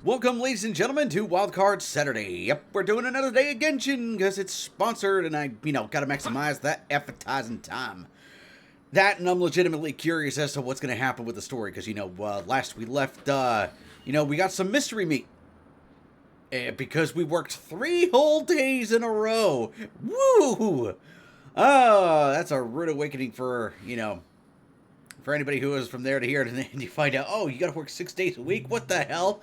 Welcome, ladies and gentlemen, to Wildcard Saturday. Yep, we're doing another day of Genshin because it's sponsored and I, gotta maximize that advertising time. That, and I'm legitimately curious as to what's gonna happen with the story because, last we left, we got some mystery meat. Because we worked 3 whole days in a row. Woo! Oh, that's a rude awakening for, for anybody who is from there to here, and then you find out, oh, you gotta work 6 days a week? What the hell?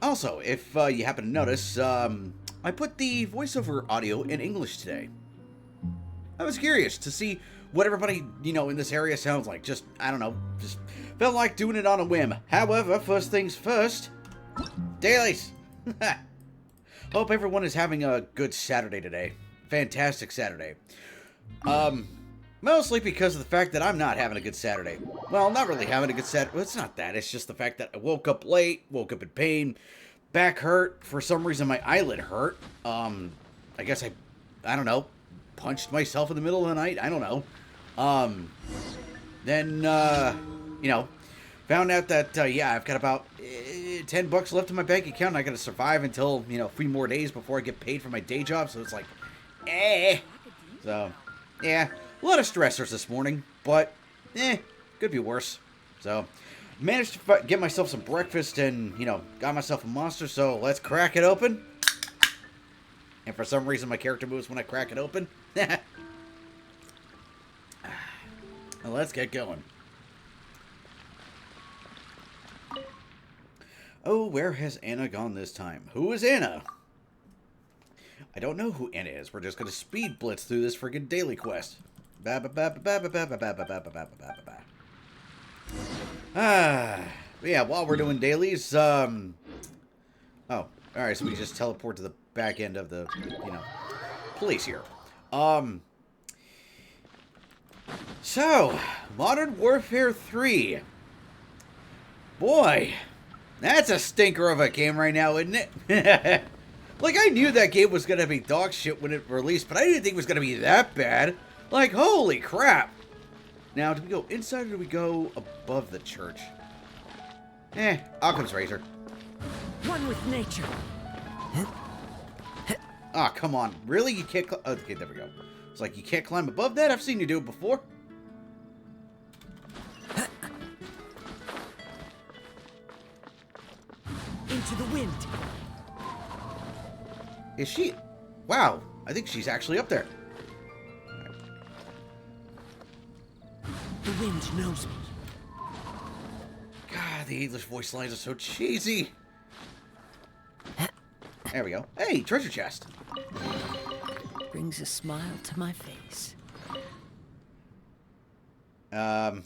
Also, if you happen to notice, I put the voiceover audio in English today. I was curious to see what everybody, in this area sounds like. Just, I don't know, just felt like doing it on a whim. However, first things first, dailies. Hope everyone is having a good Saturday today. Fantastic Saturday. Mostly because of the fact that I'm not having a good Saturday. Well, not really having a good Saturday. Well, it's not that. It's just the fact that I woke up late, woke up in pain, back hurt. For some reason, my eyelid hurt. I guess I don't know, punched myself in the middle of the night. I don't know. Then, found out that, I've got about $10 left in my bank account, and I gotta survive until, 3 more days before I get paid for my day job, so it's like, So, yeah, a lot of stressors this morning, but, could be worse. So, managed to get myself some breakfast and, got myself a monster, so let's crack it open. And for some reason, my character moves when I crack it open. Well, let's get going. Oh, where has Anna gone this time? Who is Anna? I don't know who Anna is. We're just gonna speed blitz through this friggin' daily quest. Yeah, while we're doing dailies, oh, alright, so we just teleport to the back end of the, place here. So, Modern Warfare 3. Boy, that's a stinker of a game right now, isn't it? Like, I knew that game was gonna be dog shit when it released, but I didn't think it was gonna be that bad. Like, holy crap. Now, do we go inside or do we go above the church? Occam's razor. One with nature. Ah, come on. Really? You can't okay, there we go. It's like, you can't climb above that? I've seen you do it before. Into the wind. Is she? Wow. I think she's actually up there. The wind knows me. God, the English voice lines are so cheesy. There we go. Hey, treasure chest. Brings a smile to my face. The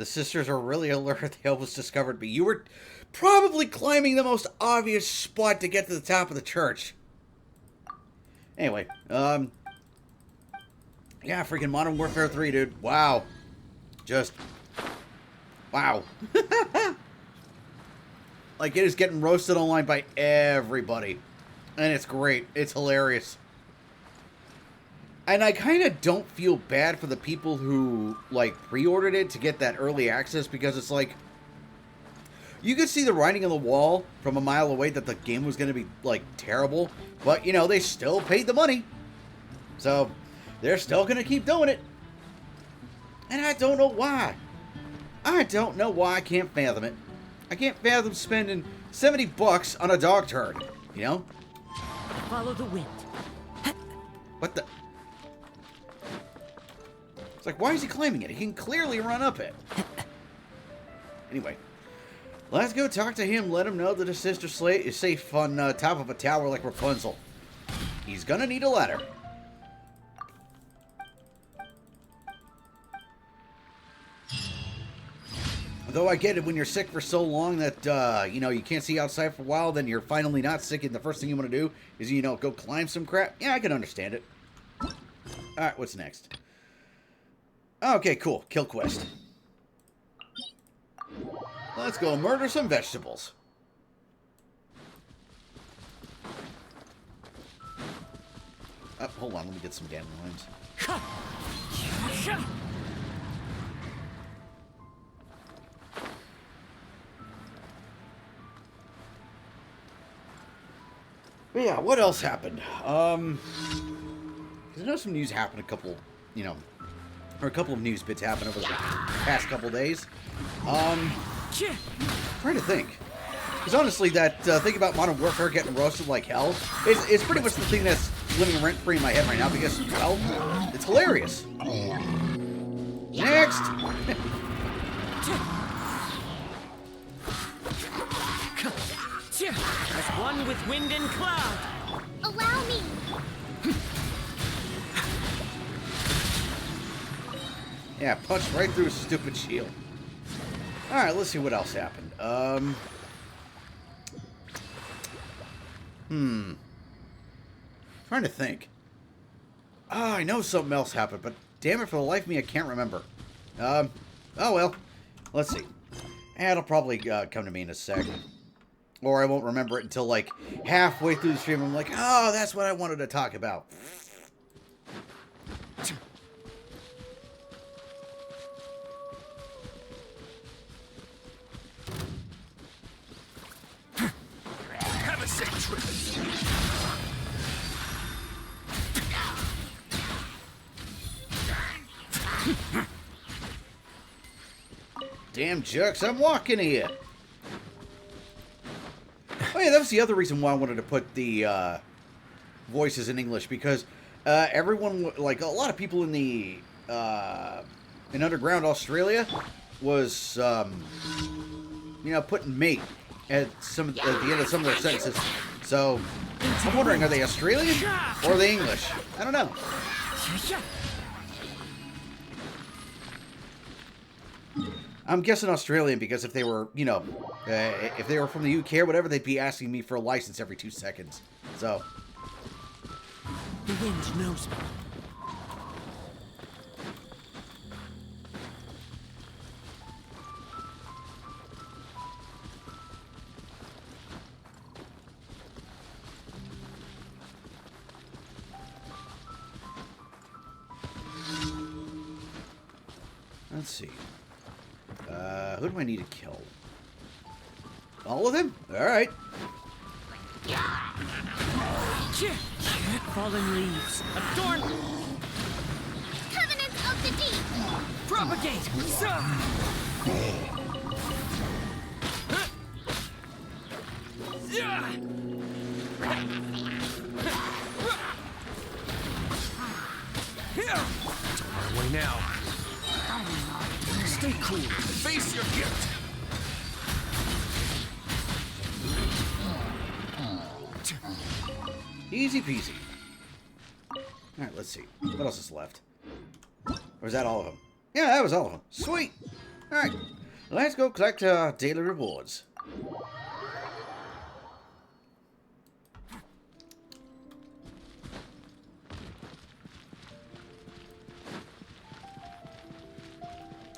sisters are really alert. They almost discovered me. You were probably climbing the most obvious spot to get to the top of the church. Anyway, yeah, freaking Modern Warfare 3, dude. Wow. Just, wow. Like, it is getting roasted online by everybody. And it's great. It's hilarious. And I kind of don't feel bad for the people who, like, pre-ordered it to get that early access, because it's like, you could see the writing on the wall from a mile away that the game was going to be, like, terrible. But, they still paid the money. So, they're still going to keep doing it. And I don't know why. I don't know why. I can't fathom it. I can't fathom spending $70 on a dog turd, Follow the wind. What the? It's like, why is he climbing it? He can clearly run up it. Anyway, let's go talk to him. Let him know that his sister Slate is safe on top of a tower like Rapunzel. He's gonna need a ladder. Though I get it, when you're sick for so long that, you can't see outside for a while, then you're finally not sick, and the first thing you want to do is, go climb some crap. Yeah, I can understand it. Alright, what's next? Okay, cool. Kill quest. Let's go murder some vegetables. Oh, hold on, let me get some dandelions. But yeah, what else happened? 'Cause I know some news happened a couple, or a couple of news bits happened over the past couple days. Trying to think. Because honestly, that thing about Modern Warfare getting roasted like hell is pretty much the thing that's living rent-free in my head right now because, well, it's hilarious. Next! As one with wind and cloud. Allow me. Yeah, punched right through his stupid shield. Alright, let's see what else happened. Trying to think. Oh, I know something else happened, but damn it, for the life of me, I can't remember. Oh well. Let's see. It'll probably come to me in a second. Or I won't remember it until, like, halfway through the stream. I'm like, oh, that's what I wanted to talk about. Have a safe trip. Damn jerks, I'm walking here. Oh yeah, that was the other reason why I wanted to put the voices in English, because everyone, like a lot of people in the in underground Australia was putting mate at the end of some of their sentences. So I'm wondering, are they Australian or are they English? I don't know. I'm guessing Australian because if they were, if they were from the UK or whatever, they'd be asking me for a license every 2 seconds. So. The wind knows me. Let's see. Who do I need to kill? All of them? Alright. Fallen leaves. Adorn. Covenants of the deep. Propagate. It's on our way now. Stay cool. Face your gift. Easy peasy. Alright, let's see. What else is left? Or is that all of them? Yeah, that was all of them. Sweet! Alright, let's go collect daily rewards.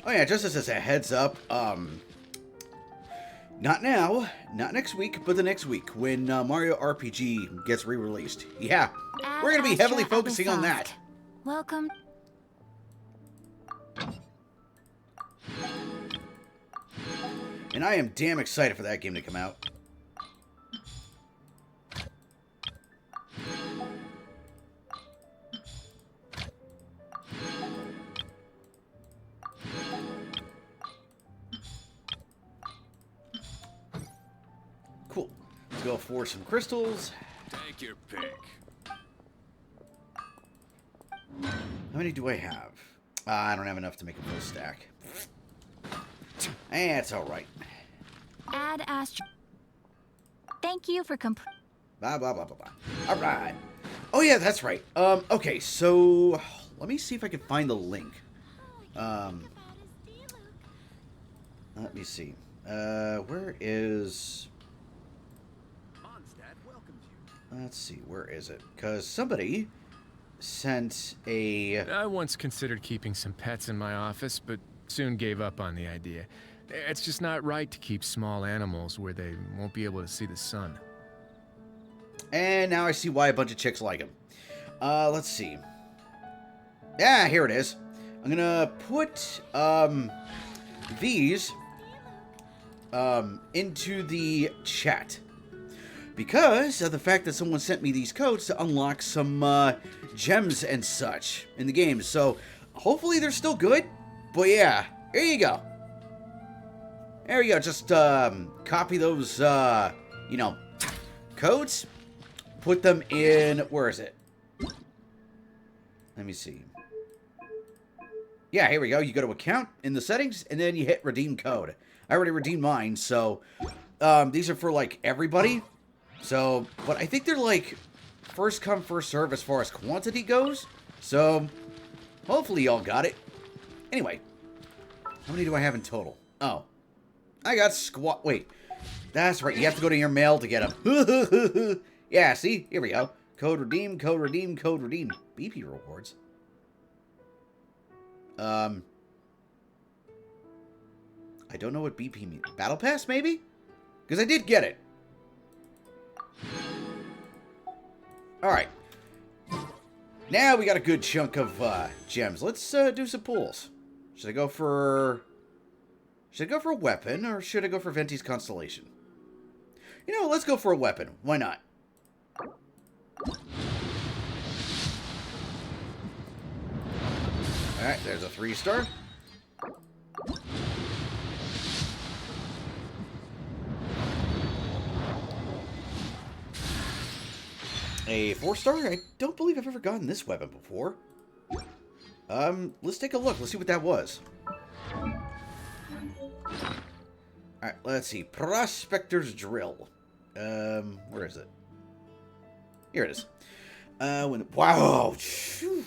Oh yeah, just as a heads up, not now, not next week, but the next week when Mario RPG gets re-released. Yeah, we're going to be heavily focusing on that. Welcome. And I am damn excited for that game to come out. Cool. Let's go for some crystals. Take your pick. How many do I have? I don't have enough to make a full stack. That's alright. Add Astro. Thank you for Blah, blah, blah, blah, blah. Alright. Oh, yeah, that's right. Okay, so let me see if I can find the link. Let me see. Where is... Let's see, where is it? Because somebody sent a... I once considered keeping some pets in my office, but soon gave up on the idea. It's just not right to keep small animals where they won't be able to see the sun. And now I see why a bunch of chicks like him. Let's see. Yeah, here it is. I'm gonna put these into the chat. because of the fact that someone sent me these codes to unlock some gems and such in the game. So hopefully they're still good. But yeah, here you go. There you go. Just copy those, you know, codes. Put them in, where is it? Let me see. Yeah, here we go. You go to account in the settings, and then you hit redeem code. I already redeemed mine, so these are for, like, everybody. So, but I think they're, like, first come, first serve as far as quantity goes. So, hopefully y'all got it. Anyway, how many do I have in total? Oh, I got wait, that's right. You have to go to your mail to get them. Yeah, see? Here we go. Code redeem, code redeem, code redeem. BP rewards. I don't know what BP means. Battle Pass, maybe? Because I did get it. Alright. Now we got a good chunk of gems. Let's do some pulls. Should I go for a weapon, or should I go for Venti's Constellation? You know, let's go for a weapon. Why not? Alright, there's a 3-star. A 4-star? I don't believe I've ever gotten this weapon before. Let's take a look. Let's see what that was. Alright, let's see. Prospector's Drill. Where is it? Here it is. Wow! Phew.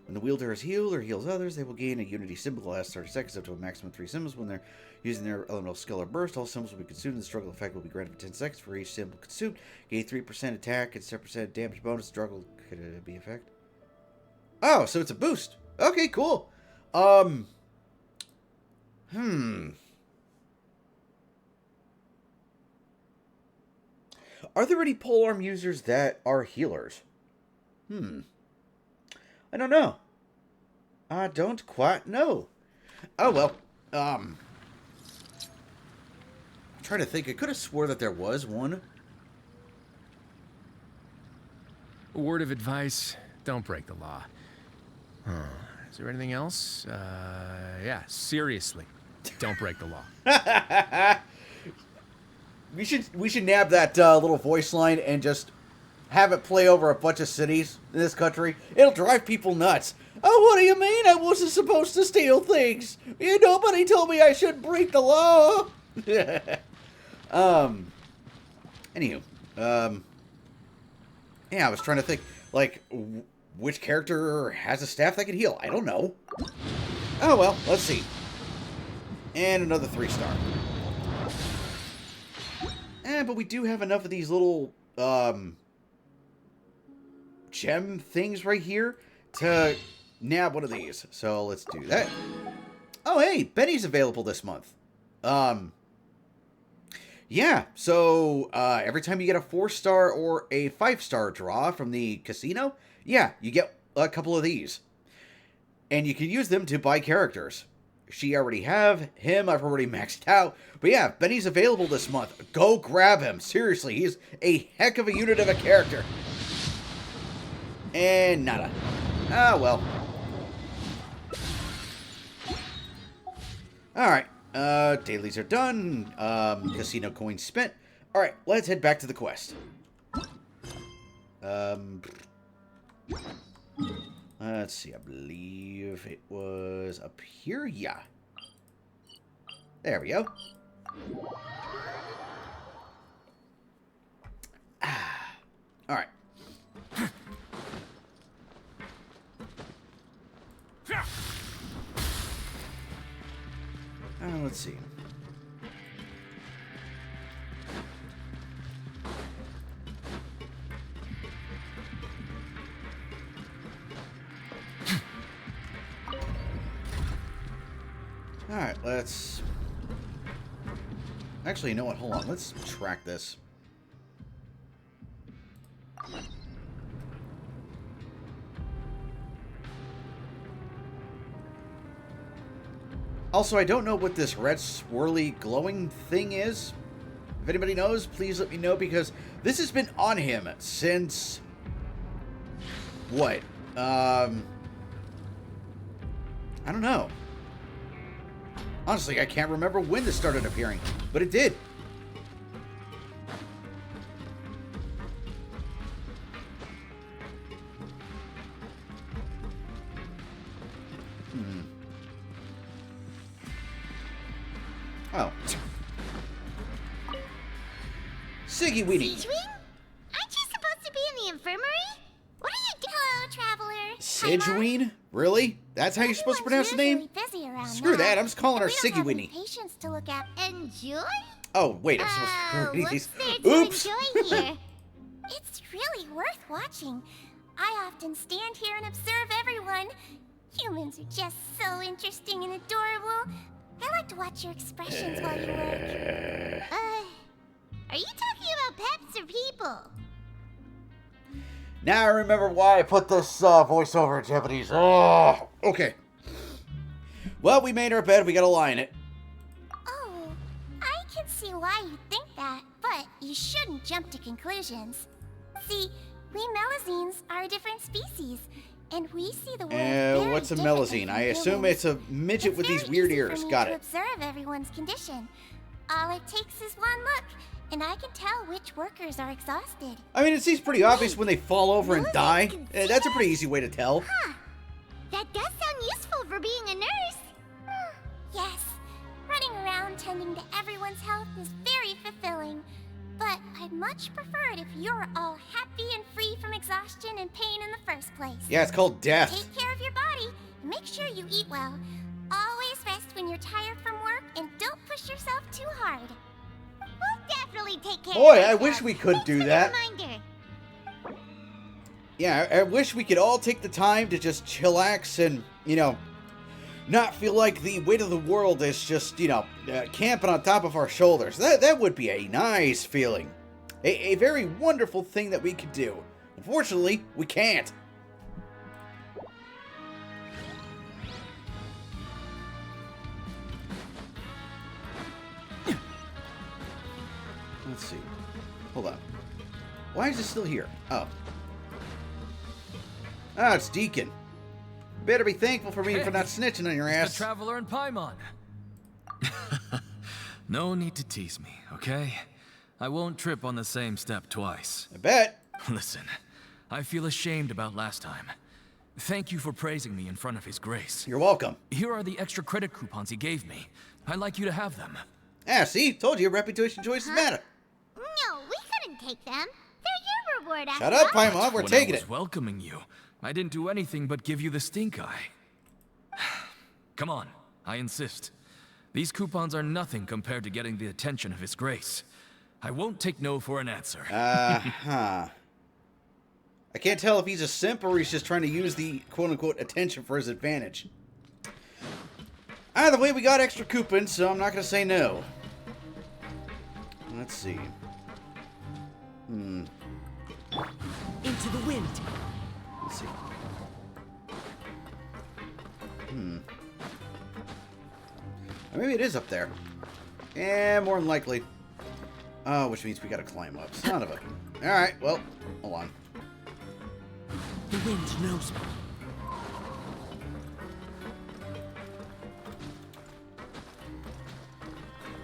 When the wielder is healed or heals others, they will gain a unity symbol that lasts 30 seconds up to a maximum of 3 symbols. When they're using their elemental skill or burst, all symbols will be consumed and the struggle effect will be granted for 10 seconds for each symbol consumed. Gain 3% attack and 7% damage bonus. Struggle could be effect. Oh, so it's a boost. Okay, cool. Are there any polearm users that are healers? I don't know. I don't quite know. Oh, well. I'm trying to think. I could have swore that there was one. A word of advice, don't break the law. Is there anything else? Yeah, seriously, don't break the law. We should nab that little voice line and just have it play over a bunch of cities in this country. It'll drive people nuts. Oh, what do you mean I wasn't supposed to steal things? Nobody told me I should break the law. Anywho, yeah, I was trying to think, like, which character has a staff that can heal? I don't know. Oh, well, let's see. And another 3-star. But we do have enough of these little, gem things right here to nab one of these. So let's do that. Oh, hey, Benny's available this month. Yeah, so every time you get a 4-star or a 5-star draw from the casino, yeah, you get a couple of these. And you can use them to buy characters. She already have him. I've already maxed out. But yeah, Benny's available this month. Go grab him. Seriously, he's a heck of a unit of a character. And nada. Ah, well. Alright. Dailies are done. Casino coins spent. Alright, let's head back to the quest. Let's see. I believe it was up here. Yeah. There we go. Alright. Let's see. Alright, let's... Actually, you know what? Hold on. Let's track this. Also, I don't know what this red swirly glowing thing is. If anybody knows, please let me know, because This has been on him since... what? I don't know. Honestly, I can't remember when this started appearing, but it did. Oh. Siggy Weedy. Sidgewing? Aren't you supposed to be in the infirmary? What are you doing? Hello, traveler. Sidgeween? Really? That's how you're supposed to pronounce the name? Busy around Screw now. that, I'm just calling her We don't Siggy have any Weenie. patients to look at. Enjoy? Oh, wait, I'm supposed to read What's these. there to Oops! enjoy here? It's really worth watching. I often stand here and observe everyone. Humans are just so interesting and adorable. I like to watch your expressions while you work. Are you talking about pets or people? Now I remember why I put this voiceover in Japanese. Oh, okay. Well, we made our bed. We gotta lie in it. Oh, I can see why you think that, but you shouldn't jump to conclusions. See, we Melazines are a different species, and we see the world very What's a differently melazine? from I assume humans. it's a midget It's with these very weird easy for ears. me Got to it. observe everyone's condition. All it takes is one look, and I can tell which workers are exhausted. I mean, it seems pretty obvious when they fall over and Melazines die. can see That's a that? pretty easy way to tell. That does sound useful for being a nurse. Yes, running around tending to everyone's health is very fulfilling. But I'd much prefer it if you're all happy and free from exhaustion and pain in the first place. Yeah, it's called death. Take care of your body and make sure you eat well. Always rest when you're tired from work and don't push yourself too hard. We'll definitely take care Boy, of I ourselves. wish we could Thanks do for the that. reminder. Yeah, I wish we could all take the time to just chillax and, you know, not feel like the weight of the world is just, you know, camping on top of our shoulders. That would be a nice feeling. A very wonderful thing that we could do. Unfortunately, we can't. Let's see. Hold on. Why is it still here? Oh. Ah, it's Deacon. Better be thankful for me for not snitching on your The ass. traveler in Paimon. No need to tease me, okay? I won't trip on the same step twice. I bet. Listen, I feel ashamed about last time. Thank you for praising me in front of His Grace. You're welcome. Here are the extra credit coupons he gave me. I'd like you to have them. Ah, see? Told you reputation choices matter. No, we couldn't take them. They're your reward after Shut up, all. Paimon. We're When taking I was it. welcoming you, I didn't do anything but give you the stink eye. Come on, I insist. These coupons are nothing compared to getting the attention of His Grace. I won't take no for an answer. I can't tell if he's a simp or he's just trying to use the quote-unquote attention for his advantage. Either way, we got extra coupons, so I'm not going to say no. Let's see. Into the wind. Let's see. Maybe it is up there. Yeah, more than likely. Oh, which means we gotta climb up. Son of a... Alright, well, hold on. The wind knows me.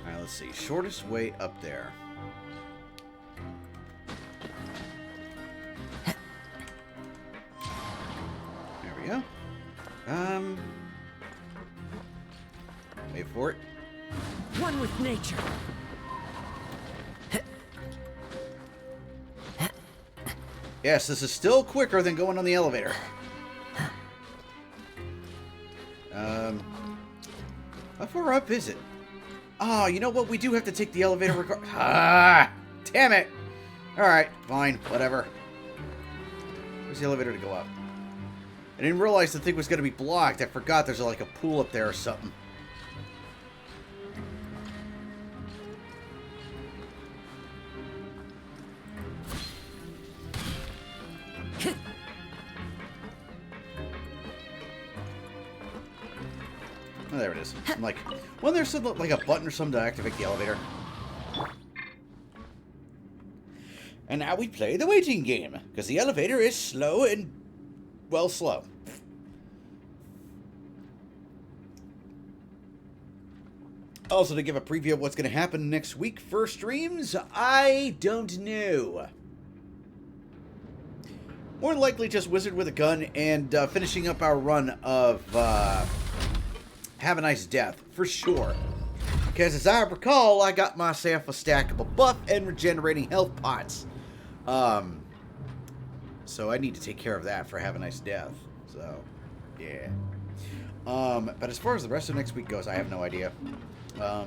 Alright, let's see. Shortest way up there. There we go. Wait for it. One with nature. Yes, this is still quicker than going on the elevator. How far up is it? Oh, you know what? We do have to take the elevator regard. Ah, damn it! Alright, fine, whatever. Where's the elevator to go up? I didn't realize the thing was going to be blocked. I forgot there's like a pool up there or something. Oh, there it is. I'm like, wasn't there some, like a button or something to activate the elevator? And now we play the waiting game, because the elevator is slow and, well, slow. Also, to give a preview of what's going to happen next week for streams, I don't know. More than likely just Wizard with a Gun and finishing up our run of Have a Nice Death, for sure. Because as I recall, I got myself a stackable buff and regenerating health pots. So I need to take care of that for Have a Nice Death. So, yeah. But as far as the rest of next week goes, I have no idea. I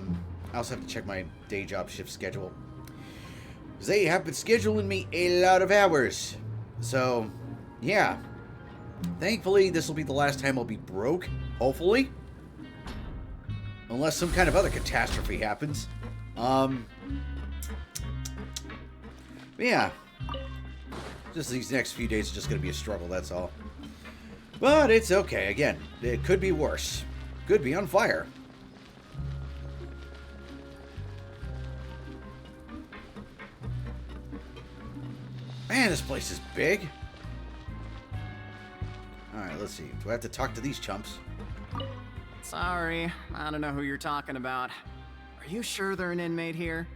also have to check my day job shift schedule. They have been scheduling me a lot of hours. So, yeah. Thankfully, this will be the last time I'll be broke. Hopefully. Unless some kind of other catastrophe happens. Yeah. Just these next few days are just going to be a struggle, that's all. But it's okay. Again, it could be worse. Could be on fire. Man, this place is big. Alright, let's see. Do I have to talk to these chumps? Sorry, I don't know who you're talking about. Are you sure they're an inmate here?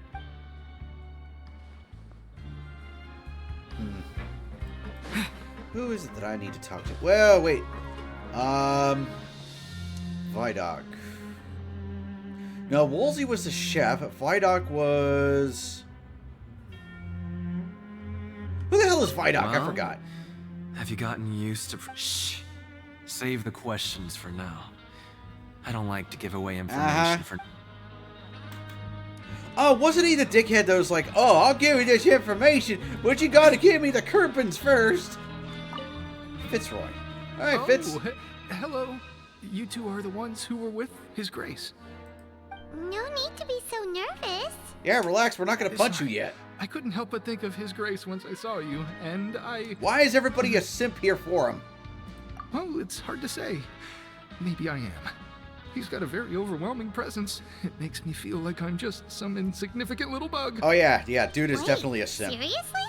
Who is it that I need to talk to? Well, wait. Vidoc. No, Woolsey was the chef. Vidoc was... Who the hell is Vidoc? I forgot. Have you gotten used to... Shh. Save the questions for now. I don't like to give away information for... Oh, wasn't he the dickhead that was like, oh, I'll give you this information, but you gotta give me the Kirpins first? Fitzroy. Alright, Fitz. Hello. You two are the ones who were with His Grace. No need to be so nervous. Yeah, relax. We're not gonna punch you Sorry. yet. I couldn't help but think of His Grace once I saw you, and I... Why is everybody a simp here for him? Well, it's hard to say. Maybe I am. He's got a very overwhelming presence. It makes me feel like I'm just some insignificant little bug. Oh, yeah. Dude is Wait, definitely a simp. Seriously?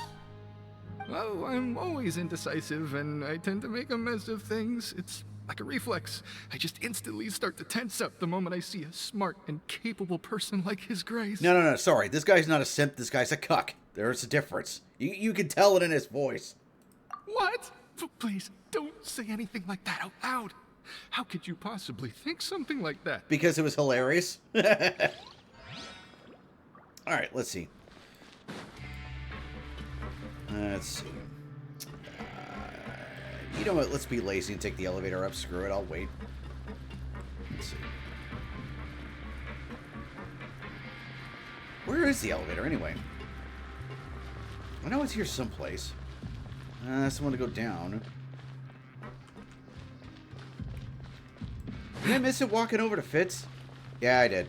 Well, I'm always indecisive, and I tend to make a mess of things. It's like a reflex. I just instantly start to tense up the moment I see a smart and capable person like His Grace. No. Sorry. This guy's not a simp. This guy's a cuck. There's a difference. You can tell it in his voice. What? Please, don't say anything like that out loud. How could you possibly think something like that? Because it was hilarious. Alright, let's see. Let's see. You know what? Let's be lazy and take the elevator up. Screw it. I'll wait. Let's see. Where is the elevator anyway? I know it's here someplace. Someone to go down. Did I miss it walking over to Fitz? Yeah, I did.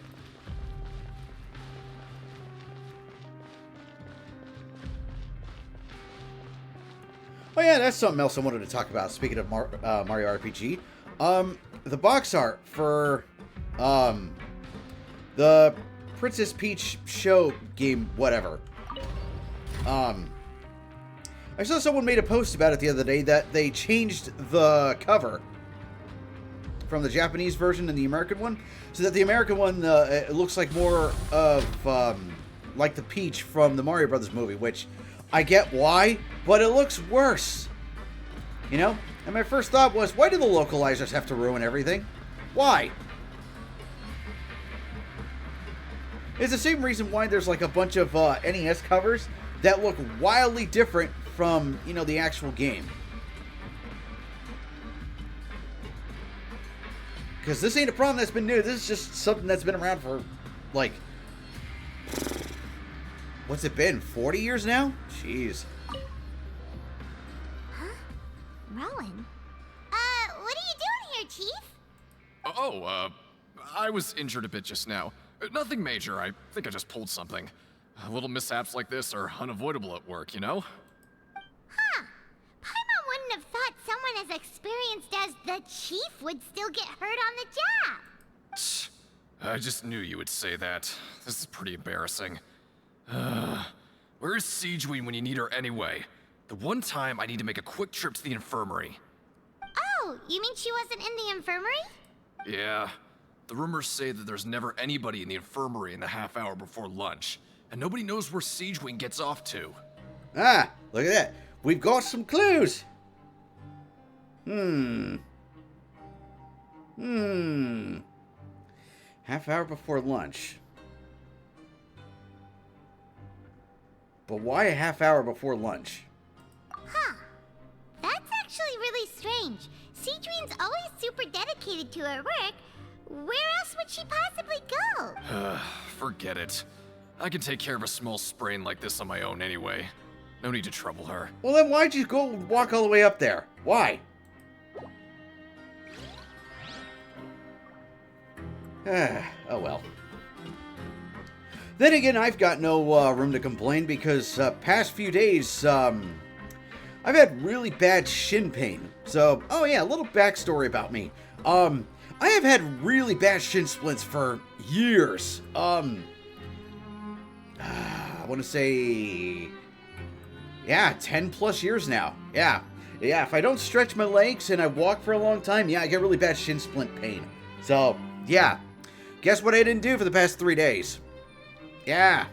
Oh yeah, that's something else I wanted to talk about. Speaking of Mario RPG, the box art for the Princess Peach show game, whatever. I saw someone made a post about it the other day that they changed the cover from the Japanese version and the American one, so that the American one it looks like more of like the Peach from the Mario Brothers movie, which I get why, but it looks worse. You know? And my first thought was, why do the localizers have to ruin everything? Why? It's the same reason why there's like a bunch of NES covers that look wildly different from, you know, the actual game. Because this ain't a problem that's been new. This is just something that's been around for, like, what's it been? 40 years now? Jeez. Huh? Rowan? What are you doing here, Chief? I was injured a bit just now. Nothing major. I think I just pulled something. Little mishaps like this are unavoidable at work, you know? Huh. Paimon wouldn't have thought someone as experienced as the Chief would still get hurt on the job. I just knew you would say that. This is pretty embarrassing. Where's Siegeween when you need her anyway? The one time I need to make a quick trip to the infirmary. Oh, you mean she wasn't in the infirmary? Yeah. The rumors say that there's never anybody in the infirmary in the half hour before lunch, and nobody knows where Siegeween gets off to. Ah, look at that. We've got some clues. Half hour before lunch. But why a half hour before lunch? Huh. That's actually really strange. Siegeween's always super dedicated to her work. Where else would she possibly go? Forget it. I can take care of a small sprain like this on my own anyway. No need to trouble her. Well, then why'd you go walk all the way up there? Why? Oh well. Then again, I've got no room to complain because past few days, I've had really bad shin pain. So, oh yeah, a little backstory about me. I have had really bad shin splints for years. I want to say, yeah, 10 plus years now. Yeah, if I don't stretch my legs and I walk for a long time, yeah, I get really bad shin splint pain. So, yeah. Guess what I didn't do for the past 3 days? Yeah.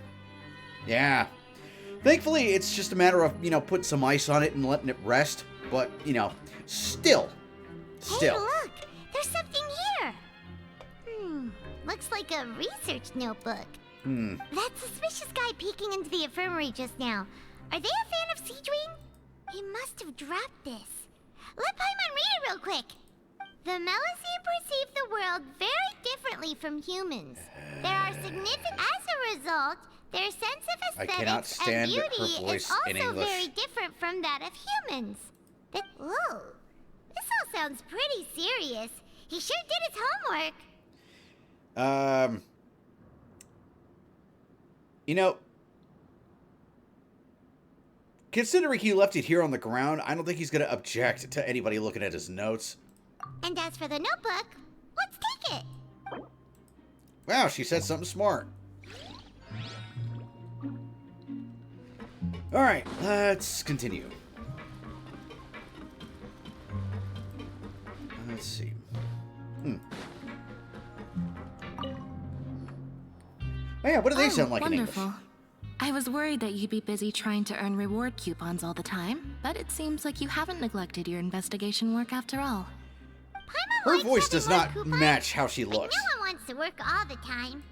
Thankfully, it's just a matter of, putting some ice on it and letting it rest. But, still. Hey, look! There's something here! Looks like a research notebook. That suspicious guy peeking into the infirmary just now. Are they a fan of Siegeween? He must have dropped this. Let Paimon read it real quick. The Melusine perceive the world very differently from humans. There are significant... As a result, their sense of aesthetics and beauty is also very different from that of humans. Whoa. This all sounds pretty serious. He sure did his homework. Considering he left it here on the ground, I don't think he's going to object to anybody looking at his notes. And as for the notebook, let's take it. Wow, she said something smart. Alright, let's continue. Let's see. Oh yeah, what do they sound like in English? Wonderful. I was worried that you'd be busy trying to earn reward coupons all the time, but it seems like you haven't neglected your investigation work after all. Her voice does not match how she looks. No one wants to work all the time.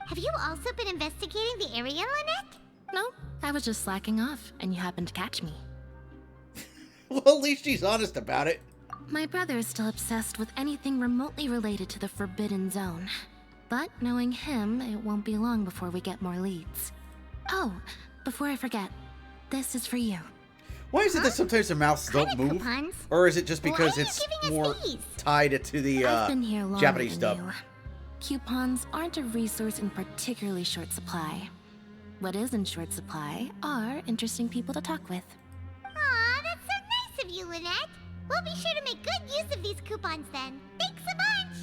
Have you also been investigating the area, Lynette? No, I was just slacking off, and you happened to catch me. Well, at least she's honest about it. My brother is still obsessed with anything remotely related to the Forbidden Zone. But knowing him, it won't be long before we get more leads. Oh, before I forget, this is for you. Why is it that sometimes their mouths don't move? Coupons? Or is it just because it's more tied to the I've been here longer Japanese than dub? you. Coupons aren't a resource in particularly short supply. What is in short supply are interesting people to talk with. Aw, that's so nice of you, Lynette. We'll be sure to make good use of these coupons then. Thanks a bunch!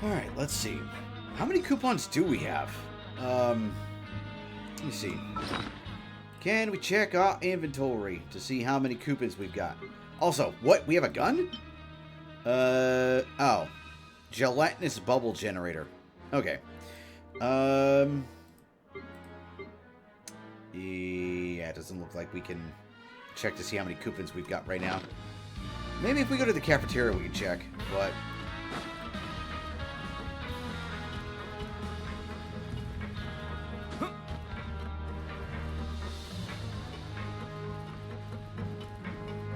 Alright, let's see. How many coupons do we have? Let me see. Can we check our inventory to see how many coupons we've got? Also, what? We have a gun? Oh. Gelatinous bubble generator. Okay. Yeah, it doesn't look like we can check to see how many coupons we've got right now. Maybe if we go to the cafeteria we can check, but...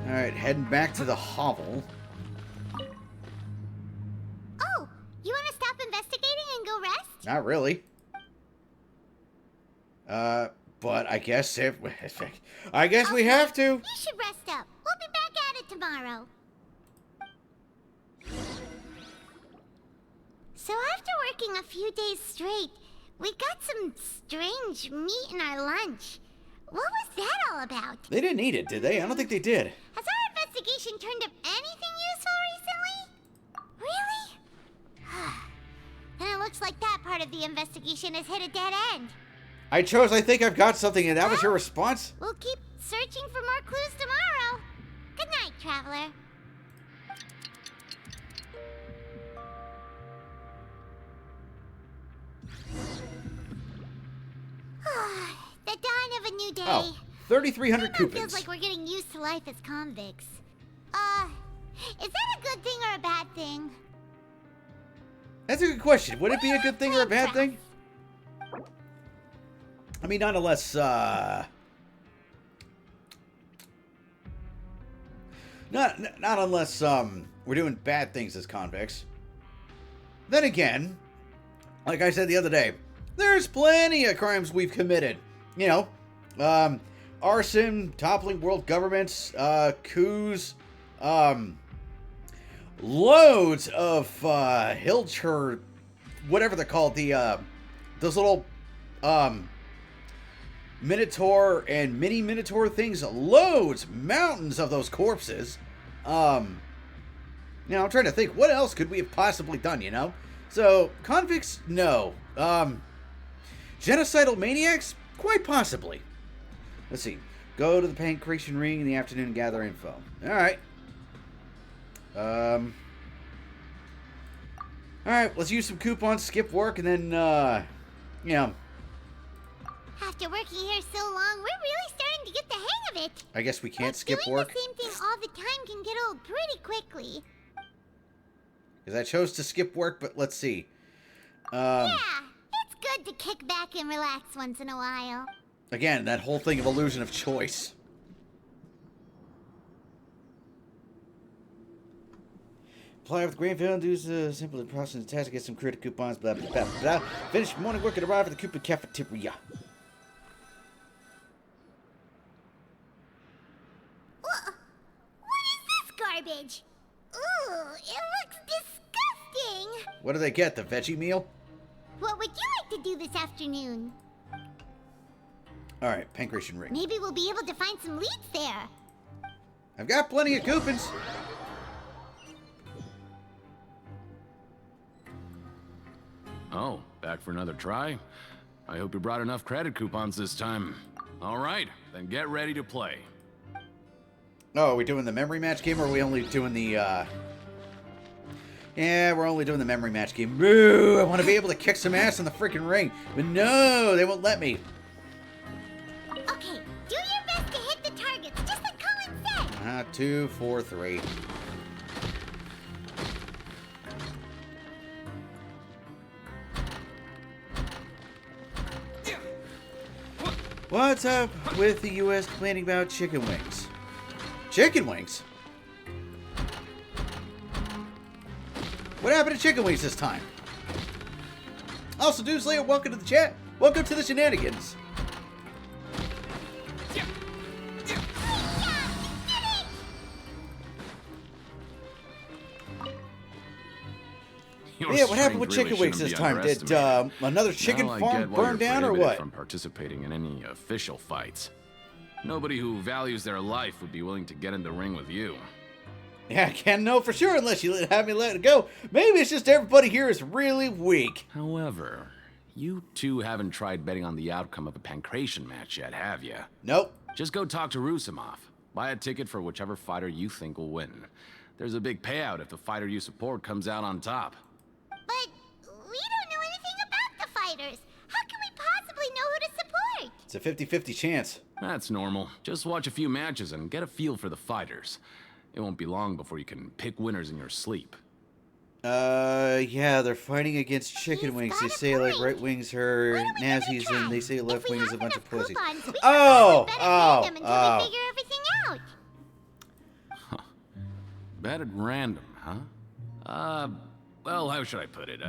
Alright, heading back to the hovel. Oh, you want to stop investigating and go rest? Not really. But I guess if... I guess we have to. You should rest up. We'll be back at it tomorrow. So after working a few days straight, we got some strange meat in our lunch. What was that all about? They didn't eat it, did they? I don't think they did. Has our investigation turned up anything useful recently? Really? Then it looks like that part of the investigation has hit a dead end. I think I've got something, and that was your response? We'll keep searching for more clues tomorrow. Good night, Traveler. The dawn of a new day. Oh, 3,300 Somehow coupons. feels like we're getting used to life as convicts. Is that a good thing or a bad thing? That's a good question. Would it be a good thing or a bad thing? I mean, not unless, not unless, we're doing bad things as convicts. Then again, like I said the other day, there's plenty of crimes we've committed. You know, arson, toppling world governments, coups, loads of, Hilcher, whatever they're called, those little, Minotaur and mini Minotaur things, loads, mountains of those corpses. I'm trying to think, what else could we have possibly done, you know? So, convicts, no. Genocidal maniacs? Quite possibly. Let's see. Go to the Pancration Ring in the afternoon and gather info. Alright. Alright, let's use some coupons, skip work, and then, After working here so long, we're really starting to get the hang of it. I guess we can't skip doing work. the same thing all the time can get old pretty quickly. Because I chose to skip work, but let's see. Yeah, it's good to kick back and relax once in a while. Again, that whole thing of illusion of choice. Apply with Greenfield, do simple and process the task, get some credit coupons, blah, blah, blah, blah. Finish morning work and arrive at the coupon cafeteria. What is this garbage? Ooh, it looks disgusting. What do they get, the veggie meal? What would you like to do this afternoon? Alright, Pancration Ring. Maybe we'll be able to find some leads there. I've got plenty of coupons. Oh, back for another try? I hope you brought enough credit coupons this time. All right, then get ready to play. Oh, are we doing the memory match game, or are we only doing the, Yeah, we're only doing the memory match game. Boo! I want to be able to kick some ass in the freaking ring. But no, they won't let me. Okay, do your best to hit the targets, just like Colin said. 2, 4, 3. What's up with the U.S. complaining about chicken wings? Chicken wings? What happened to chicken wings this time? Also, Doomslayer, welcome to the chat. Welcome to the shenanigans. Yeah, what happened with chicken wings this time? Did another chicken farm burn down or what? From participating in any official fights. Nobody who values their life would be willing to get in the ring with you. Yeah, I can't know for sure unless you have me let it go. Maybe it's just everybody here is really weak. However, you two haven't tried betting on the outcome of a Pancration match yet, have you? Nope. Just go talk to Rusimov. Buy a ticket for whichever fighter you think will win. There's a big payout if the fighter you support comes out on top. But we don't know anything about the fighters. How can we possibly know who to support? It's a 50-50 chance. That's normal. Just watch a few matches and get a feel for the fighters. It won't be long before you can pick winners in your sleep. Yeah, they're fighting against chicken wings. They say like right wings are Nazis and they say left wing is a bunch of pussies. Oh! Until we figure everything out. Bet at random, huh? Well, how should I put it?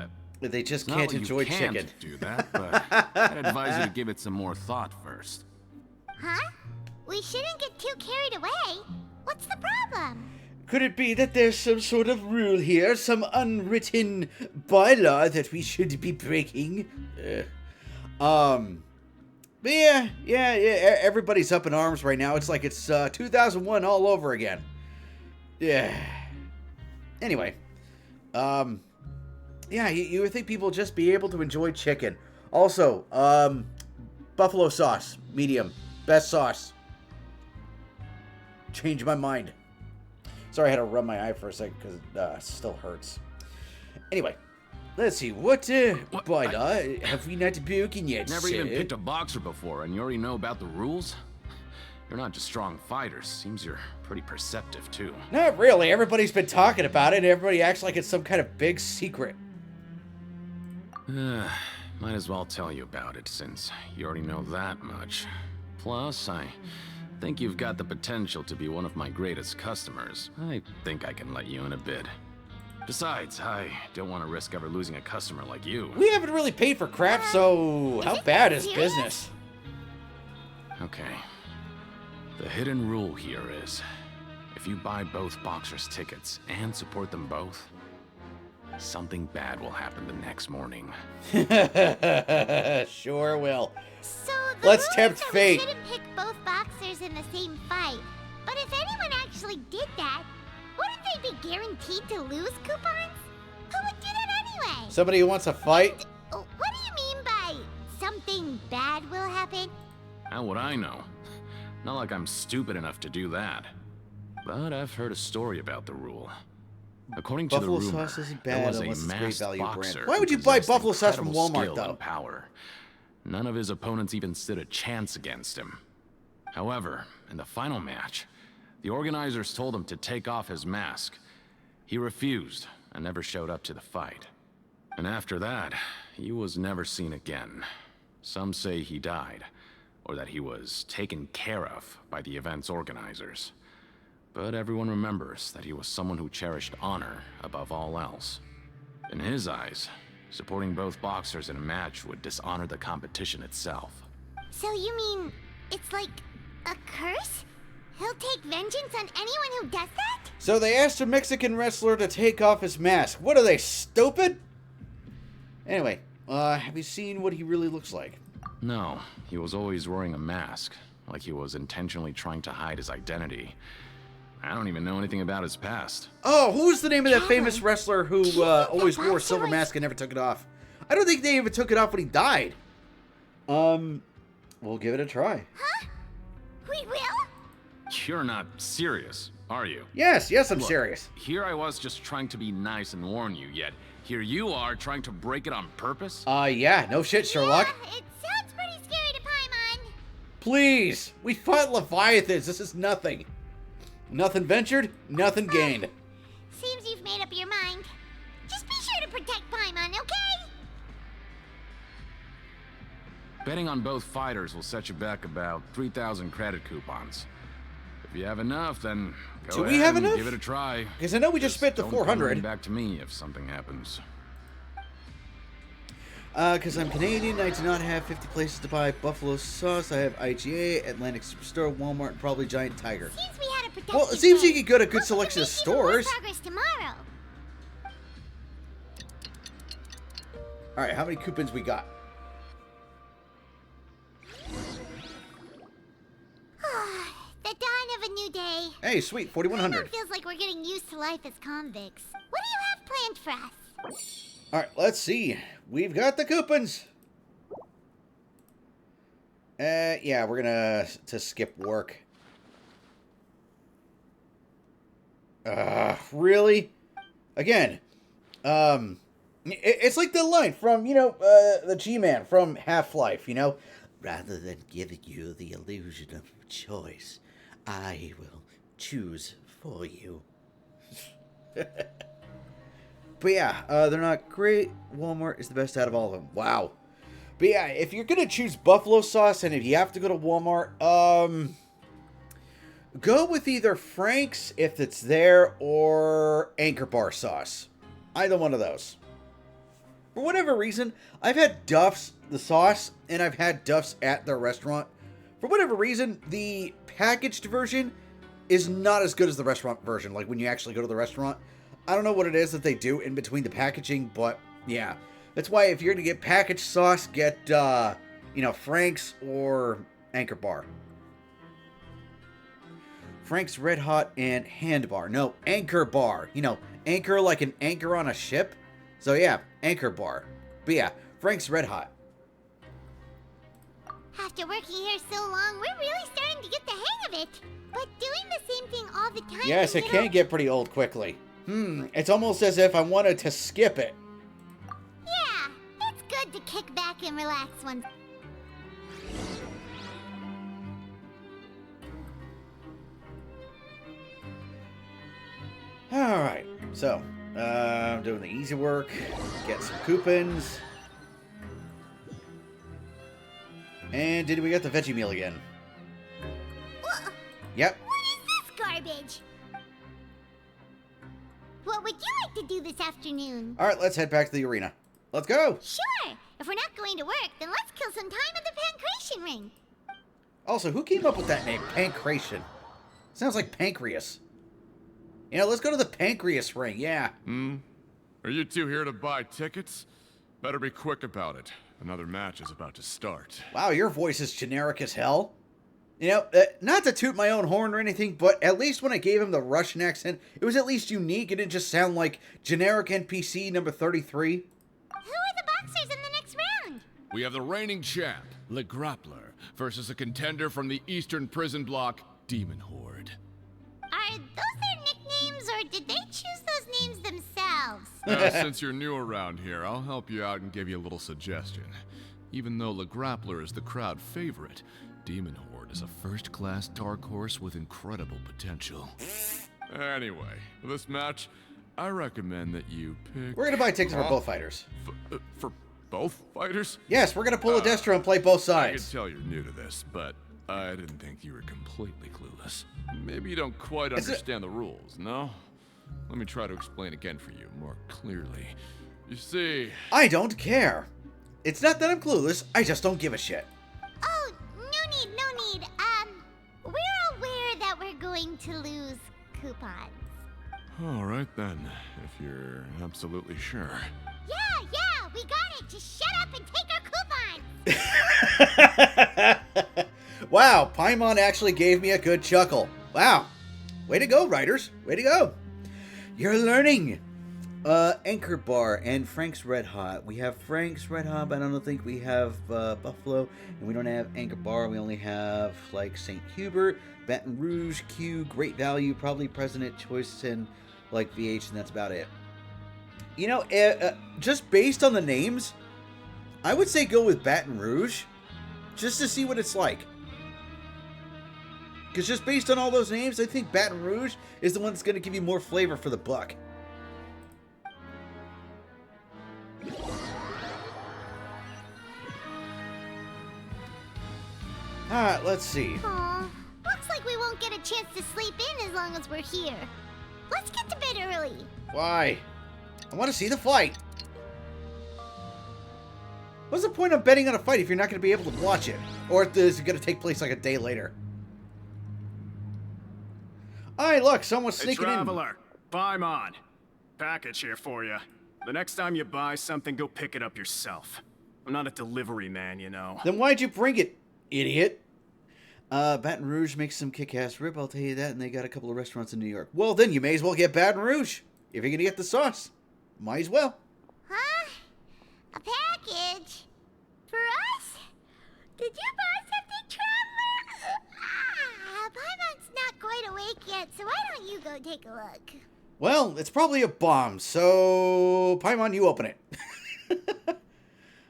They just Not can't that enjoy you can't chicken. do that, but I'd advise you to give it some more thought first. Huh? We shouldn't get too carried away. What's the problem? Could it be that there's some sort of rule here, some unwritten bylaw that we should be breaking? But yeah, everybody's up in arms right now. It's like it's 2001 all over again. Yeah. Anyway, Yeah, you would think people would just be able to enjoy chicken. Also, buffalo sauce, medium, best sauce. Changed my mind. Sorry, I had to rub my eye for a second because it still hurts. Anyway, let's see. What have we not spoken yet, Never sir? even picked a boxer before, and you already know about the rules? You're not just strong fighters. Seems you're pretty perceptive, too. Not really. Everybody's been talking about it, and everybody acts like it's some kind of big secret. Might as well tell you about it, since you already know that much. Plus, I think you've got the potential to be one of my greatest customers. I think I can let you in a bid. Besides, I don't want to risk ever losing a customer like you. We haven't really paid for crap, so how bad is serious? business? Okay. The hidden rule here is, if you buy both boxers' tickets and support them both, something bad will happen the next morning. Sure will. So Let's rule is tempt that fate. We shouldn't pick both boxers in the same fight. But if anyone actually did that, wouldn't they be guaranteed to lose coupons? Who would do that anyway? Somebody who wants a fight? What do you mean by something bad will happen? How would I know? Not like I'm stupid enough to do that. But I've heard a story about the rule. According to Buffalo the rumor, sauce isn't there bad was a unless it's great masked value brand. boxer Why would who you buy possessed buffalo sauce from incredible Walmart, skill though? and power. None of his opponents even stood a chance against him. However, in the final match, the organizers told him to take off his mask. He refused and never showed up to the fight. And after that, he was never seen again. Some say he died, or that he was taken care of by the event's organizers. But everyone remembers that he was someone who cherished honor above all else. In his eyes, supporting both boxers in a match would dishonor the competition itself. So you mean it's like a curse? He'll take vengeance on anyone who does that? So they asked a Mexican wrestler to take off his mask. What are they, stupid? Anyway, have you seen what he really looks like? No, he was always wearing a mask, like he was intentionally trying to hide his identity. I don't even know anything about his past. Oh, who was the name of that Kevin, famous wrestler who do you think always the wore a boxer silver was- mask and never took it off? I don't think they even took it off when he died. We'll give it a try. Huh? We will? You're not serious, are you? Yes, I'm Look, serious. Here I was just trying to be nice and warn you, yet here you are trying to break it on purpose? Yeah, no shit, Sherlock. Yeah, it sounds pretty scary to Paimon. Please, we fought Leviathans. This is nothing. Nothing ventured, nothing gained. Seems you've made up your mind. Just be sure to protect Paimon, okay? Betting on both fighters will set you back about 3,000 credit coupons. If you have enough, then go Do we ahead have and enough? give it a try. Because I know we just spent the don't come 400. running back to me if something happens. Because I'm Canadian, I do not have 50 places to buy buffalo sauce. I have IGA, Atlantic Superstore, Walmart, and probably Giant Tiger. Seems we had a productive Well, it seems day. you could go to a good Hopefully selection of make even more stores. progress tomorrow. All right, how many coupons we got? The dawn of a new day. Hey, sweet, It 4,100. feels like we're getting used to life as convicts. What do you have planned for us? All right, let's see. We've got the coupons. Yeah, we're gonna to skip work. Really? Again, it's like the line from, the G-Man from Half-Life, Rather than giving you the illusion of choice, I will choose for you. But yeah, they're not great. Walmart is the best out of all of them. Wow. But yeah, if you're going to choose buffalo sauce and if you have to go to Walmart, go with either Frank's if it's there or Anchor Bar sauce. Either one of those. For whatever reason, I've had Duff's, the sauce, and I've had Duff's at the restaurant. For whatever reason, the packaged version is not as good as the restaurant version, like when you actually go to the restaurant. I don't know what it is that they do in between the packaging, but yeah. That's why if you're going to get packaged sauce, get, Frank's or Anchor Bar. Frank's Red Hot and Hand Bar. No, Anchor Bar. Anchor like an anchor on a ship. So yeah, Anchor Bar. But yeah, Frank's Red Hot. After working here so long, we're really starting to get the hang of it. But doing the same thing all the time... Yes, it can get pretty old quickly. It's almost as if I wanted to skip it. Yeah, it's good to kick back and relax once. Alright, so, I'm doing the easy work, get some coupons. And did we get the veggie meal again? Yep. What is this garbage? What would you like to do this afternoon? Alright, let's head back to the arena. Let's go! Sure! If we're not going to work, then let's kill some time at the Pancration Ring. Also, who came up with that name? Pancration. Sounds like pancreas. You know, let's go to the Pancreas Ring, yeah. Are you two here to buy tickets? Better be quick about it. Another match is about to start. Wow, your voice is generic as hell. You know, not to toot my own horn or anything, but at least when I gave him the Russian accent, it was at least unique. It didn't just sound like generic NPC number 33. Who are the boxers in the next round? We have the reigning champ, Le Grappler, versus a contender from the Eastern Prison Block, Demon Horde. Are those their nicknames, or did they choose those names themselves? Since you're new around here, I'll help you out and give you a little suggestion. Even though Le Grappler is the crowd favorite, Demon Horde is a first-class dark horse with incredible potential. Anyway, for this match, I recommend that you pick... We're gonna buy tickets for both fighters. For both fighters? Yes, we're gonna pull a Destro and play both I can sides. tell you're new to this, but I didn't think you were completely clueless. Maybe you don't quite understand the rules, no? Let me try to explain again for you more clearly. You see... I don't care. It's not that I'm clueless, I just don't give a shit. Oh, no need. We're aware that we're going to lose coupons. All right then, if you're absolutely sure. Yeah, we got it. Just shut up and take our coupons. Wow, Paimon actually gave me a good chuckle. Wow. Way to go, writers. Way to go. You're learning. Anchor Bar and Frank's Red Hot. We have Frank's Red Hot, but I don't think we have Buffalo. And we don't have Anchor Bar. We only have, like, St. Hubert, Baton Rouge, Q, Great Value, probably President Choice, and, like, VH, and that's about it. You know, just based on the names, I would say go with Baton Rouge, just to see what it's like. Because just based on all those names, I think Baton Rouge is the one that's going to give you more flavor for the buck. Alright, let's see. Aw, looks like we won't get a chance to sleep in as long as we're here. Let's get to bed early. Why? I want to see the fight. What's the point of betting on a fight if you're not going to be able to watch it? Or is it going to take place like a day later? Alright, look, someone's Hey, sneaking in. Traveler, Paimon. Package here for you. The next time you buy something, go pick it up yourself. I'm not a delivery man, you know. Then why'd you bring it, idiot? Baton Rouge makes some kick-ass rib, I'll tell you that, and they got a couple of restaurants in New York. Well, then you may as well get Baton Rouge. If you're going to get the sauce, might as well. Huh? A package? For us? Did you buy something, Traveler? Paimon's not quite awake yet, so why don't you go take a look? Well, it's probably a bomb, so Paimon, you open it.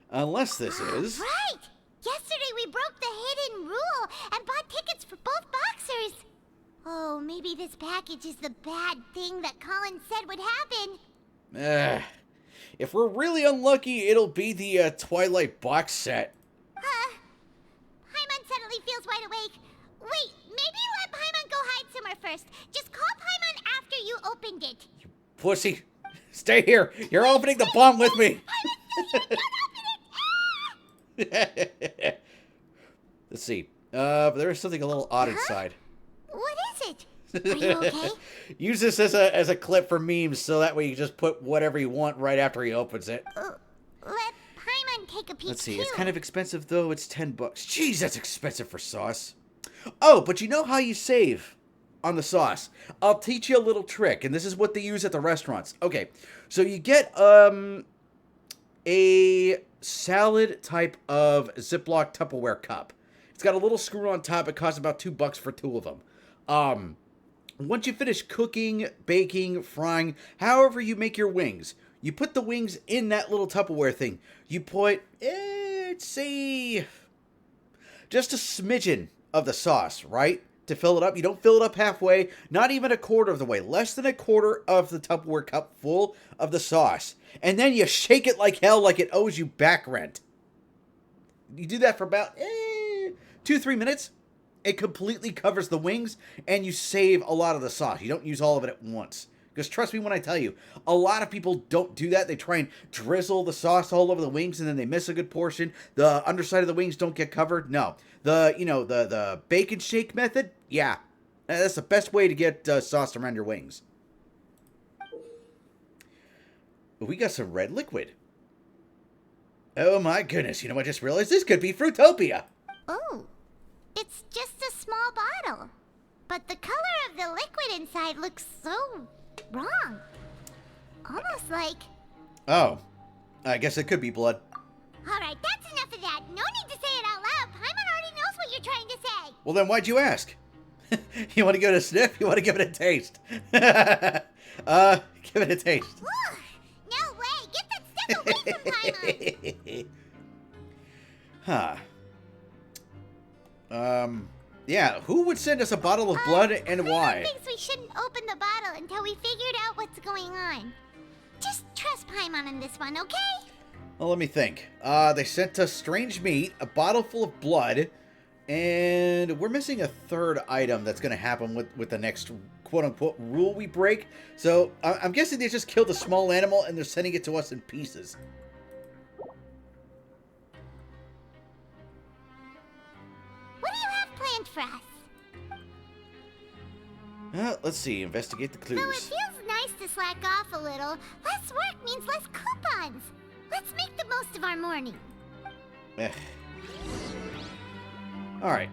Unless this is... Right! Yesterday we broke the hidden rule and bought tickets for both boxers. Oh, maybe this package is the bad thing that Colin said would happen. If we're really unlucky, it'll be the Twilight box set. Paimon suddenly feels wide awake. Wait, maybe let Paimon go hide somewhere first. Just call Paimon after you opened it. Pussy, stay here. You're opening the bomb with me. Let's see. There is something a little odd inside. What is it? Are you okay? Use this as a clip for memes, so that way you just put whatever you want right after he opens it. Let Paimon take a peek. Let's see. Too. It's kind of expensive though. It's $10. Jeez, that's expensive for sauce. Oh, but you know how you save on the sauce? I'll teach you a little trick, and this is what they use at the restaurants. Okay, so you get a salad type of Ziploc Tupperware cup. It's got a little screw on top. It costs about $2 for 2 of them. Once you finish cooking, baking, frying, however you make your wings, you put the wings in that little Tupperware thing. You put, say, just a smidgen of the sauce, right? To fill it up. You don't fill it up halfway, not even a quarter of the way. Less than a quarter of the Tupperware cup full of the sauce. And then you shake it like hell like it owes you back rent. You do that for about 2-3 minutes. It completely covers the wings, and you save a lot of the sauce. You don't use all of it at once. Because trust me when I tell you, a lot of people don't do that. They try and drizzle the sauce all over the wings, and then they miss a good portion. The underside of the wings don't get covered. No. The bacon shake method, yeah. That's the best way to get sauce around your wings. We got some red liquid. Oh my goodness, you know, I just realized this could be Fruitopia. Oh, it's just a small bottle. But the color of the liquid inside looks so wrong. Almost like... Oh, I guess it could be blood. Alright, that's enough of that. No need to say it out loud. Paimon already knows what you're trying to say. Well then, why'd you ask? You want to give it a sniff? You want to give it a taste? Give it a taste. Ugh, no way. Get that stuff away from Paimon. Huh. Yeah, who would send us a bottle of blood and why? Paimon thinks we shouldn't open the bottle until we figured out what's going on. Just trust Paimon on this one, okay? Well, let me think. They sent us strange meat, a bottle full of blood, and we're missing a third item that's going to happen with the next quote-unquote rule we break. So I'm guessing they just killed a small animal and they're sending it to us in pieces. What do you have planned for us? Let's see. Investigate the clues. Though it feels nice to slack off a little, less work means less coupons. Let's make the most of our morning. Alright.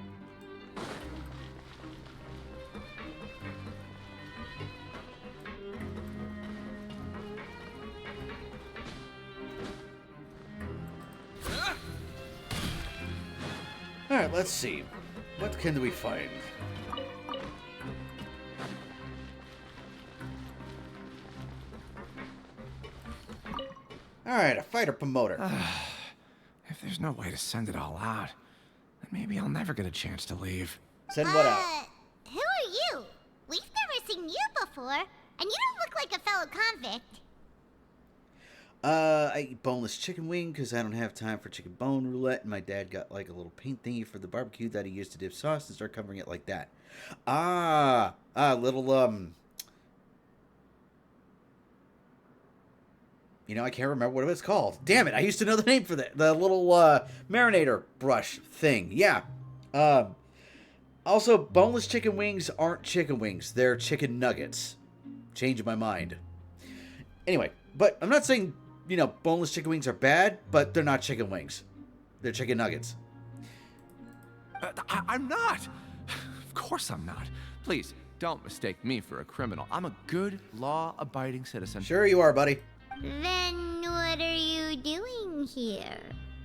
Alright, let's see. What can we find? Alright, a fighter promoter. If there's no way to send it all out, then maybe I'll never get a chance to leave. Send what out? Who are you? We've never seen you before, and you don't look like a fellow convict. I eat boneless chicken wing because I don't have time for chicken bone roulette, and my dad got like a little paint thingy for the barbecue that he used to dip sauce and start covering it like that. You know, I can't remember what it's called. Damn it, I used to know the name for that. The little marinator brush thing. Yeah. Also, boneless chicken wings aren't chicken wings. They're chicken nuggets. Changing my mind. Anyway, but I'm not saying, you know, boneless chicken wings are bad, but they're not chicken wings. They're chicken nuggets. I'm not. Of course I'm not. Please, don't mistake me for a criminal. I'm a good, law-abiding citizen. Sure you are, buddy. Then what are you doing here?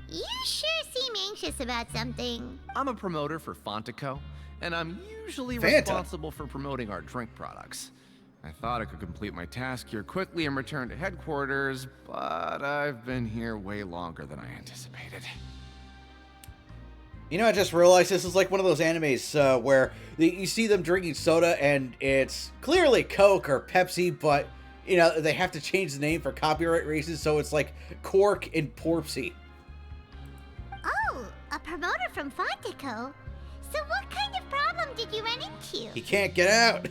You sure seem anxious about something. I'm a promoter for Fontico, and I'm usually Fanta. responsible for promoting our drink products. I thought I could complete my task here quickly and return to headquarters, but I've been here way longer than I anticipated. You know, I just realized this is like one of those animes where you see them drinking soda and it's clearly Coke or Pepsi, but, you know, they have to change the name for copyright reasons, so it's like Cork and Porpsy. Oh, a promoter from Fontico? So what kind of problem did you run into? He can't get out.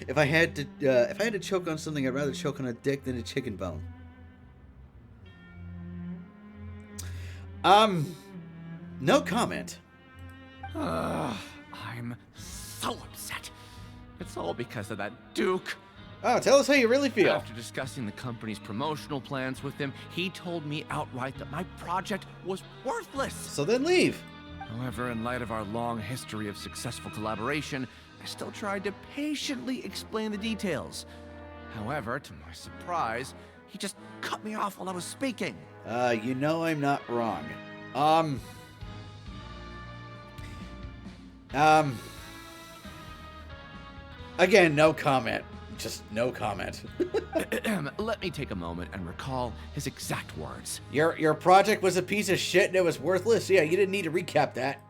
If I had to choke on something, I'd rather choke on a dick than a chicken bone. No comment. I'm so upset. It's all because of that Duke. Oh, tell us how you really feel. After discussing the company's promotional plans with him, he told me outright that my project was worthless. So then leave. However, in light of our long history of successful collaboration, I still tried to patiently explain the details. However, to my surprise, He just cut me off while I was speaking. You know I'm not wrong. Again, no comment. Just no comment. Let me take a moment and recall his exact words. Your project was a piece of shit and it was worthless? Yeah, you didn't need to recap that.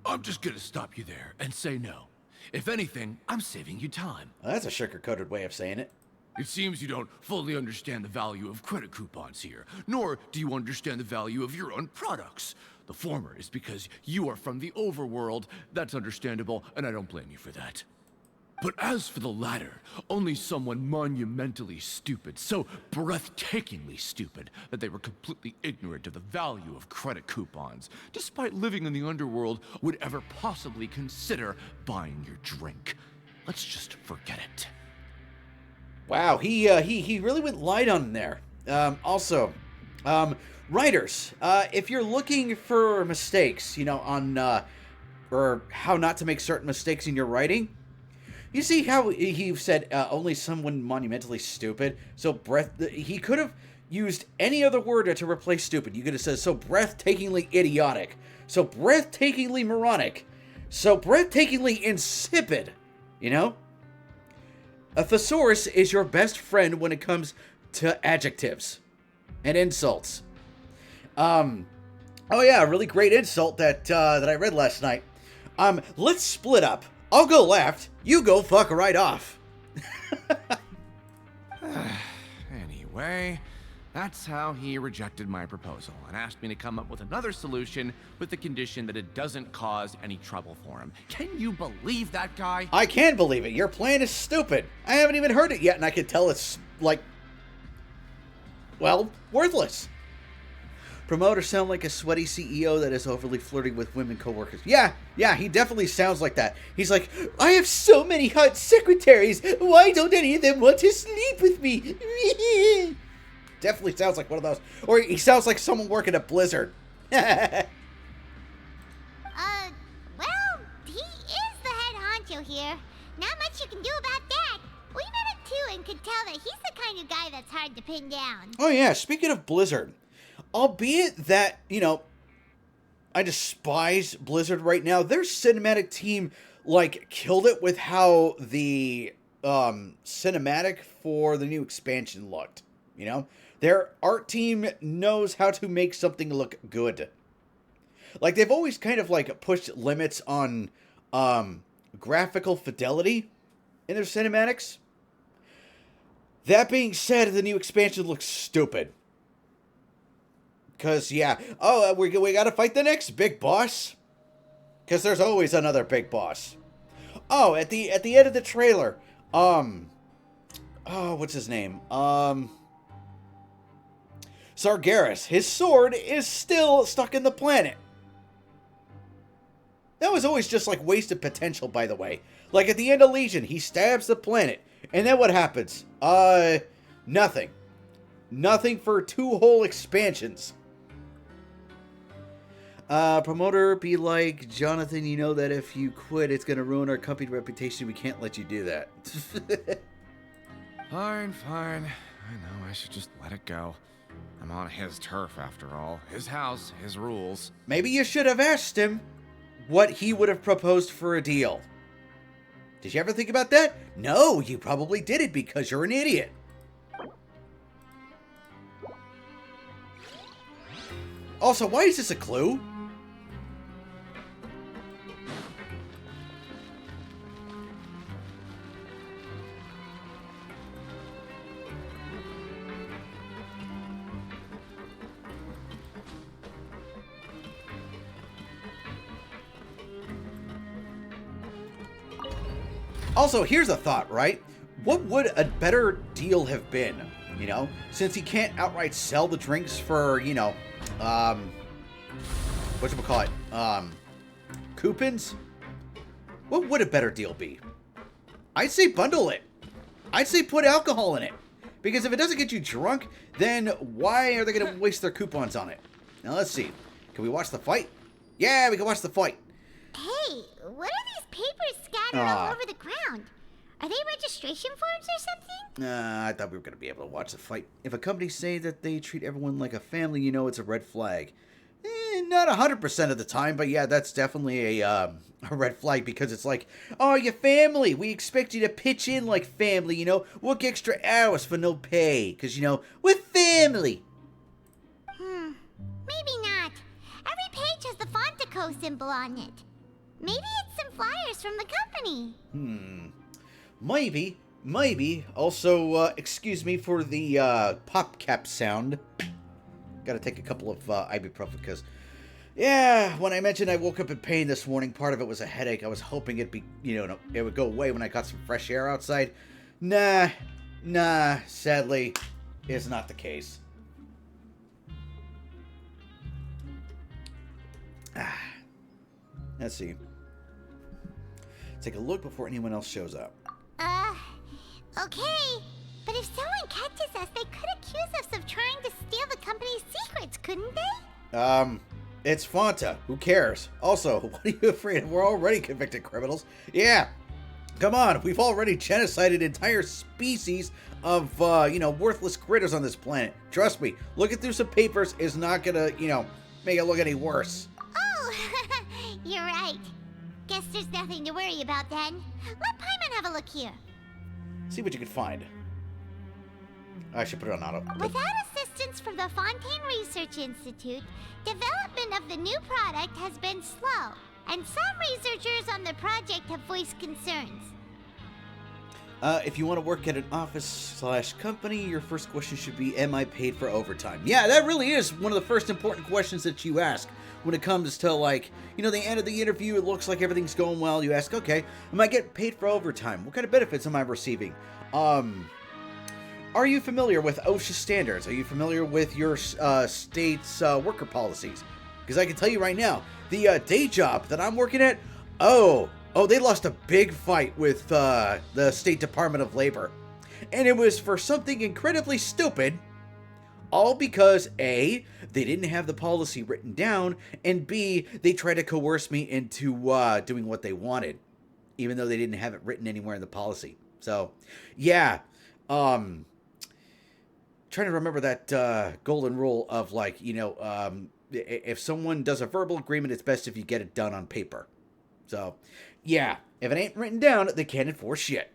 I'm just gonna stop you there and say no. If anything, I'm saving you time. Well, that's a sugar-coated way of saying it. It seems you don't fully understand the value of credit coupons here, nor do you understand the value of your own products. The former is because you are from the overworld. That's understandable, and I don't blame you for that. But as for the latter, only someone monumentally stupid, so breathtakingly stupid, that they were completely ignorant of the value of credit coupons, despite living in the underworld, would ever possibly consider buying your drink. Let's just forget it. Wow, he really went light on there. Writers, if you're looking for mistakes, on or how not to make certain mistakes in your writing, you see how he said only someone monumentally stupid. So he could have used any other word to replace stupid. You could have said so breathtakingly idiotic, so breathtakingly moronic, so breathtakingly insipid. A thesaurus is your best friend when it comes to adjectives and insults. Oh yeah, a really great insult that I read last night. Let's split up. I'll go left, you go fuck right off. Anyway, that's how he rejected my proposal and asked me to come up with another solution with the condition that it doesn't cause any trouble for him. Can you believe that guy? I can believe it. Your plan is stupid. I haven't even heard it yet, and I can tell it's, worthless. Promoter sound like a sweaty CEO that is overly flirting with women coworkers. Yeah, he definitely sounds like that. He's like, I have so many hot secretaries. Why don't any of them want to sleep with me? Definitely sounds like one of those. Or he sounds like someone working at Blizzard. Well, he is the head honcho here. Not much you can do about that. We met him too and could tell that he's the kind of guy that's hard to pin down. Oh yeah, speaking of Blizzard. Albeit that, I despise Blizzard right now. Their cinematic team, killed it with how the cinematic for the new expansion looked. Their art team knows how to make something look good. They've always kind of, pushed limits on graphical fidelity in their cinematics. That being said, the new expansion looks stupid. Because, we gotta fight the next big boss. Because there's always another big boss. Oh, at the end of the trailer, what's his name? Sargeras. His sword is still stuck in the planet. That was always just, wasted potential, by the way. At the end of Legion, he stabs the planet. And then what happens? Nothing. Nothing for 2 whole expansions. Promoter be like, Jonathan, you know that if you quit, it's going to ruin our company reputation. We can't let you do that. Fine. I know I should just let it go. I'm on his turf, after all. His house, his rules. Maybe you should have asked him what he would have proposed for a deal. Did you ever think about that? No, you probably didn't because you're an idiot. Also, why is this a clue? Also, here's a thought, right? What would a better deal have been? Since he can't outright sell the drinks for, whatchamacallit? Coupons? What would a better deal be? I'd say bundle it. I'd say put alcohol in it. Because if it doesn't get you drunk, then why are they going to waste their coupons on it? Now, let's see. Can we watch the fight? Yeah, we can watch the fight. Hey, what are these papers scattered all over the ground? Are they registration forms or something? I thought we were going to be able to watch the fight. If a company say that they treat everyone like a family, you know it's a red flag. Not 100% of the time, but yeah, that's definitely a red flag because it's like, oh, your family. We expect you to pitch in like family, you know, work extra hours for no pay because, you know, we're family. Maybe not. Every page has the Fontico symbol on it. Maybe it's some flyers from the company. Maybe. Also, excuse me for the pop cap sound. Gotta take a couple of ibuprofen because, yeah, when I mentioned I woke up in pain this morning, part of it was a headache. I was hoping it'd be, you know, it would go away when I got some fresh air outside. Nah, sadly, is not the case. Let's see. Take a look before anyone else shows up. Okay. But if someone catches us, they could accuse us of trying to steal the company's secrets, couldn't they? It's Fanta. Who cares? Also, what are you afraid of? We're already convicted criminals. Yeah. Come on. We've already genocided entire species of, you know, worthless critters on this planet. Trust me. Looking through some papers is not gonna, you know, make it look any worse. Oh, you're right. Guess there's nothing to worry about then. Let Paimon have a look here. See what you can find. I should put it on auto. Without assistance from the Fontaine Research Institute, development of the new product has been slow, and some researchers on the project have voiced concerns. If you want to work at an office/company, your first question should be, am I paid for overtime? Yeah, that really is one of the first important questions that you ask when it comes to, like, you know, the end of the interview. It looks like everything's going well. You ask, okay, am I getting paid for overtime? What kind of benefits am I receiving? Are you familiar with OSHA standards? Are you familiar with your state's worker policies? Because I can tell you right now, the day job that I'm working at, oh, they lost a big fight with the State Department of Labor. And it was for something incredibly stupid, all because A, they didn't have the policy written down, and B, they tried to coerce me into doing what they wanted, even though they didn't have it written anywhere in the policy. So, yeah, trying to remember that golden rule of, like, you know, if someone does a verbal agreement, it's best if you get it done on paper. So, yeah, if it ain't written down, they can't enforce shit.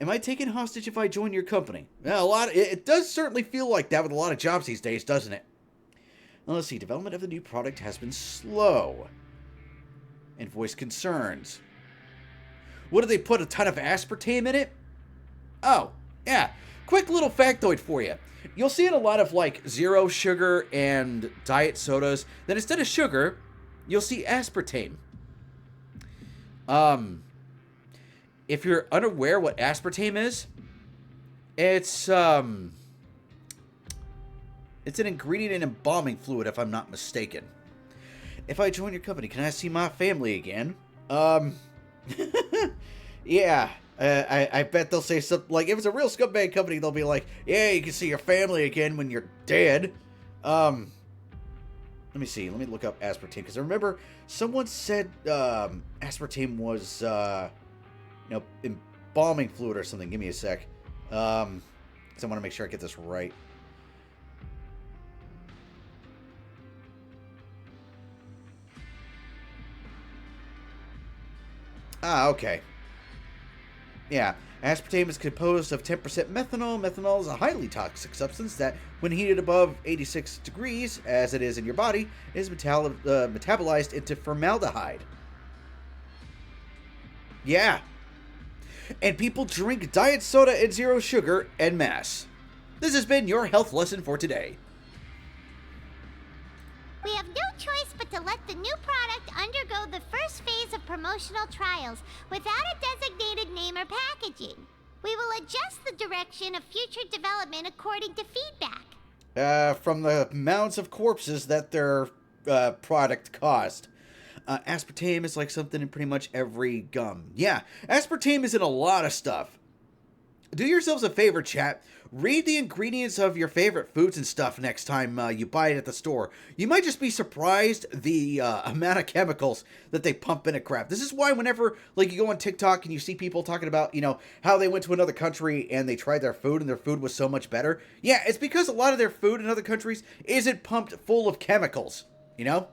Am I taken hostage if I join your company? Well, it does certainly feel like that with a lot of jobs these days, doesn't it? Now, let's see. Development of the new product has been slow. And voice concerns. What do they put? A ton of aspartame in it? Oh, yeah. Quick little factoid for you. You'll see in a lot of, like, zero sugar and diet sodas that instead of sugar, you'll see aspartame. If you're unaware what aspartame is, it's an ingredient in embalming fluid, if I'm not mistaken. If I join your company, can I see my family again? Yeah, I bet they'll say something like, if it's a real scumbag company, they'll be like, yeah, you can see your family again when you're dead. Let me see, let me look up aspartame, because I remember someone said aspartame was, you know, embalming fluid or something. Give me a sec. Because I want to make sure I get this right. Okay. Yeah. Aspartame is composed of 10% methanol. Methanol is a highly toxic substance that, when heated above 86 degrees, as it is in your body, is metabolized into formaldehyde. Yeah. And people drink diet soda and zero sugar en masse. This has been your health lesson for today. We have no choice but to let the new product undergo the first phase of promotional trials without a designated name or packaging. We will adjust the direction of future development according to feedback. From the mounds of corpses that their product caused. Aspartame is like something in pretty much every gum. Yeah, aspartame is in a lot of stuff. do yourselves a favor, chat. Read the ingredients of your favorite foods and stuff next time you buy it at the store. You might just be surprised the amount of chemicals that they pump into crap. This is why whenever like you go on TikTok and you see people talking about, you know, how they went to another country and they tried their food and their food was so much better. Yeah, it's because a lot of their food in other countries isn't pumped full of chemicals, you know?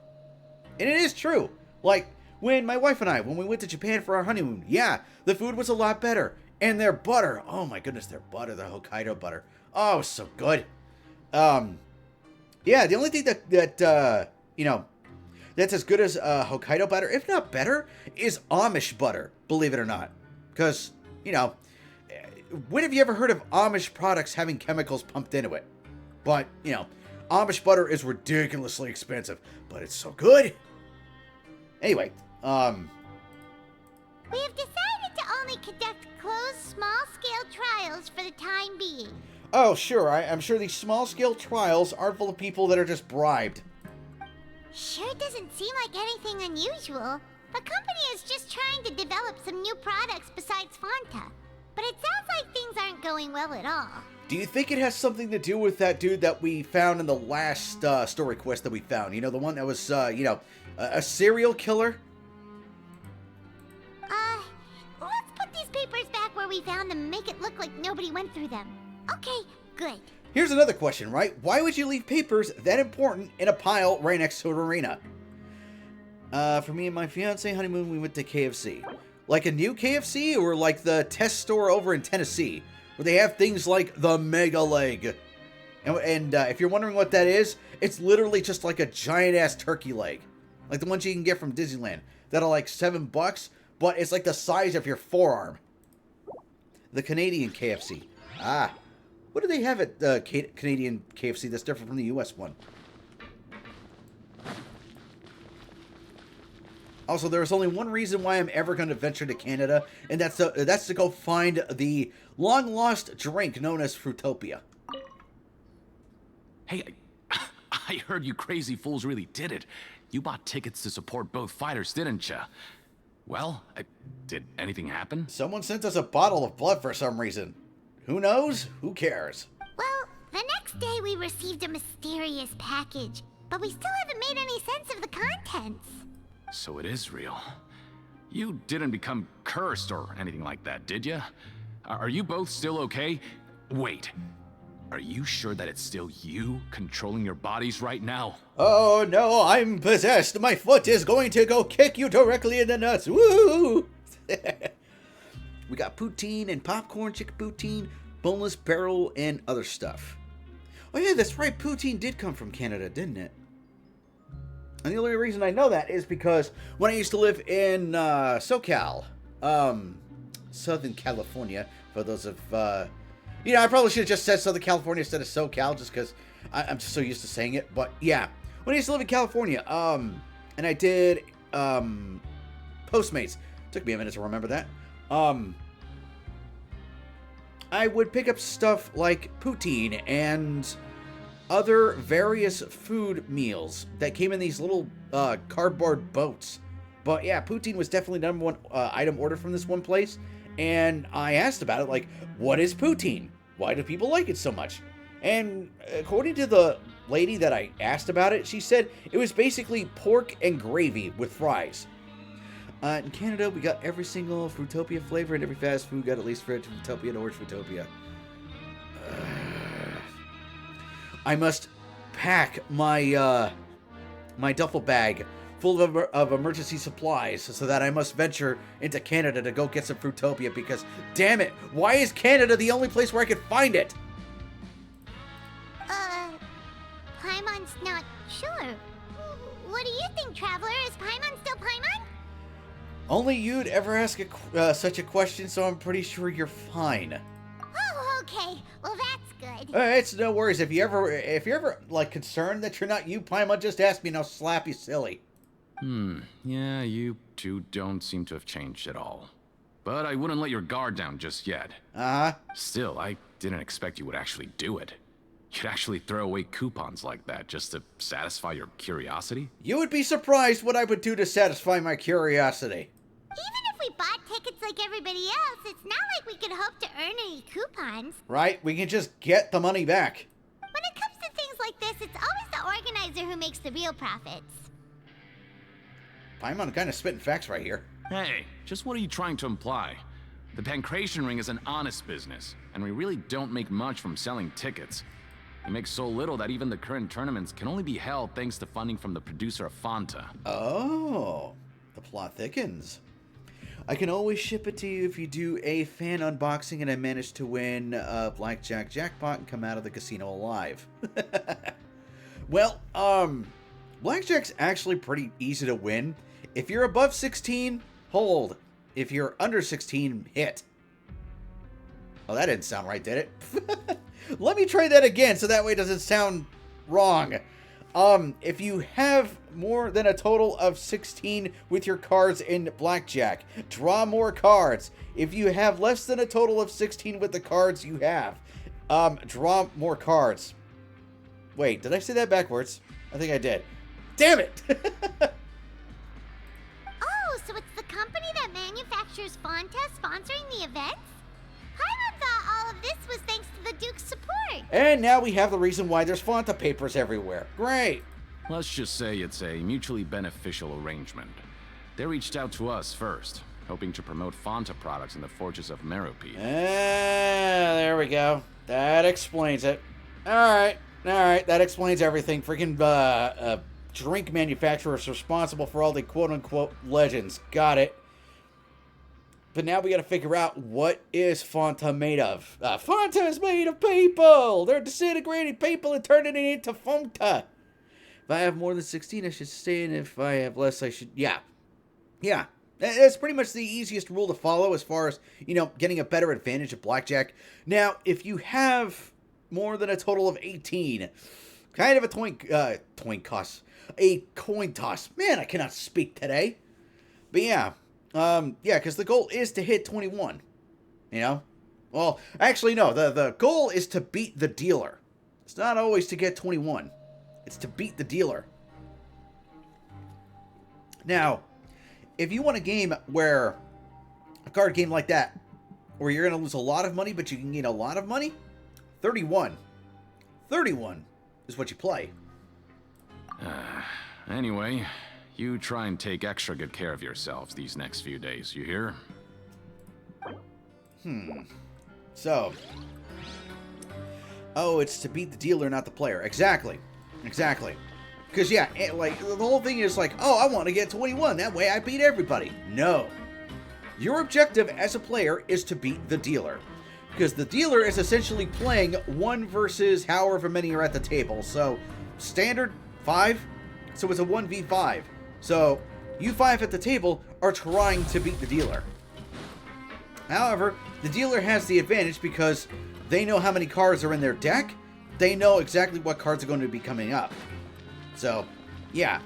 And it is true. Like, when my wife and I, when we went to Japan for our honeymoon, yeah, the food was a lot better. And their butter, oh my goodness, their butter, the Hokkaido butter. Oh, it was so good. Yeah, the only thing that you know, that's as good as Hokkaido butter, if not better, is Amish butter, believe it or not. Because, you know, when have you ever heard of Amish products having chemicals pumped into it? But, you know, Amish butter is ridiculously expensive, but it's so good. Anyway, We have decided to only conduct closed, small-scale trials for the time being. oh, sure, I'm sure these small-scale trials aren't full of people that are just bribed. Sure doesn't seem like anything unusual. The company is just trying to develop some new products besides Fanta. But it sounds like things aren't going well at all. Do you think it has something to do with that dude that we found in the last story quest that we found? You know, the one that was, you know, a serial killer? Let's put these papers back where we found them and make it look like nobody went through them. Okay, good. Here's another question, right? Why would you leave papers that important in a pile right next to an arena? For me and my fiance honeymoon, we went to KFC. Like a new KFC or like the test store over in Tennessee, where they have things like the Mega Leg. And if you're wondering what that is, it's literally just like a giant-ass turkey leg. Like the ones you can get from Disneyland. That are like $7, but it's like the size of your forearm. The Canadian KFC. Ah. What do they have at the Canadian KFC that's different from the US one? Also, there's only one reason why I'm ever going to venture to Canada, and that's to go find the long-lost drink known as Fruitopia. Hey, I heard you crazy fools really did it. You bought tickets to support both fighters, didn't ya? Well, did anything happen? Someone sent us a bottle of blood for some reason. Who knows? Who cares? Well, the next day we received a mysterious package, but we still haven't made any sense of the contents. So it is real. You didn't become cursed or anything like that, did ya? Are you both still okay? Wait. Are you sure that it's still you controlling your bodies right now? Oh no, I'm possessed. My foot is going to go kick you directly in the nuts. Woo! We got poutine and popcorn, chicken poutine, boneless barrel, and other stuff. Oh yeah, that's right. Poutine did come from Canada, didn't it? And the only reason I know that is because when I used to live in SoCal, Southern California, for those of, you know, I probably should have just said Southern California instead of SoCal, just because I'm just so used to saying it. But yeah, when I used to live in California, and I did Postmates. Took me a minute to remember that. I would pick up stuff like poutine and other various food meals that came in these little cardboard boats. But yeah, poutine was definitely the number one item ordered from this one place. And I asked about it, like, what is poutine? Why do people like it so much? And according to the lady that I asked about it, she said it was basically pork and gravy with fries. In Canada, we got every single Fruitopia flavor, and every fast food got at least red Fruitopia and orange Fruitopia. I must pack my my duffel bag full of emergency supplies so that I must venture into Canada to go get some Fruitopia because, damn it, why is Canada the only place where I could find it? Paimon's not sure. What do you think, Traveler? Is Paimon still Paimon? Only you'd ever ask such a question, so I'm pretty sure you're fine. Oh, okay. Well, that's good. It's no worries. If you're ever like concerned that you're not you, Paimon, just ask me and I'll slap you silly. Yeah, you two don't seem to have changed at all. But I wouldn't let your guard down just yet. Still, I didn't expect you would actually do it. You'd actually throw away coupons like that just to satisfy your curiosity? You would be surprised what I would do to satisfy my curiosity. Even if we bought tickets like everybody else, it's not like we could hope to earn any coupons. Right? We can just get the money back. When it comes to things like this, it's always the organizer who makes the real profits. I'm kind of spitting facts right here. Hey, just what are you trying to imply? The Pancration Ring is an honest business, and we really don't make much from selling tickets. We make so little that even the current tournaments can only be held thanks to funding from the producer of Fanta. Oh, the plot thickens. I can always ship it to you if you do a fan unboxing and I manage to win a blackjack jackpot and come out of the casino alive. Well, blackjack's actually pretty easy to win. If you're above 16, hold. If you're under 16, hit. Oh, that didn't sound right, did it? Let me try that again so that way it doesn't sound wrong. If you have more than a total of 16 with your cards in blackjack, draw more cards. If you have less than a total of 16 with the cards you have, draw more cards. Wait, did I say that backwards? I think I did. Damn it! Oh, so it's the company that manufactures Fanta sponsoring the events? Paimon thought all of this was thanks to the Duke's support. And now we have the reason why there's Fanta papers everywhere. Great. Let's just say it's a mutually beneficial arrangement. They reached out to us first, hoping to promote Fanta products in the Fortress of Meropide. There we go. That explains it. Alright, that explains everything. Freaking drink manufacturers responsible for all the quote-unquote legends. Got it. But now we gotta figure out what is Fanta made of. Fanta is made of people! They're disintegrating people and turning it into Fanta. If I have more than 16, I should stay, and if I have less, I should... Yeah. That's pretty much the easiest rule to follow as far as, getting a better advantage of blackjack. Now, if you have more than a total of 18, kind of a coin toss. Man, I cannot speak today. But yeah, because the goal is to hit 21, Well, actually, no, the goal is to beat the dealer. It's not always to get 21. It's to beat the dealer. Now, if you want a card game like that, where you're going to lose a lot of money, but you can gain a lot of money, 31. 31 is what you play. Anyway, you try and take extra good care of yourselves these next few days, you hear? So. Oh, it's to beat the dealer, not the player. Exactly. Because, yeah, the whole thing is like, oh, I want to get 21. That way I beat everybody. No. Your objective as a player is to beat the dealer. Because the dealer is essentially playing 1 versus however many are at the table. So, standard 5. So it's a 1v5. So, you 5 at the table are trying to beat the dealer. However, the dealer has the advantage because they know how many cards are in their deck. They know exactly what cards are going to be coming up. So, yeah.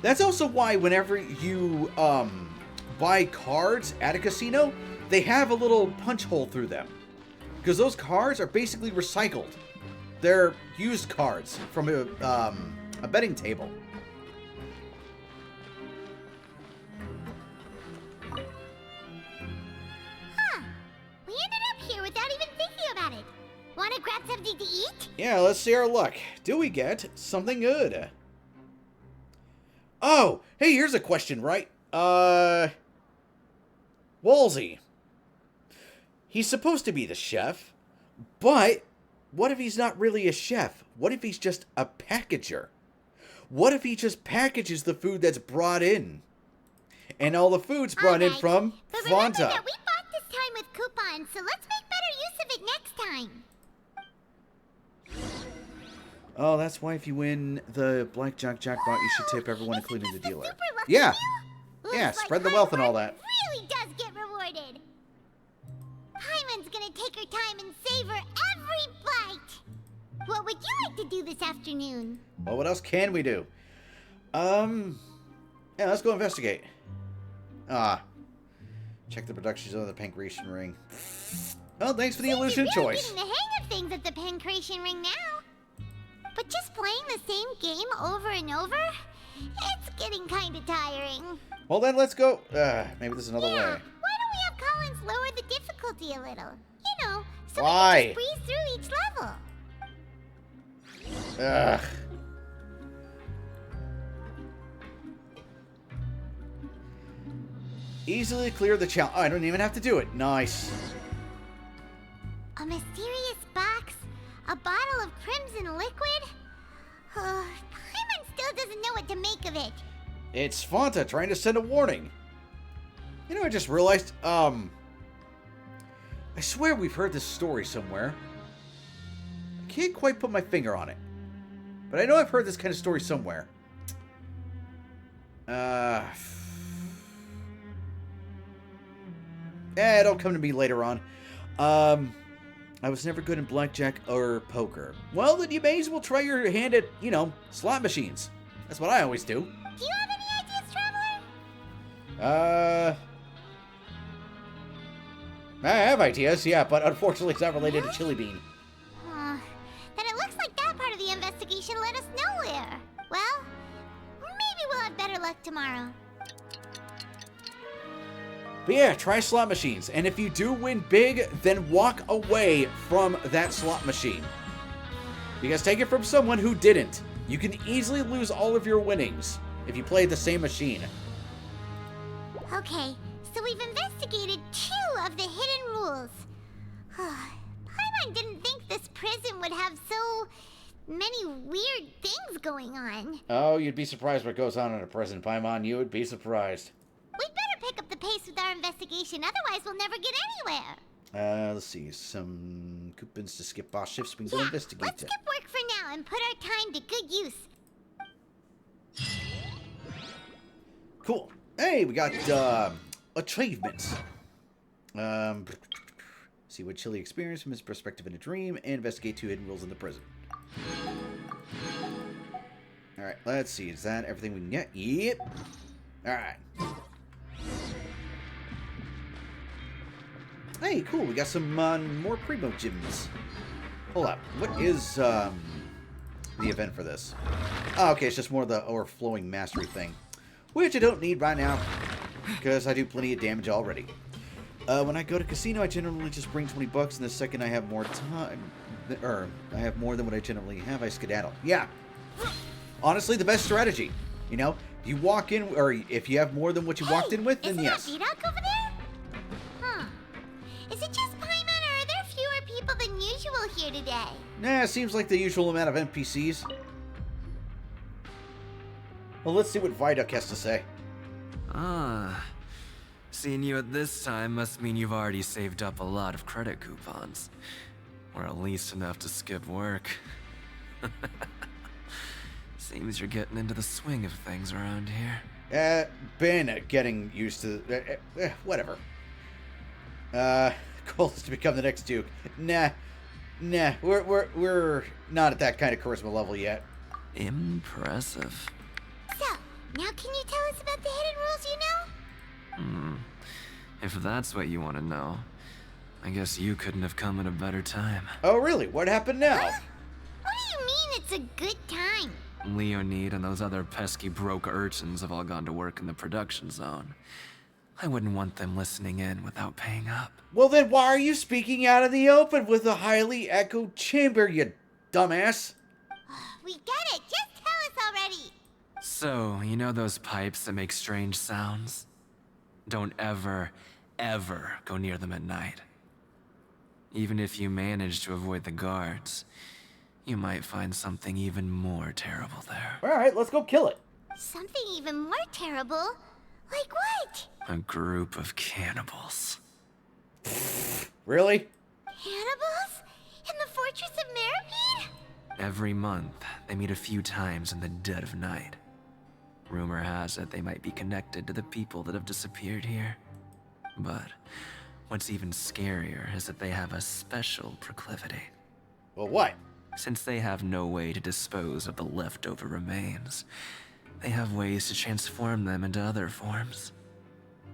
That's also why whenever you buy cards at a casino, they have a little punch hole through them. Because those cards are basically recycled. They're used cards from a betting table. We ended up here without even thinking about it. Want to grab something to eat? Yeah, let's see our luck. Do we get something good? Oh, hey, here's a question, right? Wolsey. He's supposed to be the chef, but what if he's not really a chef? What if he's just a packager? What if he just packages the food that's brought in? And all the food's brought in from but remember Fanta. that we bought this time with coupons, so let's make better use of it next time. Oh, that's why if you win the blackjack jackpot, you should tip everyone, including the dealer. Super lucky Yeah. deal? Yeah, Looks spread like the wealth and all hard that. work really does get rewarded. Paimon's gonna take her time and savor every bite. What would you like to do this afternoon? Well, what else can we do? Yeah, let's go investigate. Check the production zone of the Pancration Ring. Well, thanks for the illusion You're really choice. getting the hang of things at the Pancration Ring now. But just playing the same game over and over, it's getting kind of tiring. Well, then let's go. Maybe there's another way. Why don't we have Colin difficulty a little. You know, so Why? we can just breeze through each level. Ugh. Easily clear the challenge. Oh, I don't even have to do it. Nice. A mysterious box? A bottle of crimson liquid? Paimon still doesn't know what to make of it. It's Fanta trying to send a warning. You know, I just realized, I swear we've heard this story somewhere. I can't quite put my finger on it. But I know I've heard this kind of story somewhere. It'll come to me later on. I was never good in blackjack or poker. Well, then you may as well try your hand at, you know, slot machines. That's what I always do. Do you have any ideas, Traveler? I have ideas, yeah, but unfortunately it's not related to Chili Bean. Then it looks like that part of the investigation led us nowhere. Well, maybe we'll have better luck tomorrow. But yeah, try slot machines, and if you do win big, then walk away from that slot machine. Because take it from someone who didn't. You can easily lose all of your winnings if you play the same machine. Okay, so we've investigated 2 of the hidden rules. Paimon didn't think this prison would have so many weird things going on. Oh, you'd be surprised what goes on in a prison, Paimon. You would be surprised. We'd better pick up the pace with our investigation, otherwise we'll never get anywhere. Let's see. Some coupons to skip boss shifts. We can go investigate let's skip work for now and put our time to good use. Cool. Hey, we got achievements. See what Chili experienced from his perspective in a dream, and investigate 2 hidden rules in the prison. Alright, let's see. Is that everything we can get? Yep. Alright. Hey, cool. We got some more Primo gyms. Hold up. What is the event for this? Oh, okay, it's just more the overflowing mastery thing. Which I don't need right now, because I do plenty of damage already. When I go to casino, I generally just bring 20 bucks, and the second I have more time, or I have more than what I generally have, I skedaddle. Yeah. Honestly, the best strategy. You know, if you walk in, or if you have more than what you walked in with, then yes. Isn't that over there? Is it just Paimon, or are there fewer people than usual here today? Nah, seems like the usual amount of NPCs. Well, let's see what Viduck has to say. Seeing you at this time must mean you've already saved up a lot of credit coupons. Or at least enough to skip work. Seems you're getting into the swing of things around here. Been getting used to... whatever. Goal is to become the next Duke. Nah, we're not at that kind of charisma level yet. Impressive. So, now can you tell us about the hidden rules you know? If that's what you want to know, I guess you couldn't have come at a better time. Oh, really? What happened now? What do you mean it's a good time? Leonid and those other pesky broke urchins have all gone to work in the production zone. I wouldn't want them listening in without paying up. Well, then why are you speaking out in the open with a highly echoed chamber, you dumbass? We get it. Just tell us already. So, you know those pipes that make strange sounds? Don't ever go near them at night. Even if you manage to avoid the guards, you might find something even more terrible there. Alright, let's go kill it. Something even more terrible? Like what? A group of cannibals. Really? Cannibals? In the Fortress of Meripede? Every month, they meet a few times in the dead of night. Rumor has it they might be connected to the people that have disappeared here. But what's even scarier is that they have a special proclivity. Well, what? Since they have no way to dispose of the leftover remains, they have ways to transform them into other forms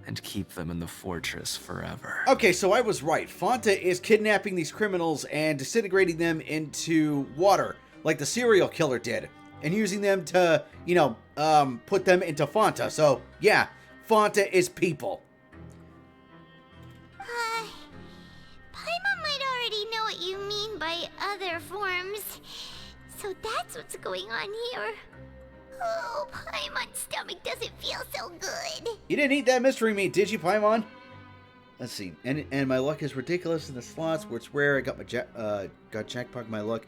and keep them in the fortress forever. Okay, so I was right. Fanta is kidnapping these criminals and disintegrating them into water, like the serial killer did, and using them to, you know, put them into Fanta. So, yeah, Fanta is people. you mean by other forms. So that's what's going on here. Oh, Paimon's stomach doesn't feel so good. You didn't eat that mystery meat, did you, Paimon? Let's see. And my luck is ridiculous in the slots where it's rare. I got got jackpot. My luck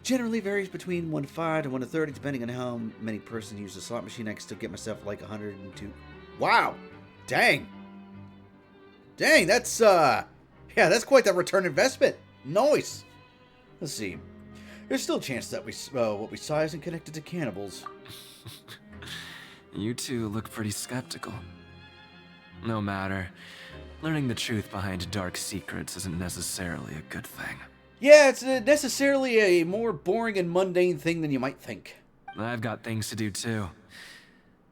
generally varies between 1 to 5 to 1 to 30, depending on how many persons use the slot machine. I can still get myself like 102. Wow. Dang. Dang, that's yeah, that's quite that return investment. Nice. Let's see. There's still a chance that what we saw isn't connected to cannibals. You two look pretty skeptical. No matter. Learning the truth behind dark secrets isn't necessarily a good thing. Yeah, it's necessarily a more boring and mundane thing than you might think. I've got things to do too.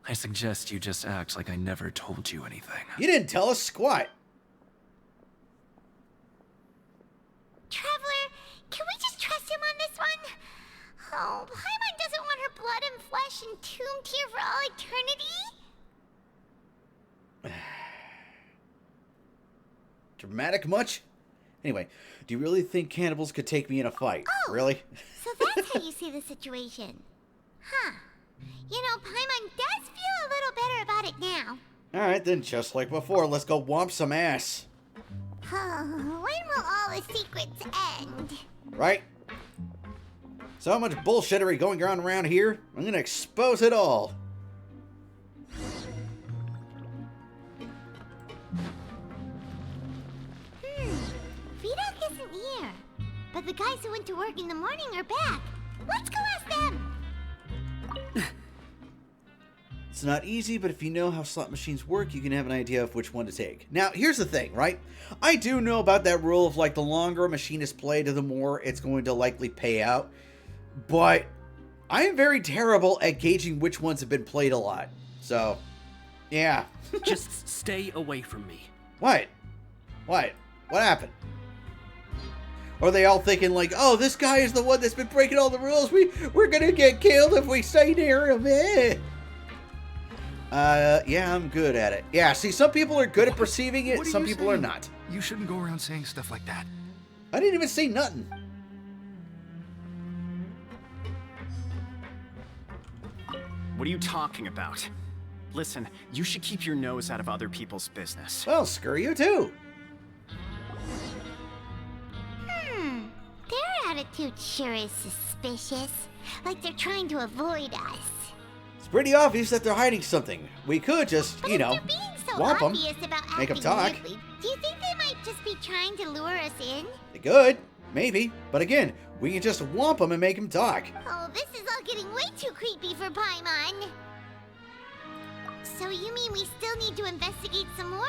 I suggest you just act like I never told you anything. You didn't tell us squat. Traveler, can we just trust him on this one? Oh, Paimon doesn't want her blood and flesh entombed here for all eternity? Dramatic much? Anyway, do you really think cannibals could take me in a fight? Oh, really? So that's how you see the situation. Huh. You know, Paimon does feel a little better about it now. Alright then, just like before, let's go whomp some ass. When will all the secrets end? Right? So much bullshittery going on around here. I'm gonna expose it all. Vidoc isn't here. But the guys who went to work in the morning are back. Let's go ask them. It's not easy, but if you know how slot machines work, you can have an idea of which one to take. Now, here's the thing, right? I do know about that rule of, like, the longer a machine is played, the more it's going to likely pay out. But I am very terrible at gauging which ones have been played a lot. So, yeah. Just stay away from me. What? What? What happened? Or are they all thinking like, oh, this guy is the one that's been breaking all the rules. We're gonna get killed if we stay near him. Yeah, I'm good at it. Yeah, see, some people are good at perceiving it, some people are not. You shouldn't go around saying stuff like that. I didn't even say nothing. What are you talking about? Listen, you should keep your nose out of other people's business. Well, screw you too. Their attitude sure is suspicious. Like they're trying to avoid us. It's pretty obvious that they're hiding something. We could just, But you if know, they're being so whomp them, obvious about make them acting talk. weirdly, do you think they might just be trying to lure us in? They could, maybe. But again, we can just whomp them and make them talk. Oh, this is all getting way too creepy for Paimon. So you mean we still need to investigate some more?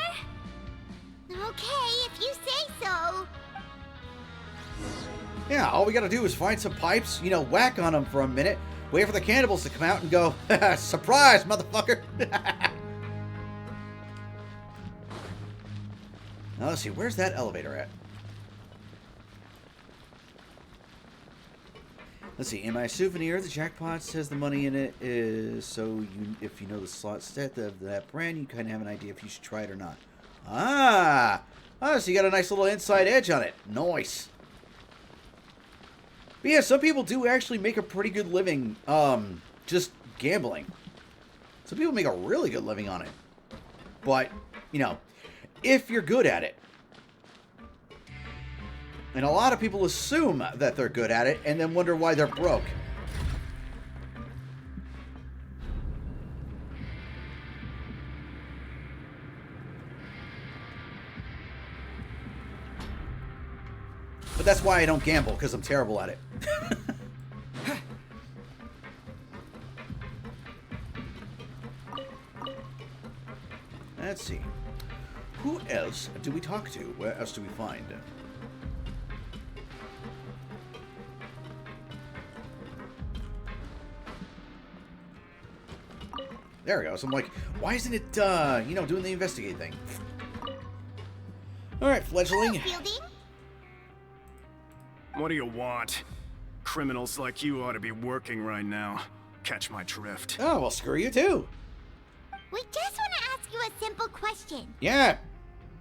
Okay, if you say so. Yeah, all we gotta do is find some pipes, you know, whack on them for a minute, wait for the cannibals to come out and go, surprise, motherfucker! Now let's see, where's that elevator at? Let's see, in my souvenir, the jackpot says the money in it is, so if you know the slot set of that brand, you kind of have an idea if you should try it or not. Ah! Oh, so you got a nice little inside edge on it. Nice. But yeah, some people do actually make a pretty good living, just gambling. Some people make a really good living on it. But, you know, if you're good at it. And a lot of people assume that they're good at it and then wonder why they're broke. But that's why I don't gamble, because I'm terrible at it. Let's see. Who else do we talk to? Where else do we find? There we go. So I'm like, why isn't it, you know, doing the investigate thing? Alright, fledgling. What do you want? Criminals like you ought to be working right now. Catch my drift. Oh, well, screw you too. We just want to ask you a simple question. Yeah,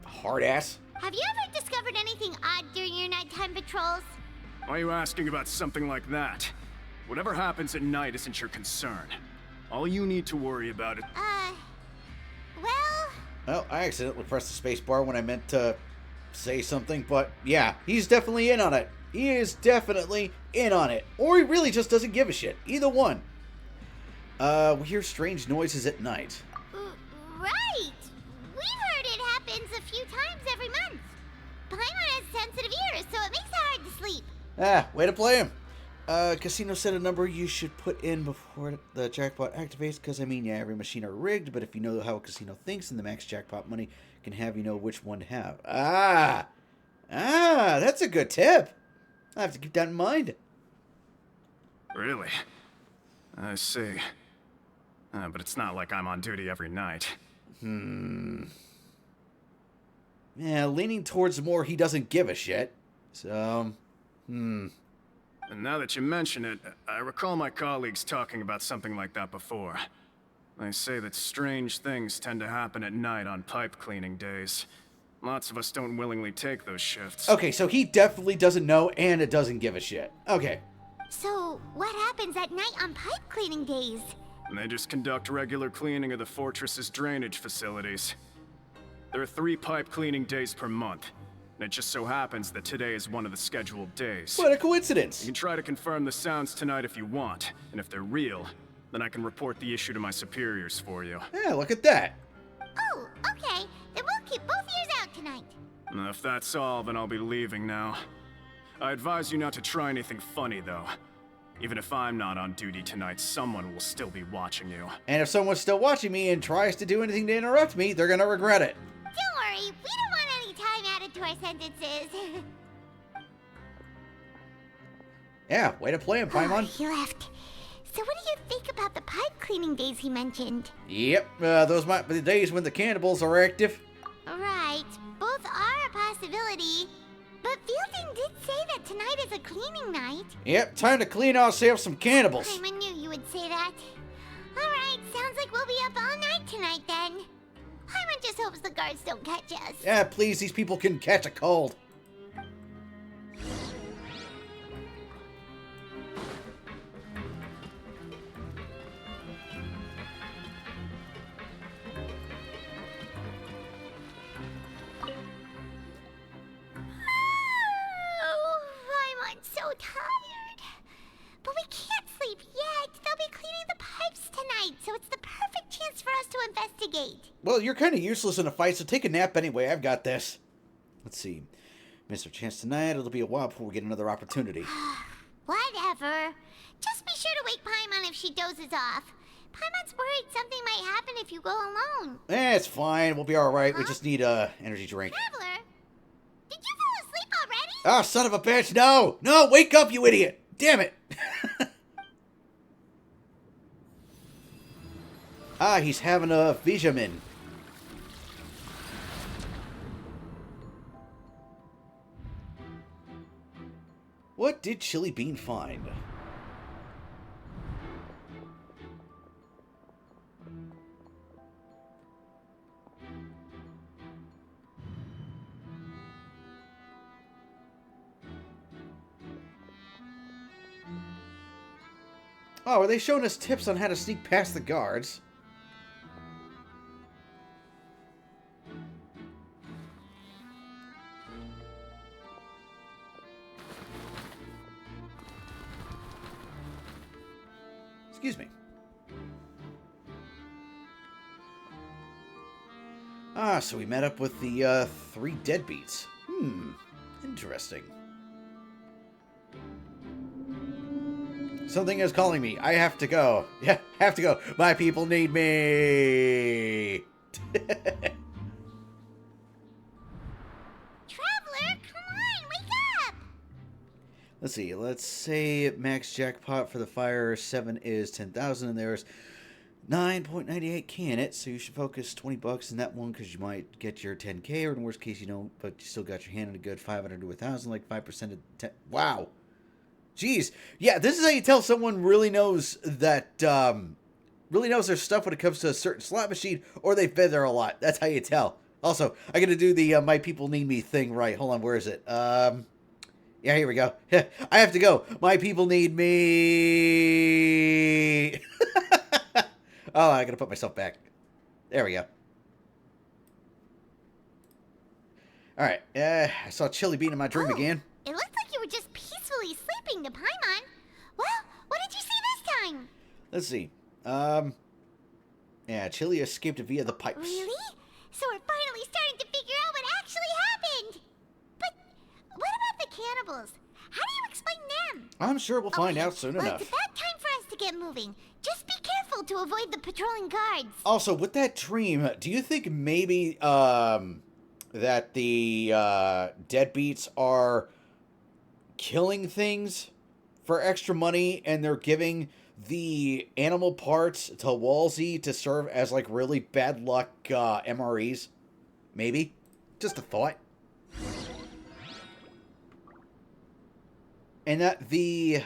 hard ass. Have you ever discovered anything odd during your nighttime patrols? Why are you asking about something like that? Whatever happens at night isn't your concern. All you need to worry about is... Well... Well, I accidentally pressed the space bar when I meant to say something, but yeah, he's definitely in on it. He is definitely in on it. Or he really just doesn't give a shit. Either one. We hear strange noises at night. Right! We've heard it happens a few times every month. Paimon has sensitive ears, so it makes it hard to sleep. Ah, way to play him. Casino set a number you should put in before the jackpot activates, because, I mean, yeah, every machine are rigged, but if you know how a casino thinks, then the max jackpot money can have you know which one to have. Ah, that's a good tip. I have to keep that in mind. Really? I see. But it's not like I'm on duty every night. Yeah, leaning towards more he doesn't give a shit. So, And now that you mention it, I recall my colleagues talking about something like that before. They say that strange things tend to happen at night on pipe cleaning days. Lots of us don't willingly take those shifts. Okay, so he definitely doesn't know and it doesn't give a shit. Okay. So, what happens at night on pipe cleaning days? And they just conduct regular cleaning of the fortress's drainage facilities. There are 3 pipe cleaning days per month. And it just so happens that today is one of the scheduled days. What a coincidence. You can try to confirm the sounds tonight if you want. And if they're real, then I can report the issue to my superiors for you. Yeah, look at that. Oh, okay. Then we'll keep both ears out tonight. And if that's all, then I'll be leaving now. I advise you not to try anything funny, though. Even if I'm not on duty tonight, someone will still be watching you. And if someone's still watching me and tries to do anything to interrupt me, they're gonna regret it. Don't worry, we don't want any time added to our sentences. Yeah, way to play him, Paimon. He left. So what do you think about the pipe cleaning days he mentioned? Yep, those might be the days when the cannibals are active. Right, both are a possibility. But Fielding did say that tonight is a cleaning night. Yep, time to clean ourselves some cannibals. I knew you would say that. Alright, sounds like we'll be up all night tonight then. Paimon just hopes the guards don't catch us. Yeah, please, these people can catch a cold. I'm so tired. But we can't sleep yet. They'll be cleaning the pipes tonight, so it's the perfect chance for us to investigate. Well, you're kind of useless in a fight, so take a nap anyway. I've got this. Let's see. Missed our chance tonight. It'll be a while before we get another opportunity. Whatever. Just be sure to wake Paimon if she dozes off. Paimon's worried something might happen if you go alone. It's fine. We'll be alright. We just need a energy drink. Traveler, did you fall asleep already? Ah, son of a bitch. No. No, wake up, you idiot. Damn it. Ah, he's having a vitamin. What did Chili Bean find? Oh, are they showing us tips on how to sneak past the guards? Excuse me. Ah, so we met up with the 3 deadbeats. Interesting. Something is calling me. I have to go. Yeah, have to go. My people need me. Traveler, come on, wake up! Let's see. Let's say max jackpot for the fire 7 is 10,000, and there's 9.98 can it. So you should focus $20 in that one because you might get your 10K, or in the worst case you don't, but you still got your hand in a good 500 to 1,000, like 5% of 10. Wow. Jeez. Yeah, this is how you tell someone really knows that, really knows their stuff when it comes to a certain slot machine, or they've been there a lot. That's how you tell. Also, I gotta do the my people need me thing right. Hold on, where is it? Yeah, here we go. I have to go. My people need me. Oh, I gotta put myself back. There we go. Alright, I saw Chili Bean in my dream again. It looked like you were just peacefully sleeping to Paimon. Well, what did you see this time? Let's see. Yeah, Chili escaped via the pipes. Really? So we're finally starting to figure out what actually happened. But what about the cannibals? How do you explain them? I'm sure we'll find out soon Well, enough. it's about time for us to get moving. Just be careful to avoid the patrolling guards. Also, with that dream, do you think maybe, that the, deadbeats are killing things for extra money and they're giving the animal parts to Walsey to serve as, like, really bad luck, MREs? Maybe? Just a thought. And that the,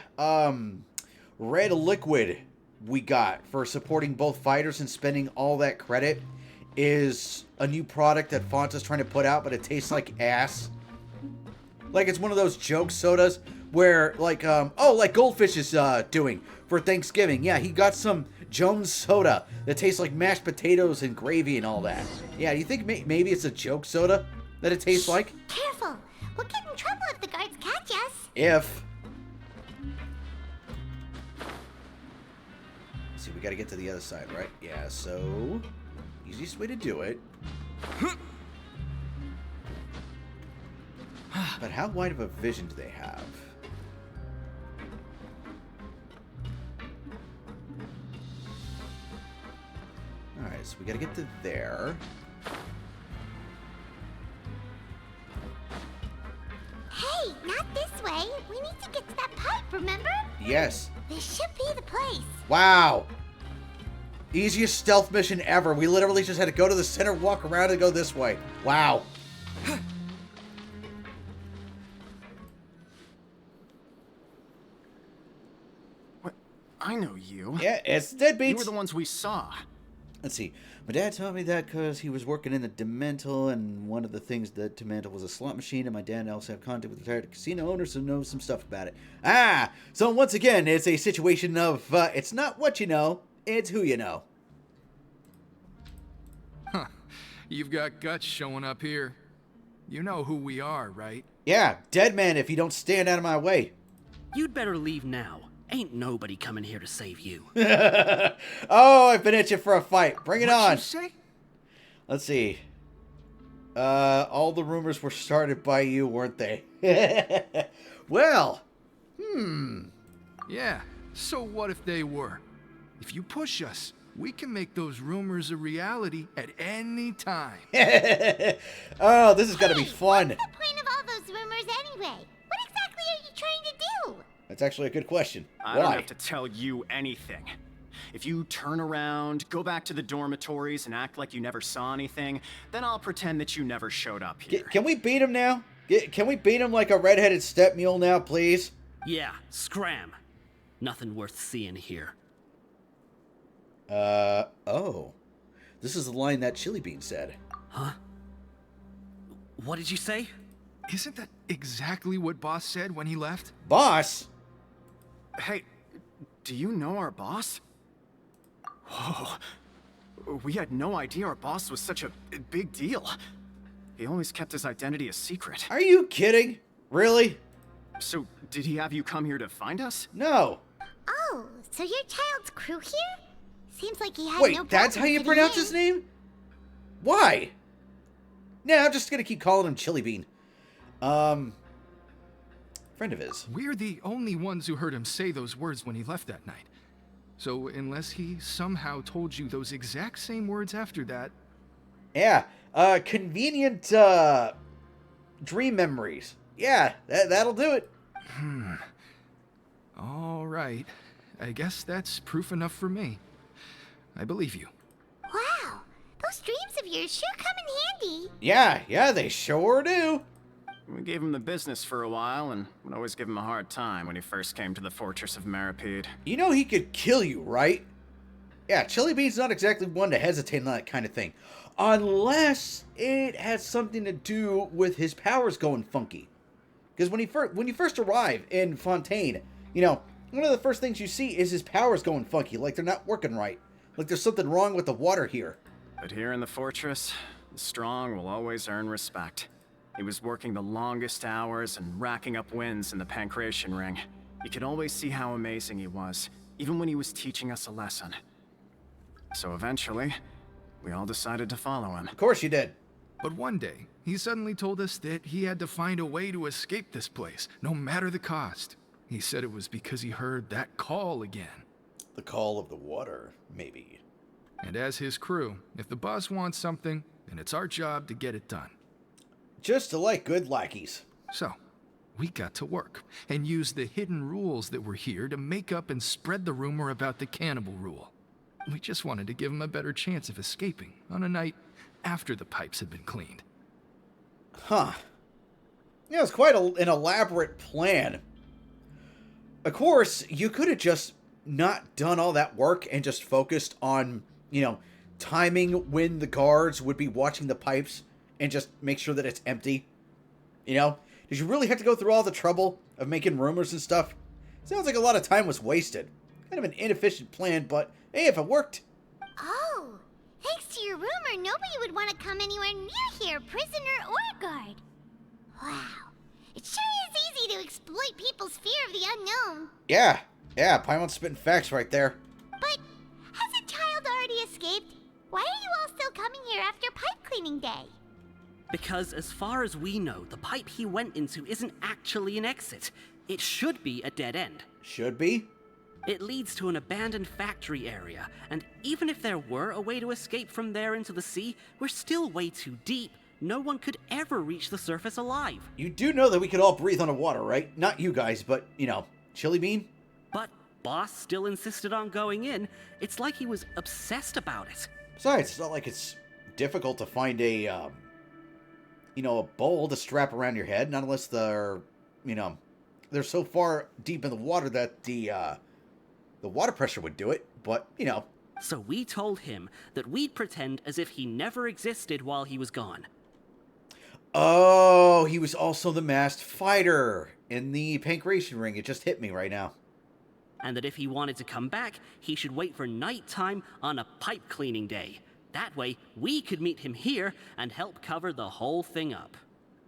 red liquid we got for supporting both fighters and spending all that credit is a new product that Fonta's trying to put out, but it tastes like ass. Like it's one of those joke sodas where, like, like Goldfish is doing for Thanksgiving. Yeah, he got some Jones soda that tastes like mashed potatoes and gravy and all that. Yeah, do you think maybe it's a joke soda that it tastes like? Careful. We'll get in trouble if the guards catch us. If. Let's see, we gotta get to the other side, right? Yeah, so easiest way to do it. But how wide of a vision do they have? Alright, so we gotta get to there. Hey, not this way. We need to get to that pipe, remember? Yes. This should be the place. Wow. Easiest stealth mission ever. We literally just had to go to the center, walk around, and go this way. Wow. What? I know you. Yeah, it's Deadbeats. You were the ones we saw. Let's see. My dad told me that because he was working in the Demental, and one of the things that Demental was a slot machine, and my dad also had contact with retired casino owners who know some stuff about it. Ah! So once again, it's a situation of, it's not what you know, it's who you know. Huh. You've got guts showing up here. You know who we are, right? Yeah, dead man if you don't stand out of my way. You'd better leave now. Ain't nobody coming here to save you. Oh, I've been itching for a fight. Bring it on. What'd you say? Let's see. All the rumors were started by you, weren't they? Well, Yeah, so what if they were? If you push us, we can make those rumors a reality at any time. Oh, this is gonna be fun. What's the point of all those rumors anyway? What exactly are you trying to do? That's actually a good question. I Why? don't have to tell you anything. If you turn around, go back to the dormitories, and act like you never saw anything, then I'll pretend that you never showed up here. Can we beat him now? Can we beat him like a redheaded step mule now, please? Yeah, scram. Nothing worth seeing here. Oh. This is the line that Chili Bean said. Huh? What did you say? Isn't that exactly what Boss said when he left? Boss? Hey, do you know our boss? Whoa. We had no idea our boss was such a big deal. He always kept his identity a secret. Are you kidding? Really? So, did he have you come here to find us? No. Oh, so your child's crew here? Seems like he had Wait, no that's how you pronounce his name? Why? Nah, I'm just gonna keep calling him Chili Bean. Friend of his. We're the only ones who heard him say those words when he left that night. So unless he somehow told you those exact same words after that... Yeah, convenient, dream memories. Yeah, that'll do it. All right. I guess that's proof enough for me. I believe you. Wow, those dreams of yours sure come in handy. Yeah, they sure do. We gave him the business for a while, and would always give him a hard time when he first came to the Fortress of Maripede. You know he could kill you, right? Yeah, Chili Bean's not exactly one to hesitate on that kind of thing. Unless it has something to do with his powers going funky. Because when you first arrive in Fontaine, you know, one of the first things you see is his powers going funky, like they're not working right. Like there's something wrong with the water here. But here in the fortress, the strong will always earn respect. He was working the longest hours and racking up wins in the Pancration Ring. You could always see how amazing he was, even when he was teaching us a lesson. So eventually, we all decided to follow him. Of course you did. But one day, he suddenly told us that he had to find a way to escape this place, no matter the cost. He said it was because he heard that call again. The call of the water, maybe. And as his crew, if the boss wants something, then it's our job to get it done. Just like good lackeys. So, we got to work and used the hidden rules that were here to make up and spread the rumor about the cannibal rule. We just wanted to give him a better chance of escaping on a night after the pipes had been cleaned. Huh. Yeah, it's quite an elaborate plan. Of course, you could have just not done all that work and just focused on, you know, timing when the guards would be watching the pipes and just make sure that it's empty. You know? Did you really have to go through all the trouble of making rumors and stuff? Sounds like a lot of time was wasted. Kind of an inefficient plan, but hey, if it worked. Oh, thanks to your rumor, nobody would want to come anywhere near here, prisoner or guard. Wow, it sure is easy to exploit people's fear of the unknown. Yeah, Paimon's spitting facts right there. But hasn't Child already escaped? Why are you all still coming here after pipe cleaning day? Because as far as we know, the pipe he went into isn't actually an exit. It should be a dead end. Should be? It leads to an abandoned factory area, and even if there were a way to escape from there into the sea, we're still way too deep. No one could ever reach the surface alive. You do know that we could all breathe underwater, right? Not you guys, but, you know, Chili Bean? But Boss still insisted on going in. It's like he was obsessed about it. Besides, it's not like it's difficult to find a, you know, a bowl to strap around your head, not unless they're, you know, they're so far deep in the water that the water pressure would do it, but, you know. So we told him that we'd pretend as if he never existed while he was gone. Oh, he was also the masked fighter in the Pancration Ring. It just hit me right now. And that if he wanted to come back, he should wait for nighttime on a pipe cleaning day. That way, we could meet him here and help cover the whole thing up.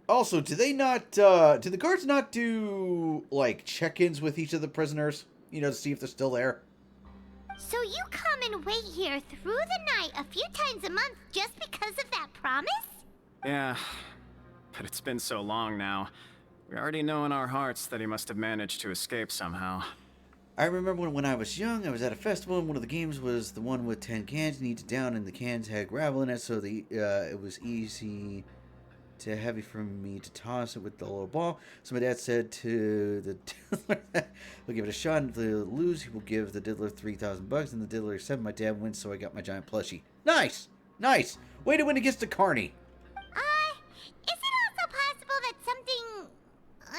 Also, do they not, do the guards not do, like, check-ins with each of the prisoners? You know, to see if they're still there? So you come and wait here through the night a few times a month just because of that promise? Yeah, but it's been so long now. We already know in our hearts that he must have managed to escape somehow. I remember when I was young, I was at a festival, and one of the games was the one with 10 cans, you need to down, and the cans had gravel in it, so it was easy to heavy for me to toss it with the little ball. So my dad said to the diddler, we'll give it a shot, and if they lose, he will give the diddler $3,000, and the diddler said my dad wins, so I got my giant plushie. Nice! Nice! Way to win against the carny. Is it also possible that something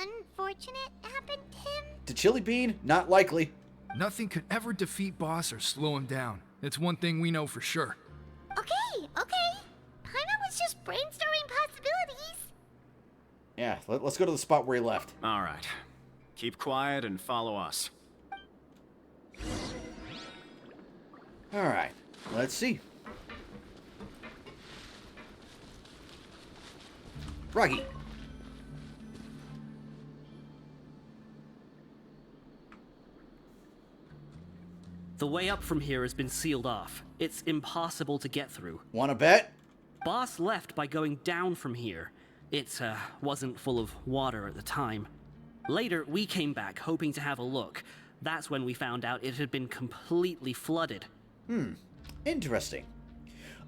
unfortunate happened to him? To Chili Bean? Not likely. Nothing could ever defeat Boss or slow him down. It's one thing we know for sure. Okay. Paimon was just brainstorming possibilities. Yeah, let's go to the spot where he left. All right. Keep quiet and follow us. All right, let's see. Rocky. The way up from here has been sealed off. It's impossible to get through. Wanna bet? Boss left by going down from here. It wasn't full of water at the time. Later, we came back hoping to have a look. That's when we found out it had been completely flooded. Interesting.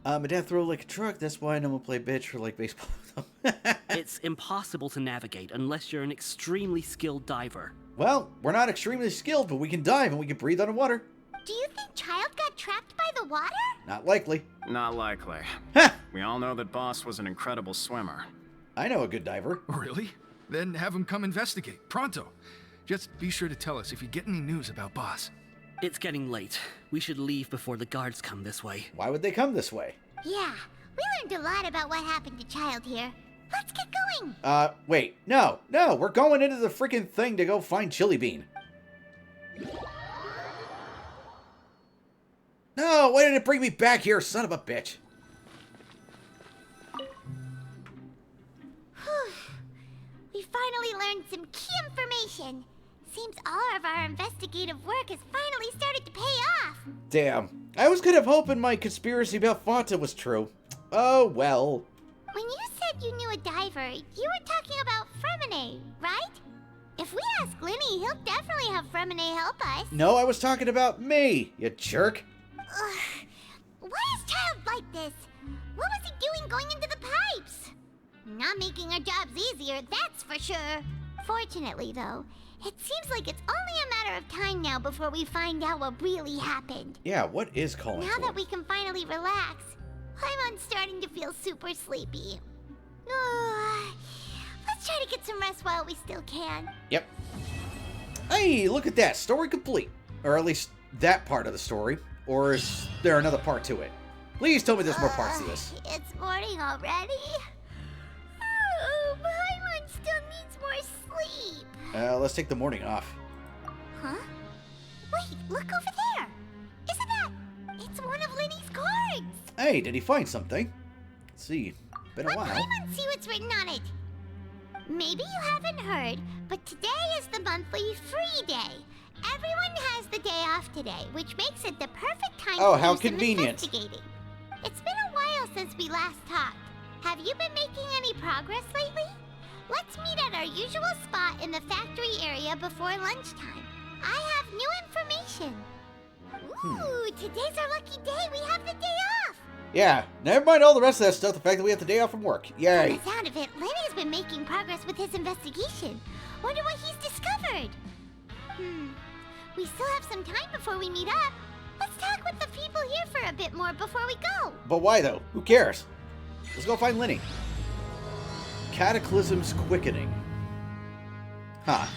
My dad throw like a truck, that's why no one play bitch or like baseball with them. It's impossible to navigate unless you're an extremely skilled diver. Well, we're not extremely skilled, but we can dive and we can breathe underwater. Do you think Child got trapped by the water? Not likely. Not likely. We all know that Boss was an incredible swimmer. I know a good diver. Really? Then have him come investigate. Pronto. Just be sure to tell us if you get any news about Boss. It's getting late. We should leave before the guards come this way. Why would they come this way? Yeah, we learned a lot about what happened to Child here. Let's get going. Wait. No. We're going into the freaking thing to go find Chili Bean. No, why did it bring me back here, son of a bitch? We finally learned some key information. Seems all of our investigative work has finally started to pay off. Damn. I was kind of hoping my conspiracy about Fanta was true. Oh, well. When you said you knew a diver, you were talking about Fremine, right? If we ask Linny, he'll definitely have Fremine help us. No, I was talking about me, you jerk. Ugh. Why is Child like this? What was he doing going into the pipes? Not making our jobs easier, that's for sure. Fortunately, though, it seems like it's only a matter of time now before we find out what really happened. Yeah, what is calling Now for that him? we can finally relax, I'm starting to feel super sleepy. Let's try to get some rest while we still can. Yep. Hey, look at that. Story complete. Or at least that part of the story. Or is there another part to it? Please tell me there's more parts to this. It's morning already? Oh, Paimon still needs more sleep. Let's take the morning off. Huh? Wait, look over there. Isn't that... It's one of Linny's cards. Hey, did he find something? Let's see. Been a Let while. Paimon see what's written on it. Maybe you haven't heard, but today is the monthly free day. Everyone has the day off today, which makes it the perfect time Oh, to how do some convenient. investigating. It's been a while since we last talked. Have you been making any progress lately? Let's meet at our usual spot in the factory area before lunchtime. I have new information. Ooh, today's our lucky day. We have the day off. Yeah, never mind all the rest of that stuff. The fact that we have the day off from work. Yay. From the sound of it, Lenny's been making progress with his investigation. Wonder what he's discovered. We still have some time before we meet up. Let's talk with the people here for a bit more before we go. But why, though? Who cares? Let's go find Linny. Cataclysm's Quickening. Huh.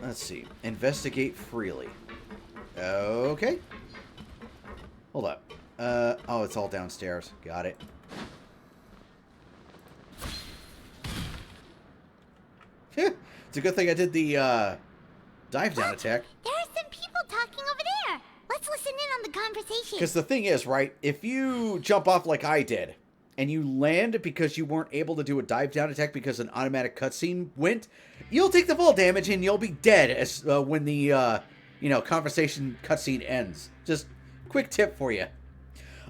Let's see. Investigate freely. Okay. Hold up. Oh, it's all downstairs. Got it. It's a good thing I did the, dive down attack. There are some people talking over there. Let's listen in on the conversation. Because the thing is, right, if you jump off like I did, and you land because you weren't able to do a dive down attack because an automatic cutscene went, you'll take the fall damage and you'll be dead as when the, conversation cutscene ends. Just quick tip for you.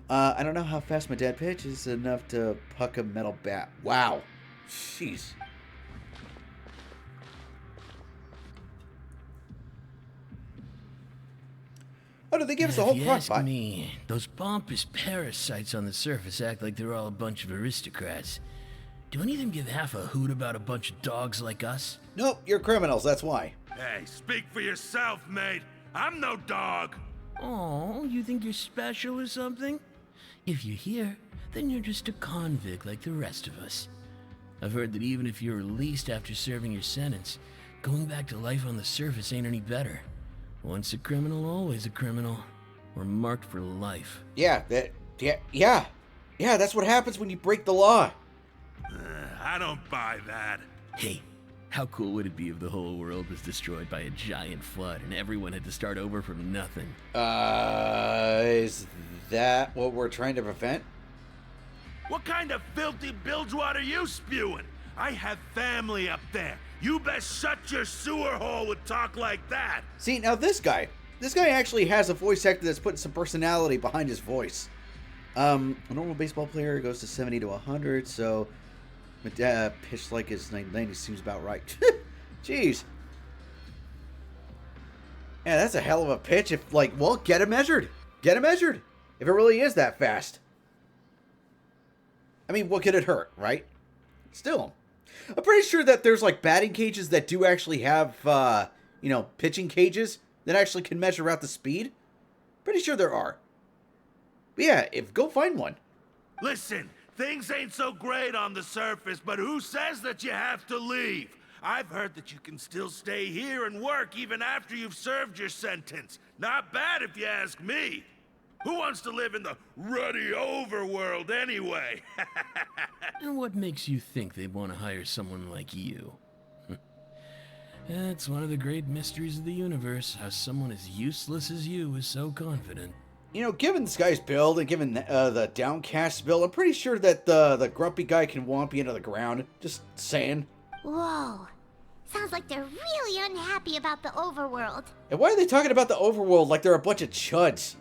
I don't know how fast my dad pitches enough to puck a metal bat. Wow. Jeez. Oh, did they give us the whole If you crock ask pot? me, those pompous parasites on the surface act like they're all a bunch of aristocrats. Do any of them give half a hoot about a bunch of dogs like us? Nope, you're criminals, that's why. Hey, speak for yourself, mate. I'm no dog. Oh, you think you're special or something? If you're here, then you're just a convict like the rest of us. I've heard that even if you're released after serving your sentence, going back to life on the surface ain't any better. Once a criminal, always a criminal. We're marked for life. Yeah, that's what happens when you break the law. I don't buy that. Hey, how cool would it be if the whole world was destroyed by a giant flood and everyone had to start over from nothing? Is that what we're trying to prevent? What kind of filthy bilge water you spewing? I have family up there. You best shut your sewer hole with talk like that. See, now this guy actually has a voice actor that's putting some personality behind his voice. A normal baseball player goes to 70 to 100, so pitch like his 90 seems about right. Jeez. Yeah, that's a hell of a pitch. If get it measured. Get it measured. If it really is that fast. I mean, what could it hurt, right? Still. I'm pretty sure that there's batting cages that do actually have, pitching cages that actually can measure out the speed. Pretty sure there are. But yeah, go find one. Listen, things ain't so great on the surface, but who says that you have to leave? I've heard that you can still stay here and work even after you've served your sentence. Not bad if you ask me. Who wants to live in the ruddy overworld anyway? And what makes you think they'd want to hire someone like you? That's one of the great mysteries of the universe, how someone as useless as you is so confident. You know, given this guy's build and given the downcast build, I'm pretty sure that the grumpy guy can womp you into the ground. Just saying. Whoa. Sounds like they're really unhappy about the overworld. And why are they talking about the overworld like they're a bunch of chuds?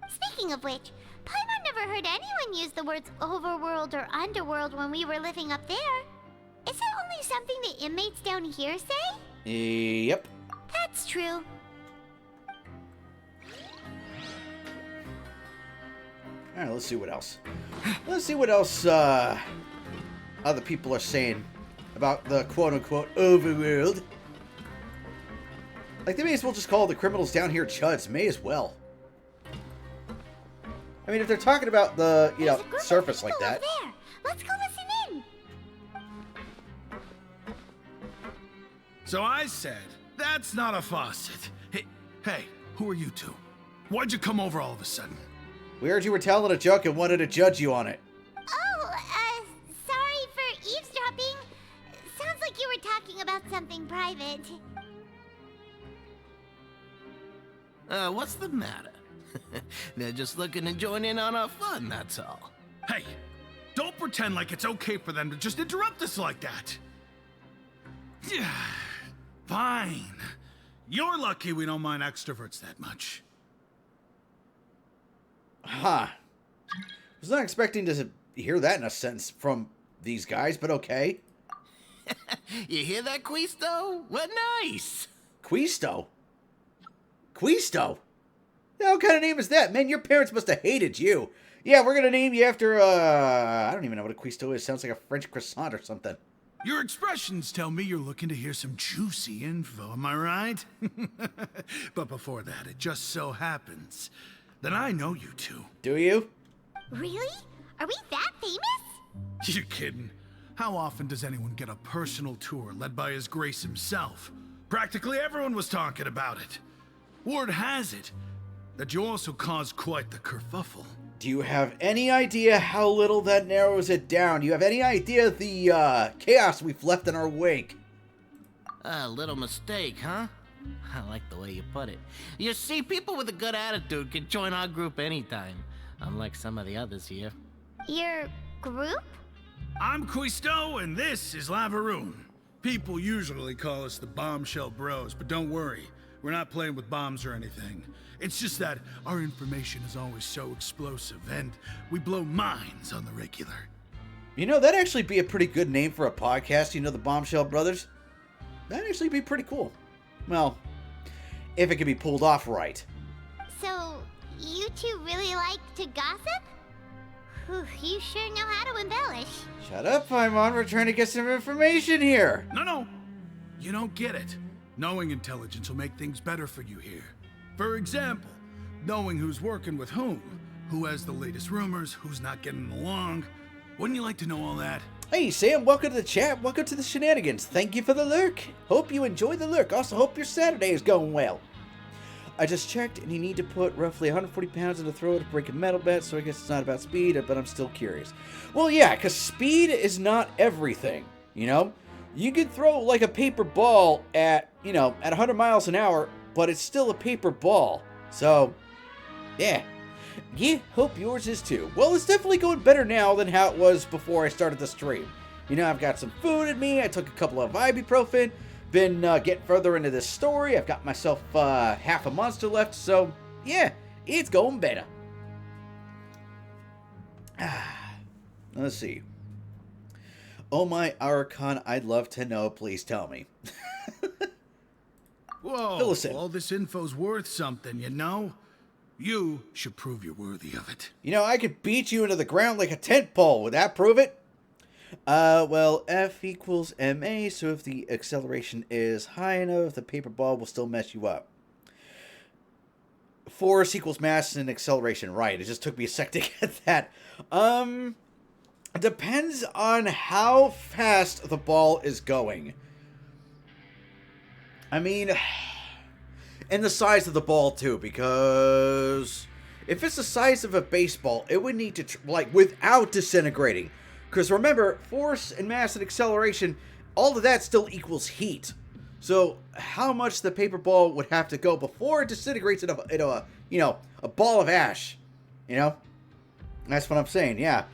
Speaking of which, Paimon never heard anyone use the words overworld or underworld when we were living up there. Is it only something the inmates down here say? Yep. That's true. Alright, let's see what else. Let's see what else other people are saying about the quote-unquote overworld. Like, they may as well just call the criminals down here chuds. May as well. I mean, if they're talking about the, you know, surface like that. There. Let's go listen in. So I said, that's not a faucet. Hey, who are you two? Why'd you come over all of a sudden? We heard you were telling a joke and wanted to judge you on it. Oh, sorry for eavesdropping. Sounds like you were talking about something private. What's the matter? They're just looking to join in on our fun, that's all. Hey, don't pretend like it's okay for them to just interrupt us like that. Yeah, fine. You're lucky we don't mind extroverts that much. Huh. I was not expecting to hear that in a sentence from these guys, but okay. You hear that, Quisto? What nice! Quisto? Quisto? What kind of name is that? Man, your parents must have hated you. Yeah, we're gonna name you after, I don't even know what a Quisto is. Sounds like a French croissant or something. Your expressions tell me you're looking to hear some juicy info, am I right? But before that, it just so happens that I know you two. Do you? Really? Are we that famous? You're kidding. How often does anyone get a personal tour led by His Grace himself? Practically everyone was talking about it. Word has it that you also caused quite the kerfuffle. Do you have any idea how little that narrows it down? Do you have any idea the chaos we've left in our wake? A little mistake, huh? I like the way you put it. You see, people with a good attitude can join our group anytime, unlike some of the others here. Your group? I'm Quisto, and this is Lavaroon. People usually call us the Bombshell Bros, but don't worry. We're not playing with bombs or anything. It's just that our information is always so explosive, and we blow minds on the regular. You know, that'd actually be a pretty good name for a podcast, you know, the Bombshell Brothers. That'd actually be pretty cool. Well, if it could be pulled off right. So, you two really like to gossip? Whew, you sure know how to embellish. Shut up, Paimon. We're trying to get some information here. No. You don't get it. Knowing intelligence will make things better for you here. For example, knowing who's working with whom, who has the latest rumors, who's not getting along. Wouldn't you like to know all that? Hey, Sam, welcome to the chat. Welcome to the shenanigans. Thank you for the lurk. Hope you enjoy the lurk. Also, hope your Saturday is going well. I just checked, and you need to put roughly 140 pounds in the throw to break a metal bat, so I guess it's not about speed, but I'm still curious. Well, yeah, because speed is not everything, you know? You could throw, like, a paper ball at, you know, at 100 miles an hour, but it's still a paper ball. So, yeah. Yeah, hope yours is too. Well, it's definitely going better now than how it was before I started the stream. You know, I've got some food in me. I took a couple of ibuprofen. Been getting further into this story. I've got myself half a monster left. So, yeah, it's going better. Let's see. Oh my Archon, I'd love to know. Please tell me. Whoa, all this info's worth something, you know? You should prove you're worthy of it. You know, I could beat you into the ground like a tent pole. Would that prove it? Well, F equals MA, so if the acceleration is high enough, the paper ball will still mess you up. Force equals mass and acceleration. Right, it just took me a sec to get that. Depends on how fast the ball is going. I mean, and the size of the ball, too, because if it's the size of a baseball, it would need to, like, without disintegrating. Because remember, force and mass and acceleration, all of that still equals heat. So how much the paper ball would have to go before it disintegrates in a you know, a ball of ash, you know? That's what I'm saying, yeah.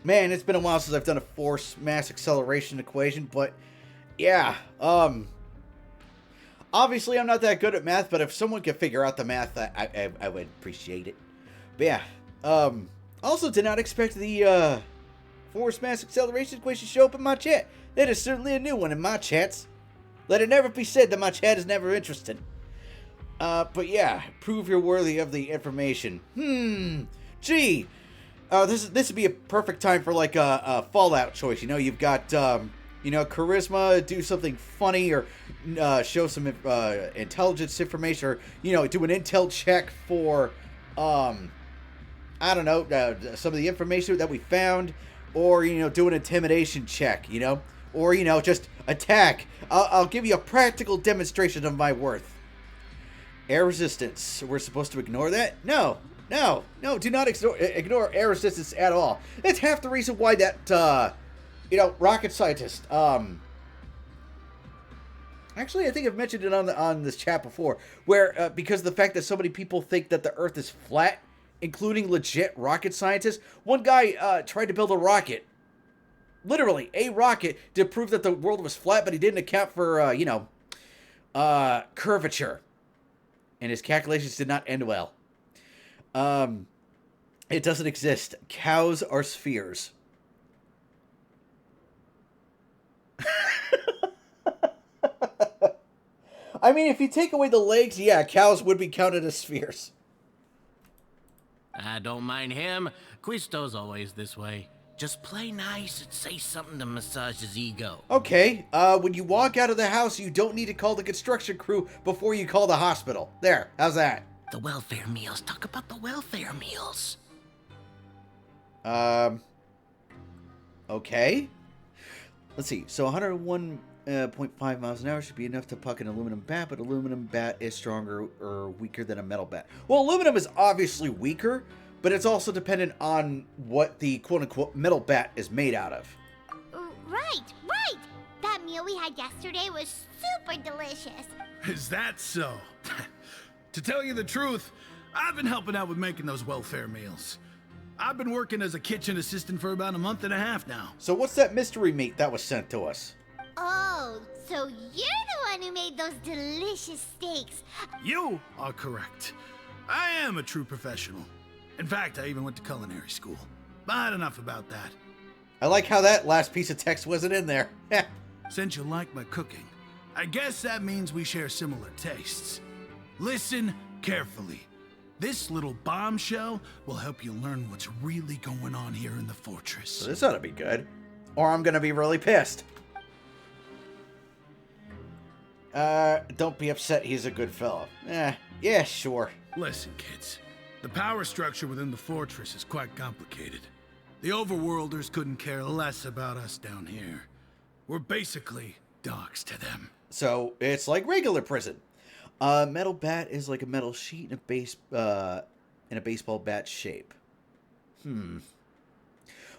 Man, it's been a while since I've done a force mass acceleration equation, but yeah, obviously I'm not that good at math, but if someone could figure out the math, I would appreciate it. But yeah, also did not expect the force mass acceleration equation to show up in my chat. That is certainly a new one in my chats. Let it never be said that my chat is never interested. But yeah, prove you're worthy of the information. Gee, this would be a perfect time for like a Fallout choice. You know, you've got you know, charisma, do something funny, or show some intelligence information, or you know, do an intel check for I don't know, some of the information that we found, or you know, do an intimidation check. You know, or you know, just attack. I'll give you a practical demonstration of my worth. Air resistance. We're supposed to ignore that? No, do not ignore air resistance at all. That's half the reason why that, you know, rocket scientist, actually, I think I've mentioned it on this chat before, where, because of the fact that so many people think that the Earth is flat, including legit rocket scientists, one guy, tried to build a rocket, literally, a rocket, to prove that the world was flat, but he didn't account for, you know, curvature. And his calculations did not end well. It doesn't exist. Cows are spheres. I mean, if you take away the legs, yeah, cows would be counted as spheres. I don't mind him. Quisto's always this way. Just play nice and say something to massage his ego. Okay, when you walk out of the house, you don't need to call the construction crew before you call the hospital. There, how's that? The welfare meals. Talk about the welfare meals. Okay. Let's see. So 101.5 miles an hour should be enough to puck an aluminum bat, but aluminum bat is stronger or weaker than a metal bat. Well, aluminum is obviously weaker, but it's also dependent on what the quote-unquote metal bat is made out of. Right. That meal we had yesterday was super delicious. Is that so? To tell you the truth, I've been helping out with making those welfare meals. I've been working as a kitchen assistant for about a month and a half now. So what's that mystery meat that was sent to us? Oh, so you're the one who made those delicious steaks. You are correct. I am a true professional. In fact, I even went to culinary school. But enough about that. I like how that last piece of text wasn't in there. Since you like my cooking, I guess that means we share similar tastes. Listen carefully. This little bombshell will help you learn what's really going on here in the fortress. So this ought to be good. Or I'm gonna be really pissed. Don't be upset, he's a good fellow. Yeah, sure. Listen, kids. The power structure within the fortress is quite complicated. The overworlders couldn't care less about us down here. We're basically dogs to them. So it's like regular prison. Metal bat is like a metal sheet in a baseball bat shape.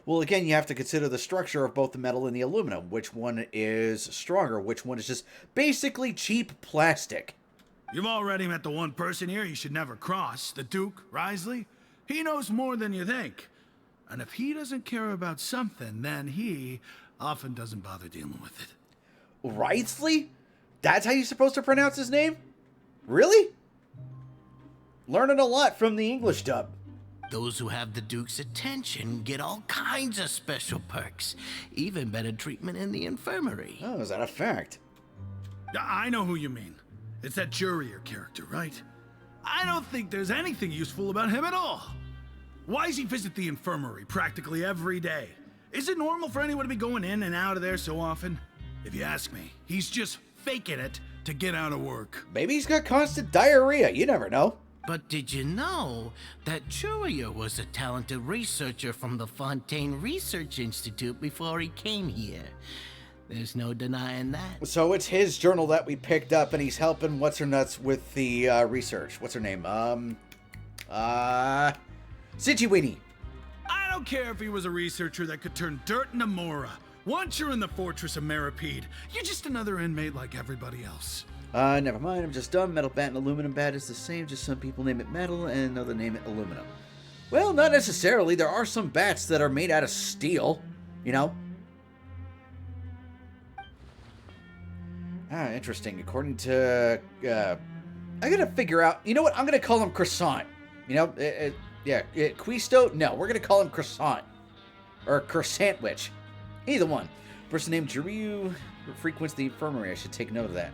Well, again, you have to consider the structure of both the metal and the aluminum. Which one is stronger? Which one is just basically cheap plastic? You've already met the one person here you should never cross, the Duke, Risley. He knows more than you think. And if he doesn't care about something, then he often doesn't bother dealing with it. Risley? That's how you're supposed to pronounce his name? Really? Learning a lot from the English dub. Those who have the Duke's attention get all kinds of special perks. Even better treatment in the infirmary. Oh, is that a fact? I know who you mean. It's that Jurier character, right? I don't think there's anything useful about him at all. Why does he visit the infirmary practically every day? Is it normal for anyone to be going in and out of there so often? If you ask me, he's just faking it to get out of work. Maybe he's got constant diarrhea. You never know. But did you know that Jurier was a talented researcher from the Fontaine Research Institute before he came here? There's no denying that. So it's his journal that we picked up, and he's helping What's-Her-Nuts with the research. What's her name? Sichiweenie. I don't care if he was a researcher that could turn dirt into Mora. Once you're in the fortress of Meripede, you're just another inmate like everybody else. Never mind, I'm just dumb. Metal bat and aluminum bat is the same, just some people name it metal and another name it aluminum. Well, not necessarily. There are some bats that are made out of steel, you know? Ah, interesting. According to, I gotta figure out, you know what? I'm gonna call him Croissant. You know, Quisto? No, we're gonna call him Croissant. Or Croissantwich. Either one. Person named Jiryu frequents the infirmary. I should take note of that.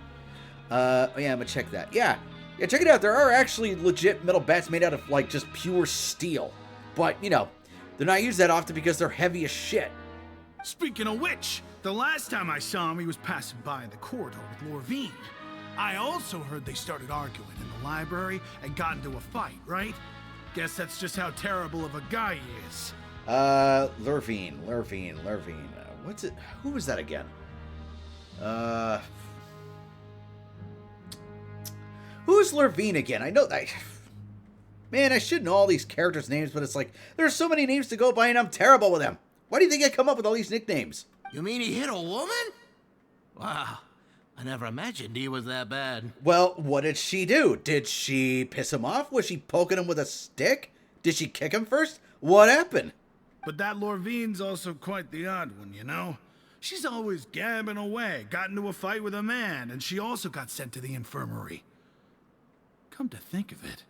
Oh yeah, I'm gonna check that. Yeah, check it out. There are actually legit metal bats made out of, like, just pure steel. But, you know, they're not used that often because they're heavy as shit. Speaking of which, the last time I saw him, he was passing by in the corridor with Lorvine. I also heard they started arguing in the library and got into a fight, right? Guess that's just how terrible of a guy he is. Lorvine. What's it? Who was that again? Who's Lorvine again? I know that. Man, I should know all these characters' names, but it's like, there's so many names to go by and I'm terrible with them. Why do you think I come up with all these nicknames? You mean he hit a woman? Wow, I never imagined he was that bad. Well, what did she do? Did she piss him off? Was she poking him with a stick? Did she kick him first? What happened? But that Lorvine's also quite the odd one, you know? She's always gabbing away, got into a fight with a man, and she also got sent to the infirmary. Come to think of it,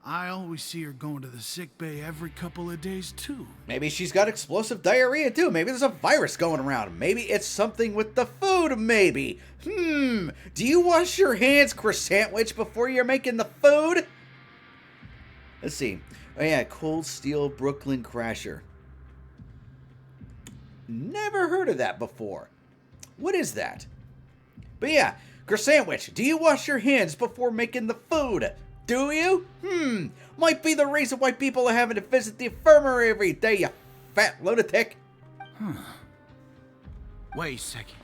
I always see her going to the sick bay every couple of days, too. Maybe she's got explosive diarrhea, too. Maybe there's a virus going around. Maybe it's something with the food, maybe. Do you wash your hands, Croissantwich, before you're making the food? Let's see. Oh, yeah, Cold Steel Brooklyn Crasher. Never heard of that before. What is that? But yeah, Croissantwich, do you wash your hands before making the food? Do you? Might be the reason why people are having to visit the infirmary every day, you fat lunatic. Wait a second.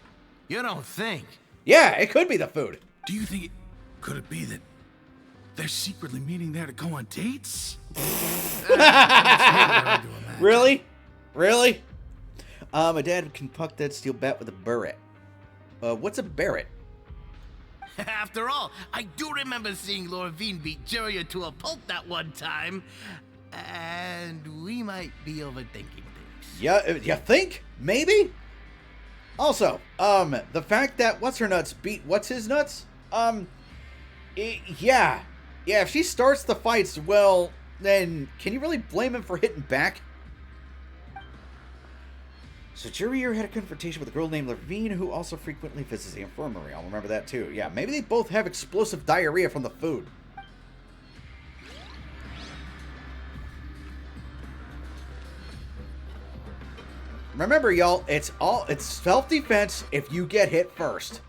You don't think? Yeah, it could be the food. Do you think could it be that they're secretly meeting there to go on dates? Really? Really? My dad can puck that steel bat with a barret. What's a barret? After all, I do remember seeing Lorvine beat Jiryu to a pulp that one time. And we might be overthinking things. Yeah, you think? Maybe? Also, the fact that What's-Her-Nuts beat What's-His-Nuts? Yeah, if she starts the fights, well, then can you really blame him for hitting back? So Jiryu had a confrontation with a girl named Lorvine who also frequently visits the infirmary. I'll remember that too. Yeah, maybe they both have explosive diarrhea from the food. Remember, y'all, it's self-defense if you get hit first.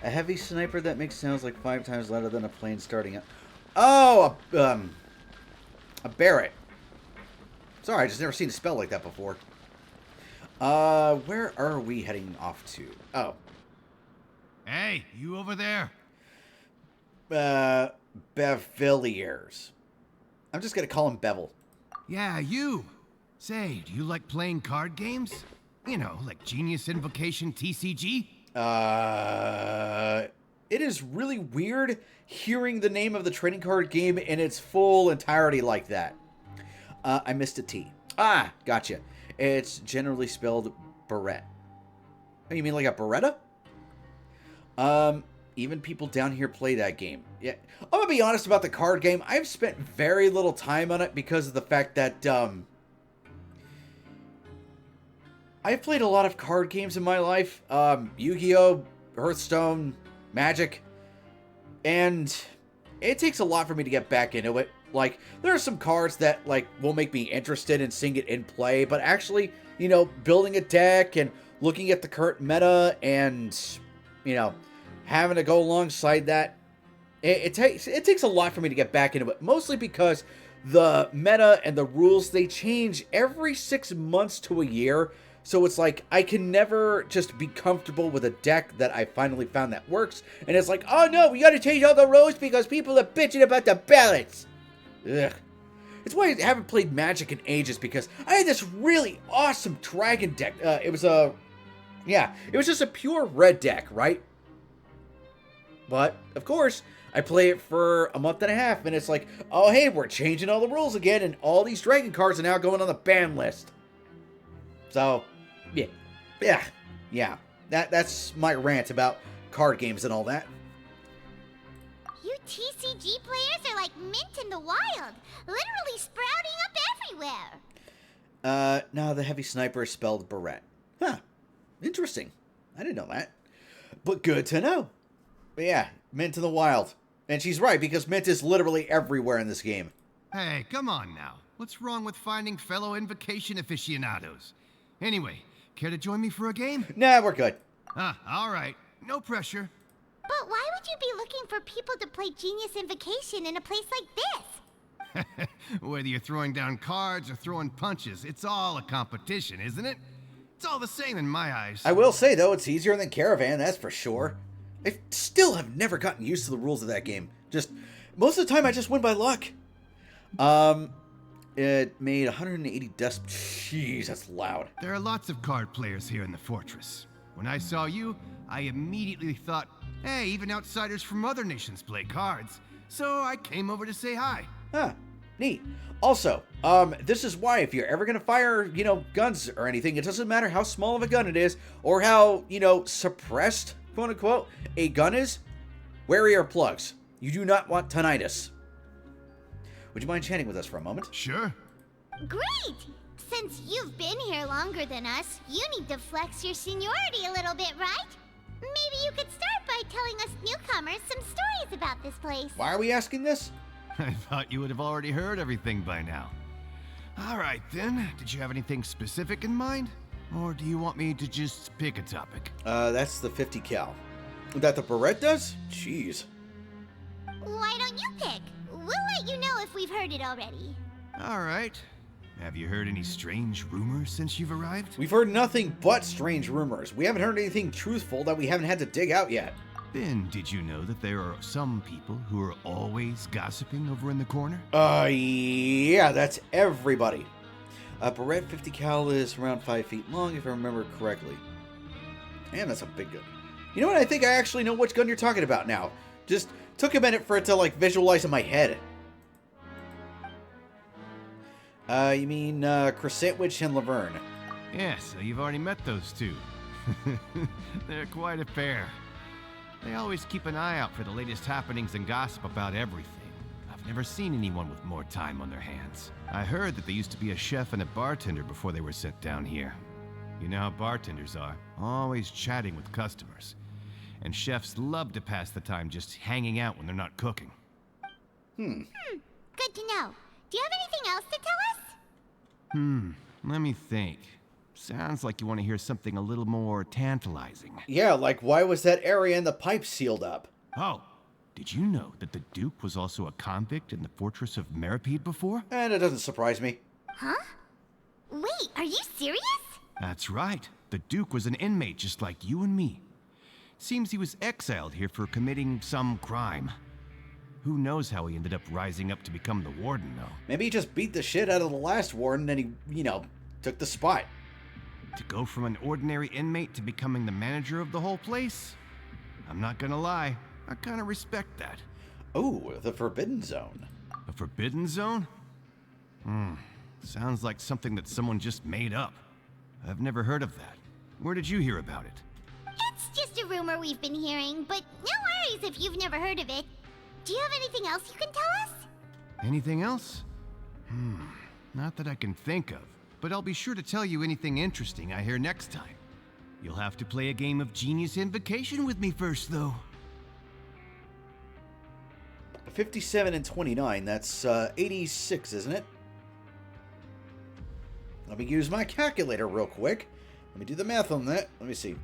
A heavy sniper that makes sounds like 5 times louder than a plane starting up. Oh, a Barrett. Sorry, I just never seen a spell like that before. Where are we heading off to? Oh. Hey, you over there? Bevilliers. I'm just gonna call him Bevel. Yeah, you. Say, do you like playing card games? You know, like Genius Invocation TCG? It is really weird hearing the name of the trading card game in its full entirety like that. I missed a T. Ah, gotcha. It's generally spelled Barrette. Oh, you mean like a Beretta? Even people down here play that game. Yeah, I'm gonna be honest about the card game. I've spent very little time on it because of the fact that, I've played a lot of card games in my life. Yu-Gi-Oh!, Hearthstone, Magic. And it takes a lot for me to get back into it. Like, there are some cards that, like, will make me interested in seeing it in play. But actually, you know, building a deck and looking at the current meta and, you know, having to go alongside that, it takes a lot for me to get back into it. Mostly because the meta and the rules, they change every 6 months to a year. So it's like, I can never just be comfortable with a deck that I finally found that works. And it's like, oh no, we gotta change all the rules because people are bitching about the balance. Ugh. It's why I haven't played Magic in ages, because I had this really awesome dragon deck. It was just a pure red deck, right? But, of course, I play it for a month and a half, and it's like, oh hey, we're changing all the rules again, and all these dragon cards are now going on the ban list. So, yeah. That's my rant about card games and all that. You TCG players are like mint in the wild, literally sprouting up everywhere. No, the heavy sniper is spelled Barrett. Huh, interesting. I didn't know that. But good to know. But yeah, mint in the wild. And she's right, because mint is literally everywhere in this game. Hey, come on now. What's wrong with finding fellow invocation aficionados? Anyway, care to join me for a game? Nah, we're good. All right. No pressure. But why would you be looking for people to play Genius Invocation in a place like this? Whether you're throwing down cards or throwing punches, it's all a competition, isn't it? It's all the same in my eyes. I will say, though, it's easier than Caravan, that's for sure. I still have never gotten used to the rules of that game. Just, most of the time, I just win by luck. It made 180 decibels. Jeez, that's loud. There are lots of card players here in the fortress. When I saw you, I immediately thought, hey, even outsiders from other nations play cards. So I came over to say hi. Huh, neat. Also, this is why if you're ever gonna fire, guns or anything, it doesn't matter how small of a gun it is, or how, suppressed, quote unquote, a gun is, wear earplugs. You do not want tinnitus. Would you mind chatting with us for a moment? Sure. Great! Since you've been here longer than us, you need to flex your seniority a little bit, right? Maybe you could start by telling us newcomers some stories about this place. Why are we asking this? I thought you would have already heard everything by now. All right, then. Did you have anything specific in mind? Or do you want me to just pick a topic? That's the 50 cal. That the Barrett does? Jeez. Why don't you pick? We'll let you know if we've heard it already. All right. Have you heard any strange rumors since you've arrived? We've heard nothing but strange rumors. We haven't heard anything truthful that we haven't had to dig out yet. Then, did you know that there are some people who are always gossiping over in the corner? Yeah, that's everybody. Barrett 50 cal is around 5 feet long, if I remember correctly. Man, that's a big gun. You know what? I think I actually know which gun you're talking about now. Just took a minute for it to, visualize in my head. You mean, Crescentwitch and Laverne. Yeah, so you've already met those two. They're quite a pair. They always keep an eye out for the latest happenings and gossip about everything. I've never seen anyone with more time on their hands. I heard that they used to be a chef and a bartender before they were sent down here. You know how bartenders are, always chatting with customers. And chefs love to pass the time just hanging out when they're not cooking. Good to know. Do you have anything else to tell us? Let me think. Sounds like you want to hear something a little more tantalizing. Yeah, why was that area in the pipe sealed up? Oh, did you know that the Duke was also a convict in the fortress of Meripede before? And it doesn't surprise me. Huh? Wait, are you serious? That's right. The Duke was an inmate just like you and me. Seems he was exiled here for committing some crime. Who knows how he ended up rising up to become the warden, though. Maybe he just beat the shit out of the last warden and he, took the spot. To go from an ordinary inmate to becoming the manager of the whole place? I'm not gonna lie, I kinda respect that. Oh, the Forbidden Zone. The Forbidden Zone? Sounds like something that someone just made up. I've never heard of that. Where did you hear about it? It's just a rumor we've been hearing, but no worries if you've never heard of it. Do you have anything else you can tell us? Anything else? Not that I can think of, but I'll be sure to tell you anything interesting I hear next time. You'll have to play a game of Genius Invocation with me first, though. 57 and 29, that's 86, isn't it? Let me use my calculator real quick. Let me do the math on that. Let me see.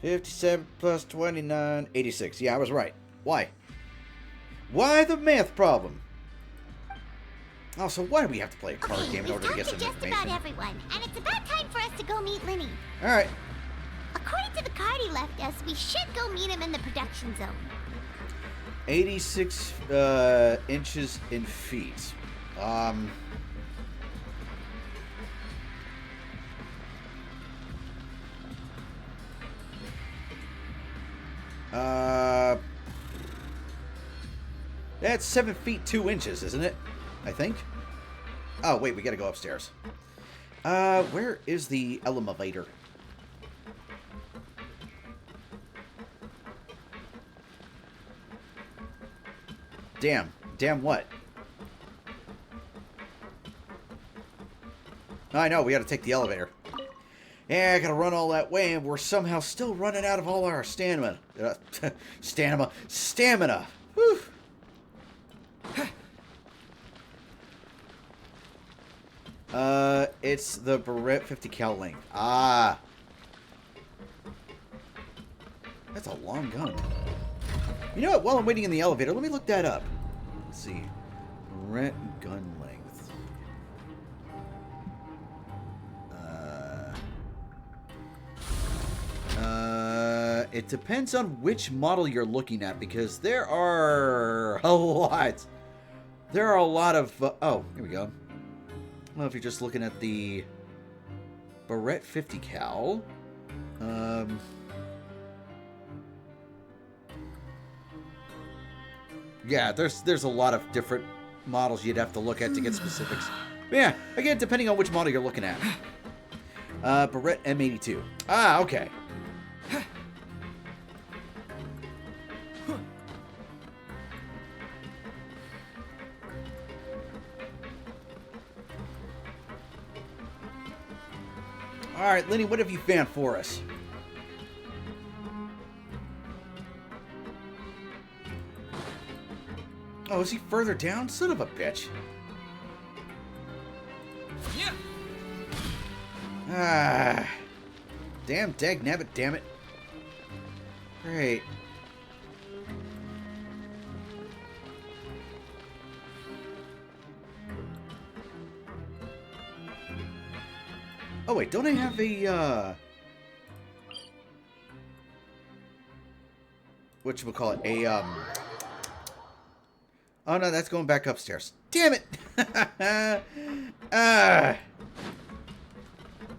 57 plus 29, 86. Yeah, I was right. Why? Why the math problem? Also, why do we have to play a card Okay, game in order to get some just about information? everyone, and it's about time for us to go meet Linny. Alright. According to the card he left us, we should go meet him in the production zone. 86 inches in feet. That's 7 feet 2 inches, isn't it? I think. Oh, wait, we gotta go upstairs. Where is the elevator? Damn. Damn what? I know, we gotta take the elevator. Yeah, I gotta run all that way, and we're somehow still running out of all our stamina. Stamina. Whew. It's the Barrett 50 cal length. Ah. That's a long gun. You know what? While I'm waiting in the elevator, let me look that up. Let's see. Barrett gun length. It depends on which model you're looking at, because there are a lot. There are a lot of... oh, here we go. Well, if you're just looking at the Barrett 50 cal, yeah, there's a lot of different models you'd have to look at to get specifics. But yeah, again, depending on which model you're looking at. Barrett M82. Ah, okay. Alright, Lenny, what have you found for us? Oh, is he further down? Son of a bitch. Yeah. Ah. Damn dagnabbit, damn it. Great. Oh wait, don't I have a whatchamacallit? Oh no, that's going back upstairs. Damn it! Let's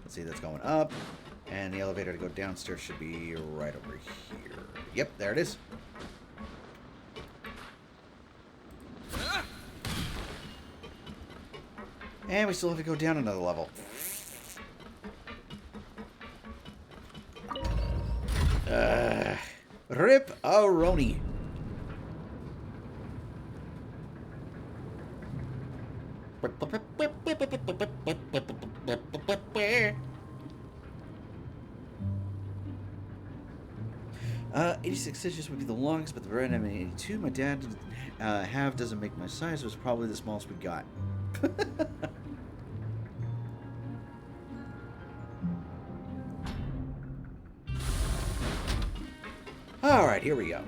see, that's going up. And the elevator to go downstairs should be right over here. Yep, there it is. And we still have to go down another level. Rip-a-roni. Uh, 86 inches would be the longest, but the Barrett M82 my dad doesn't make my size, so it's probably the smallest we got. Alright, here we go.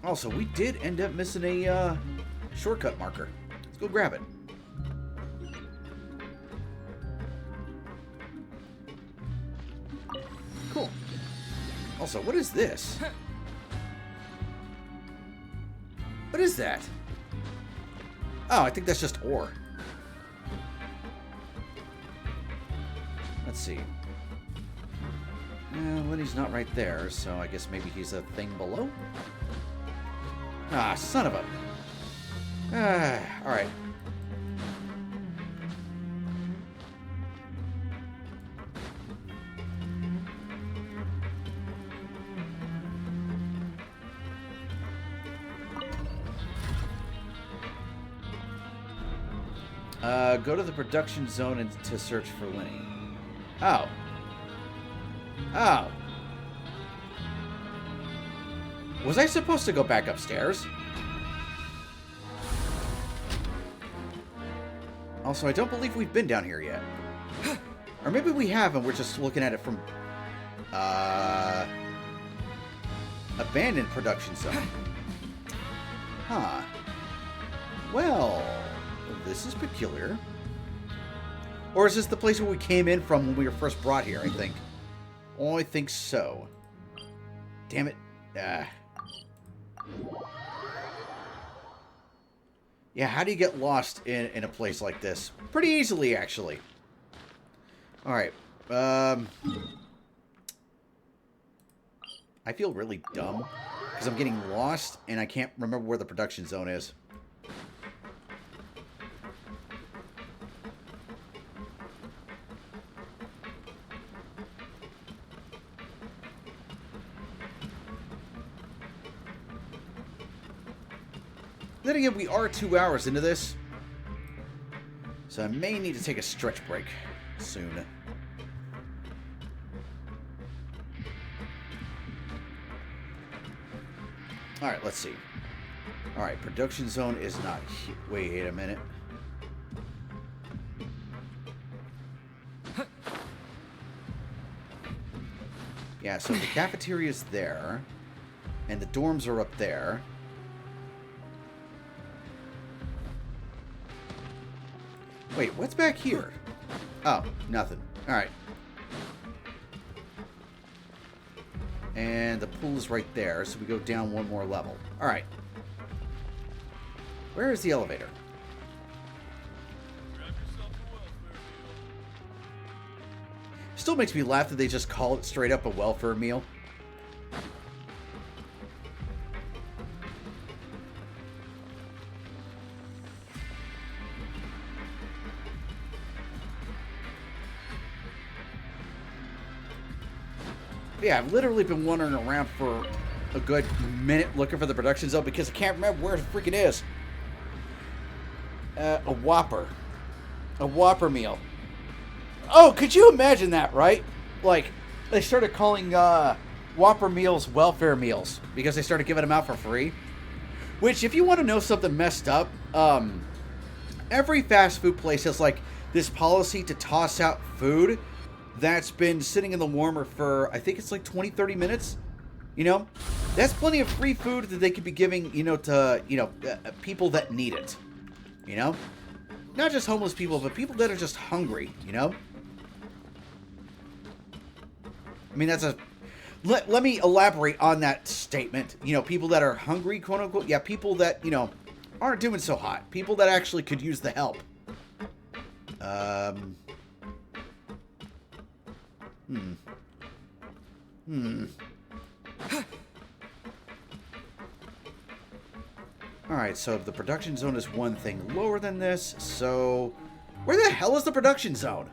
Also, we did end up missing a shortcut marker. Let's go grab it. Cool. Also, what is this? What is that? Oh, I think that's just ore. Let's see. Lenny's not right there, so I guess maybe he's a thing below? Ah, son of a... alright. Go to the production zone and to search for Lenny. Oh. Oh. Was I supposed to go back upstairs? Also, I don't believe we've been down here yet. Or maybe we have and we're just looking at it from Abandoned production zone. Huh. Well, this is peculiar. Or is this the place where we came in from when we were first brought here, I think? Oh, I think so. Damn it. Yeah, how do you get lost in a place like this? Pretty easily, actually. Alright. I feel really dumb. Because I'm getting lost, and I can't remember where the production zone is. Then again, we are 2 hours into this. So I may need to take a stretch break soon. Alright, let's see. Alright, production zone is not here. Wait a minute. Yeah, so the cafeteria is there. And the dorms are up there. Wait, what's back here? Oh, nothing. Alright. And the pool is right there, so we go down one more level. Alright. Where is the elevator? Still makes me laugh that they just call it straight up a welfare meal. Yeah, I've literally been wandering around for a good minute looking for the production zone because I can't remember where it freaking is. A Whopper. A Whopper meal. Oh, could you imagine that, right? Like, they started calling Whopper meals welfare meals because they started giving them out for free. Which, if you want to know something messed up, every fast food place has, like, this policy to toss out food that's been sitting in the warmer for, I think it's like 20, 30 minutes. You know? That's plenty of free food that they could be giving, you know, to, you know, people that need it. You know? Not just homeless people, but people that are just hungry, you know? I mean, that's a... Let me elaborate on that statement. You know, people that are hungry, quote unquote. Yeah, people that, you know, aren't doing so hot. People that actually could use the help. Alright, so the production zone is one thing lower than this, so... Where the hell is the production zone?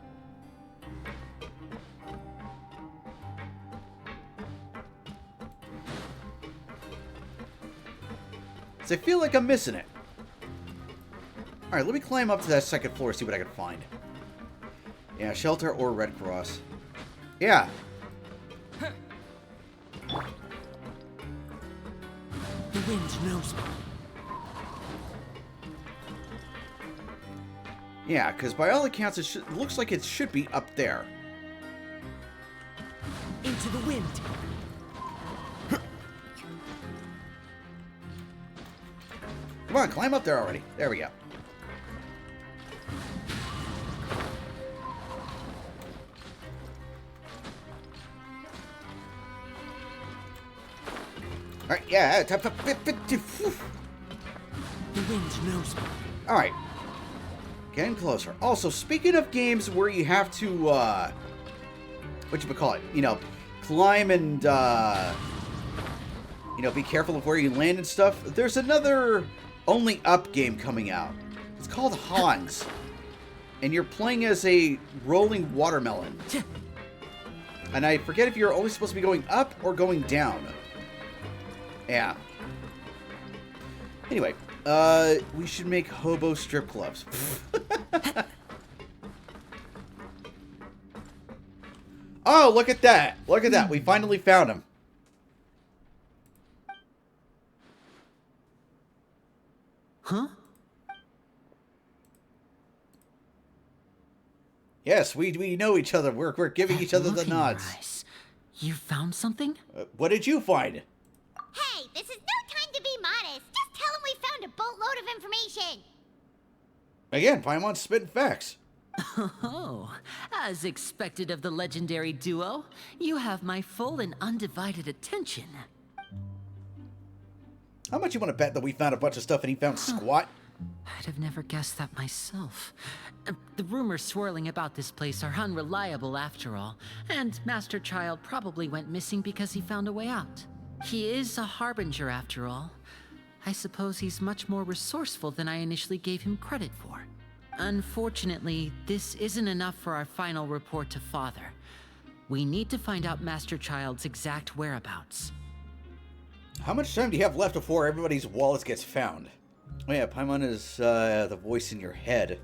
So I feel like I'm missing it. Alright, let me climb up to that second floor, see what I can find. Yeah, shelter or Red Cross. Yeah. The wind knows me. Yeah, because by all accounts, it looks like it should be up there. Into the wind. Come on, climb up there already. There we go. Alright, yeah. The wind knows me. Alright. Getting closer. Also, speaking of games where you have to, whatchamacallit, you know, climb and, you know, be careful of where you land and stuff, there's another only up game coming out. It's called Hans. And you're playing as a rolling watermelon. And I forget if you're only supposed to be going up or going down. Yeah. Anyway, we should make hobo strip clubs. Oh, look at that. Look at that. We finally found him. Huh? Yes, we know each other. We're giving each other the nods. You found something? What did you find? Hey, this is no time to be modest. Just tell him we found a boatload of information. Again, Paimon's spitting facts. Oh, as expected of the legendary duo, you have my full and undivided attention. How much you want to bet that we found a bunch of stuff and he found squat? I'd have never guessed that myself. The rumors swirling about this place are unreliable after all, and Master Child probably went missing because he found a way out. He is a harbinger after all. I suppose he's much more resourceful than I initially gave him credit for. Unfortunately, this isn't enough for our final report to Father. We need to find out Master Child's exact whereabouts. How much time do you have left before everybody's wallets gets found? Oh yeah, Paimon is the voice in your head.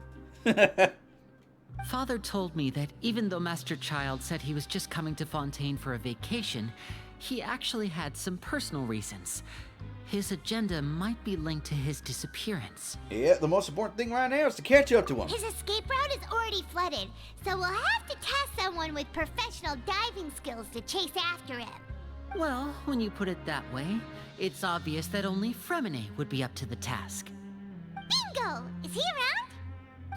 Father told me that even though Master Child said he was just coming to Fontaine for a vacation, he actually had some personal reasons. His agenda might be linked to his disappearance. Yeah, the most important thing right now is to catch up to him. His escape route is already flooded, so we'll have to task someone with professional diving skills to chase after him. Well, when you put it that way, it's obvious that only Fremine would be up to the task. Bingo! Is he around?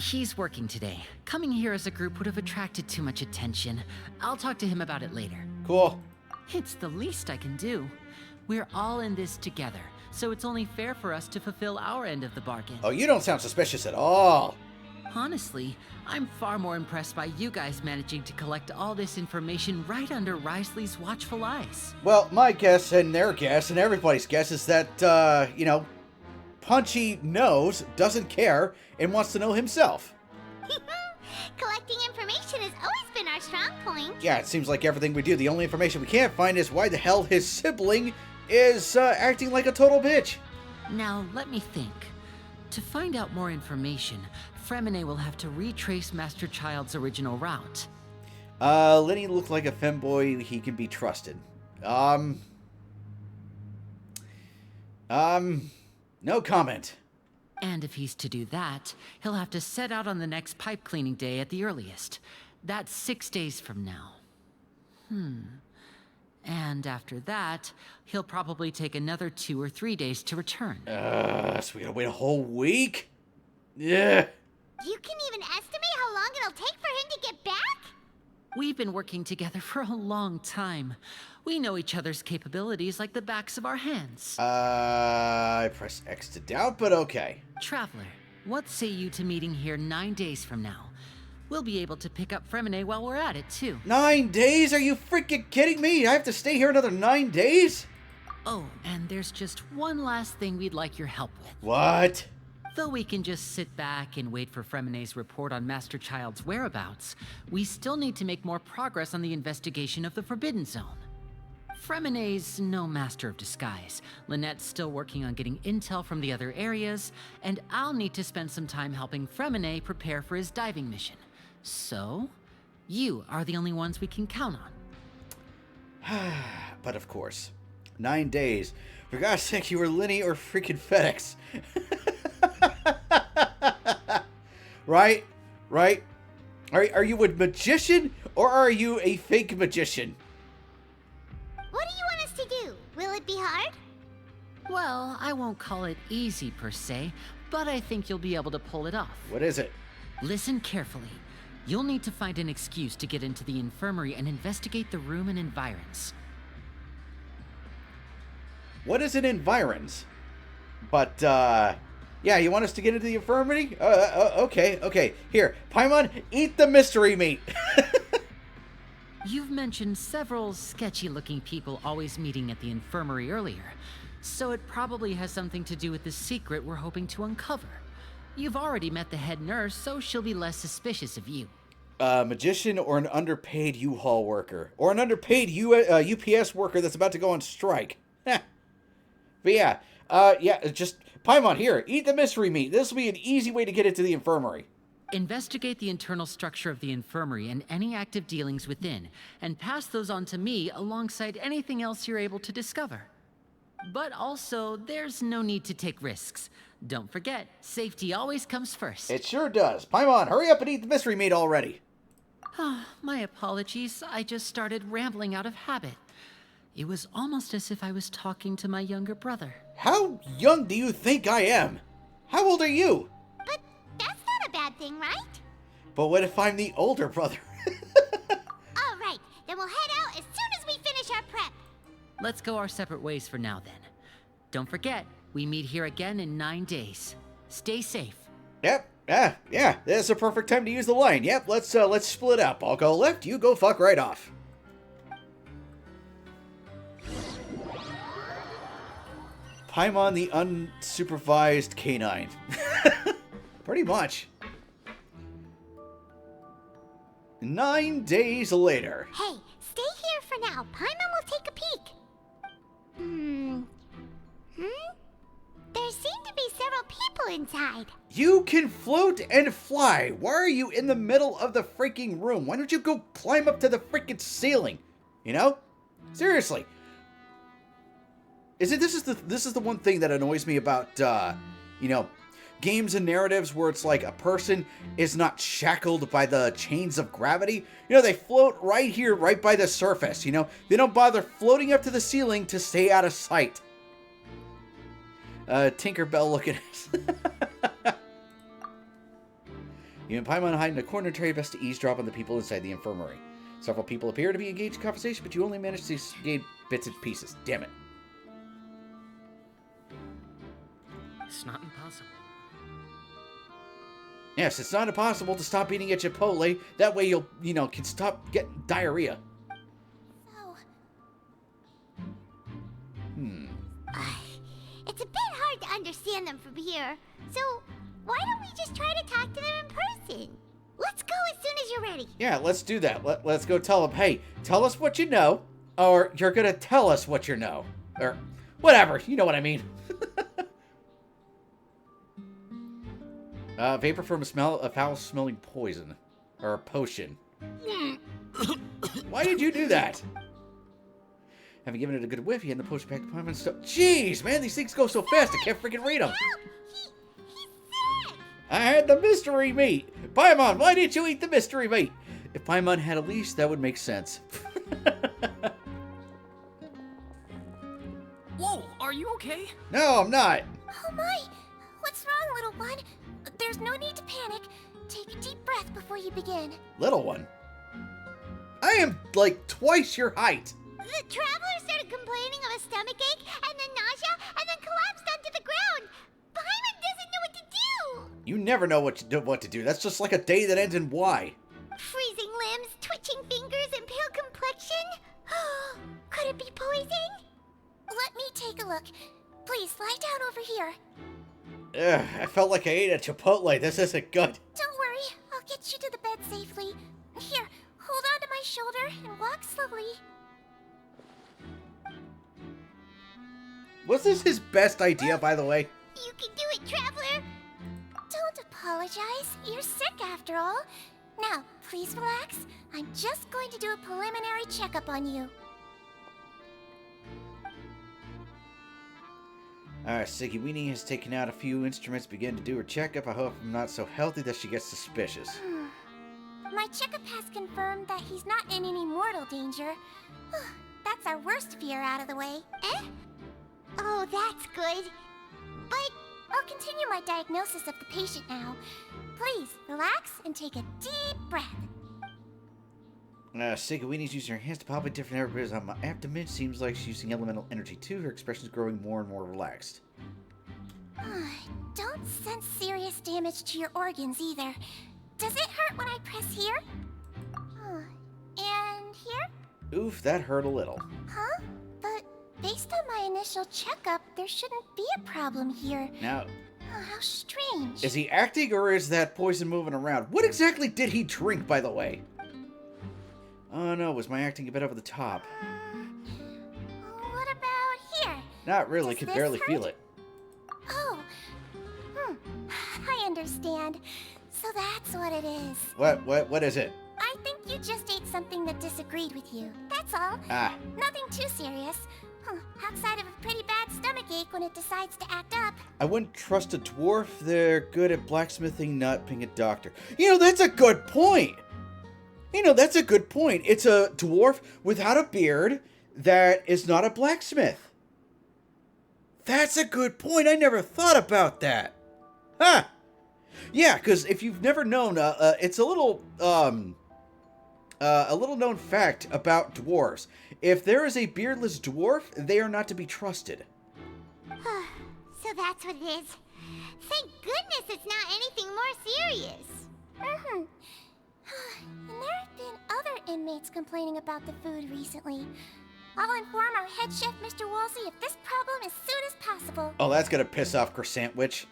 He's working today. Coming here as a group would have attracted too much attention. I'll talk to him about it later. Cool. It's the least I can do. We're all in this together, so it's only fair for us to fulfill our end of the bargain. Oh, you don't sound suspicious at all. Honestly, I'm far more impressed by you guys managing to collect all this information right under Risley's watchful eyes. Well, my guess and their guess and everybody's guess is that, you know, Punchy knows, doesn't care, and wants to know himself. Collecting information has always been our strong point. Yeah, it seems like everything we do, the only information we can't find is why the hell his sibling is acting like a total bitch. Now, let me think. To find out more information, Fremine will have to retrace Master Child's original route. Lenny looked like a femboy, he can be trusted. No comment. And if he's to do that, he'll have to set out on the next pipe cleaning day at the earliest. That's 6 days from now. And after that, he'll probably take another 2 or 3 days to return. So we gotta wait a whole week? Yeah. You can even estimate how long it'll take for him to get back? We've been working together for a long time. We know each other's capabilities like the backs of our hands. I press X to doubt, but okay. Traveler, what say you to meeting here 9 days from now? We'll be able to pick up Fremine while we're at it, too. 9 days? Are you freaking kidding me? I have to stay here another 9 days? Oh, and there's just one last thing we'd like your help with. What? Though we can just sit back and wait for Fremine's report on Master Child's whereabouts, we still need to make more progress on the investigation of the Forbidden Zone. Fremine's no master of disguise. Lynette's still working on getting intel from the other areas, and I'll need to spend some time helping Fremine prepare for his diving mission. So, you are the only ones we can count on. But of course, 9 days. For God's sake, you were Linny or freaking FedEx. Right? Right? Are you a magician or are you a fake magician? What do you want us to do? Will it be hard? Well, I won't call it easy per se, but I think you'll be able to pull it off. What is it? Listen carefully. You'll need to find an excuse to get into the infirmary and investigate the room and environs. What is an environs? But, yeah, you want us to get into the infirmary? Okay. Here, Paimon, eat the mystery meat. You've mentioned several sketchy-looking people always meeting at the infirmary earlier, so it probably has something to do with the secret we're hoping to uncover. You've already met the head nurse, so she'll be less suspicious of you. Magician or an underpaid U-Haul worker? Or an underpaid UPS worker that's about to go on strike? But yeah, just, Paimon, here, eat the mystery meat. This will be an easy way to get into the infirmary. Investigate the internal structure of the infirmary and any active dealings within, and pass those on to me alongside anything else you're able to discover. But also, there's no need to take risks. Don't forget, safety always comes first. It sure does. Paimon, hurry up and eat the mystery meat already. My apologies. I just started rambling out of habit. It was almost as if I was talking to my younger brother. How young do you think I am? How old are you? But that's not a bad thing, right? But what if I'm the older brother? All right, then we'll head out as soon as we finish our prep. Let's go our separate ways for now, then. Don't forget, we meet here again in 9 days. Stay safe. Yep. Yeah. This is a perfect time to use the line. Yep. Let's split up. I'll go left. You go fuck right off. Paimon the unsupervised canine. Pretty much. 9 days later. Hey, stay here for now. Paimon will take a peek. There seem to be several people inside. You can float and fly. Why are you in the middle of the freaking room? Why don't you go climb up to the freaking ceiling? You know? Seriously. This is the one thing that annoys me about games and narratives where it's like a person is not shackled by the chains of gravity. You know, they float right here, right by the surface, you know? They don't bother floating up to the ceiling to stay out of sight. Tinkerbell looking at You and Paimon hide in a corner, try your best to eavesdrop on the people inside the infirmary. Several people appear to be engaged in conversation, but you only manage to gain bits and pieces. Damn it. It's not impossible. Yes, it's not impossible to stop eating at Chipotle. That way you'll, can stop getting diarrhea. It's a bit hard to understand them from here. So, why don't we just try to talk to them in person? Let's go as soon as you're ready. Yeah, let's do that. Let's go tell them, hey, tell us what you know, or you're gonna tell us what you know. Or whatever, you know what I mean. Vapor from a foul-smelling poison. Or a potion. Why did you do that? Having given it a good whiff, he had the potion back to Paimon stuff. Jeez, man, these things go so fast, I can't freaking read them. I had the mystery meat. Paimon, why didn't you eat the mystery meat? If Paimon had a leash, that would make sense. Whoa, are you okay? No, I'm not. Oh my! What's wrong, little one? There's no need to panic. Take a deep breath before you begin. Little one? I am like twice your height. The traveler started complaining of a stomachache, and then nausea, and then collapsed onto the ground. Paimon doesn't know what to do. You never know what to do. That's just like a day that ends in Y. Freezing limbs, twitching fingers, and pale complexion. Could it be poison? Let me take a look. Please, lie down over here. Ugh, I felt like I ate at Chipotle. This isn't good. Don't worry. I'll get you to the bed safely. Here, hold on to my shoulder and walk slowly. Was this his best idea, by the way? You can do it, traveler. Don't apologize. You're sick after all. Now, please relax. I'm just going to do a preliminary checkup on you. Alright, Siggy Weenie has taken out a few instruments, began to do her checkup. I hope I'm not so healthy that she gets suspicious. My checkup has confirmed that he's not in any mortal danger. That's our worst fear out of the way. Oh, that's good. But I'll continue my diagnosis of the patient now. Please, relax and take a deep breath. Siggy Weenie's using her hands to palpate different areas on my abdomen. Seems like she's using elemental energy too. Her expression is growing more and more relaxed. Don't sense serious damage to your organs either. Does it hurt when I press here? And here? Oof, that hurt a little. Huh? But based on my initial checkup, there shouldn't be a problem here. Now, how strange. is he acting or is that poison moving around? What exactly did he drink, by the way? Oh no, was my acting a bit over the top? What about here? Not really, Does could this barely hurt? feel it. Oh. I understand. So that's what it is. What is it? I think you just ate something that disagreed with you. That's all. Nothing too serious. Outside of a pretty bad stomachache when it decides to act up. I wouldn't trust a dwarf. They're good at blacksmithing, not being a doctor. You know, that's a good point. You know, that's a good point. It's a dwarf without a beard that is not a blacksmith. That's a good point. I never thought about that. Huh. Yeah, because if you've never known, it's a little known fact about dwarves. If there is a beardless dwarf, they are not to be trusted. So that's what it is. Thank goodness it's not anything more serious. And there have been other inmates complaining about the food recently. I'll inform our head chef, Mr. Woolsey, of this problem as soon as possible. Oh, that's gonna piss off Croissant Witch.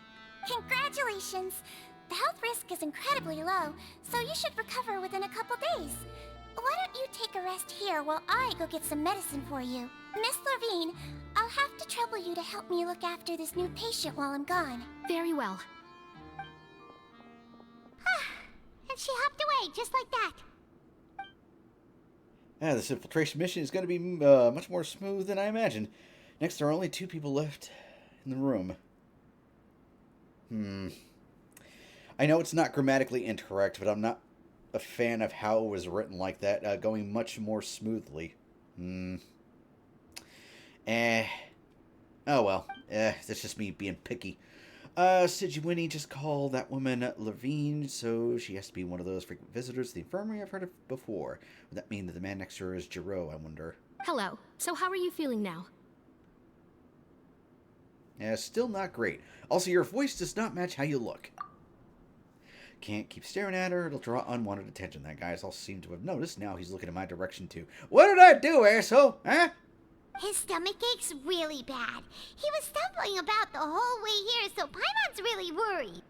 Congratulations! The health risk is incredibly low, so you should recover within a couple days. Why don't you take a rest here while I go get some medicine for you? Miss Levine, I'll have to trouble you to help me look after this new patient while I'm gone. Very well. And she hopped away just like that. Yeah, this infiltration mission is going to be much more smooth than I imagined. Next, there are only 2 people left in the room. I know it's not grammatically incorrect, but I'm not a fan of how it was written like that, going much more smoothly. Oh well, that's just me being picky. Sidgewinny just called that woman Levine, so she has to be one of those frequent visitors to the infirmary I've heard of before. Would that mean that the man next to her is Giro, I wonder? Hello. So how are you feeling now? Yeah, still not great. Also, your voice does not match how you look. Can't keep staring at her, it'll draw unwanted attention. That guy's all seemed to have noticed. Now he's looking in my direction too. What did I do, asshole? Huh? His stomach ache's really bad. He was stumbling about the whole way here, so Paimon's really worried.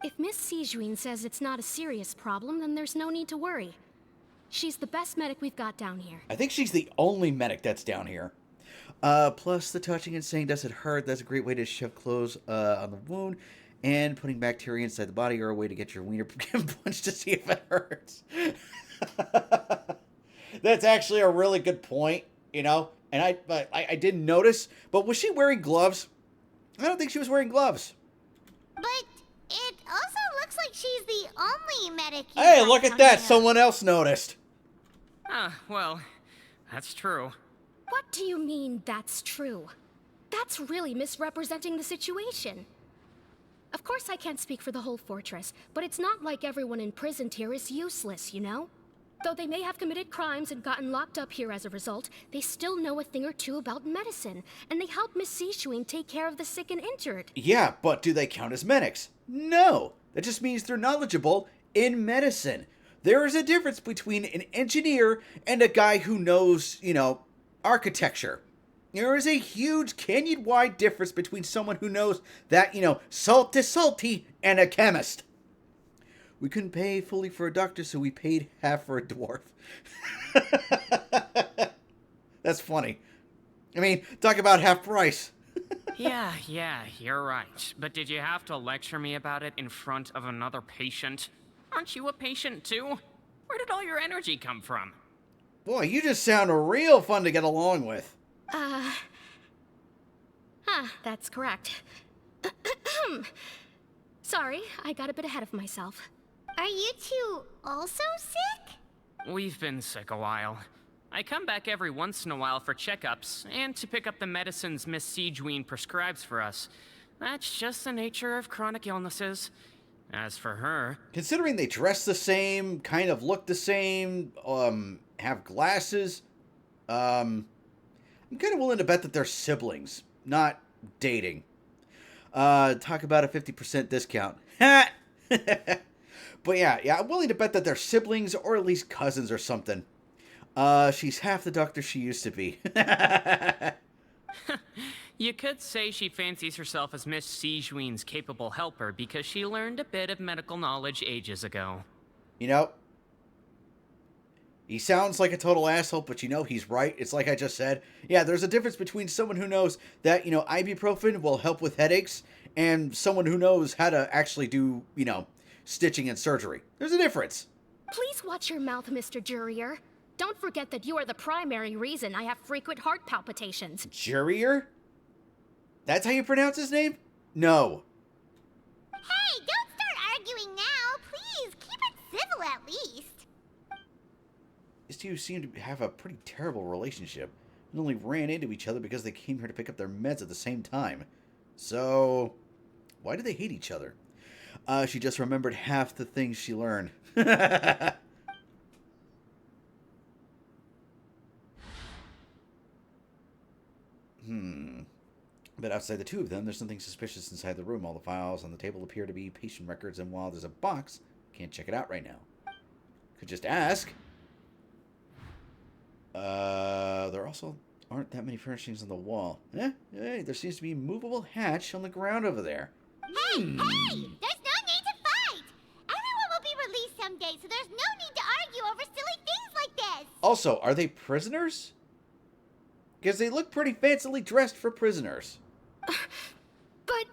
If Miss Sijuin says it's not a serious problem, then there's no need to worry. She's the best medic we've got down here. I think she's the only medic that's down here. Plus, the touching and saying, does it hurt? That's a great way to shove clothes on the wound. And putting bacteria inside the body are a way to get your wiener punched to see if it hurts. That's actually a really good point, you know? And I didn't notice, but was she wearing gloves? I don't think she was wearing gloves. But it also looks like she's the only medic. Hey, look at that! Someone else noticed. Well, that's true. What do you mean, that's true? That's really misrepresenting the situation. Of course I can't speak for the whole fortress, but it's not like everyone imprisoned here is useless, you know? Though they may have committed crimes and gotten locked up here as a result, they still know a thing or two about medicine, and they help Miss Sishuin take care of the sick and injured. Yeah, but do they count as medics? No! That just means they're knowledgeable in medicine. There is a difference between an engineer and a guy who knows, you know, architecture. There is a huge canyon-wide difference between someone who knows that, you know, salt is salty and a chemist. We couldn't pay fully for a doctor, so we paid half for a dwarf. That's funny. I mean, talk about half price. Yeah, you're right. But did you have to lecture me about it in front of another patient? Aren't you a patient too? Where did all your energy come from? Boy, you just sound real fun to get along with. That's correct. Sorry, I got a bit ahead of myself. Are you two also sick? We've been sick a while. I come back every once in a while for checkups, and to pick up the medicines Miss Sijuin prescribes for us. That's just the nature of chronic illnesses. As for her... Considering they dress the same, kind of look the same, have glasses, I'm kind of willing to bet that they're siblings, not dating. Talk about a 50% discount. Ha! But yeah, I'm willing to bet that they're siblings or at least cousins or something. She's half the doctor she used to be. You could say she fancies herself as Miss Sijuin's capable helper because she learned a bit of medical knowledge ages ago. You know, he sounds like a total asshole, but you know, he's right. It's like I just said. Yeah, there's a difference between someone who knows that, you know, ibuprofen will help with headaches and someone who knows how to actually do, you know, stitching and surgery. There's a difference. Please watch your mouth, Mr. Jurier. Don't forget that you are the primary reason I have frequent heart palpitations. Jurier? That's how you pronounce his name? No. Hey, don't start arguing now. Please, keep it civil at least. These two seem to have a pretty terrible relationship, and only ran into each other because they came here to pick up their meds at the same time. So, why do they hate each other? She just remembered half the things she learned. But outside the two of them, there's something suspicious inside the room. All the files on the table appear to be patient records, and while there's a box, can't check it out right now. Could just ask. There also aren't that many furnishings on the wall. Hey, there seems to be a movable hatch on the ground over there. Hey! There's no need to fight! Everyone will be released someday, so there's no need to argue over silly things like this! Also, are they prisoners? Because they look pretty fancily dressed for prisoners. But...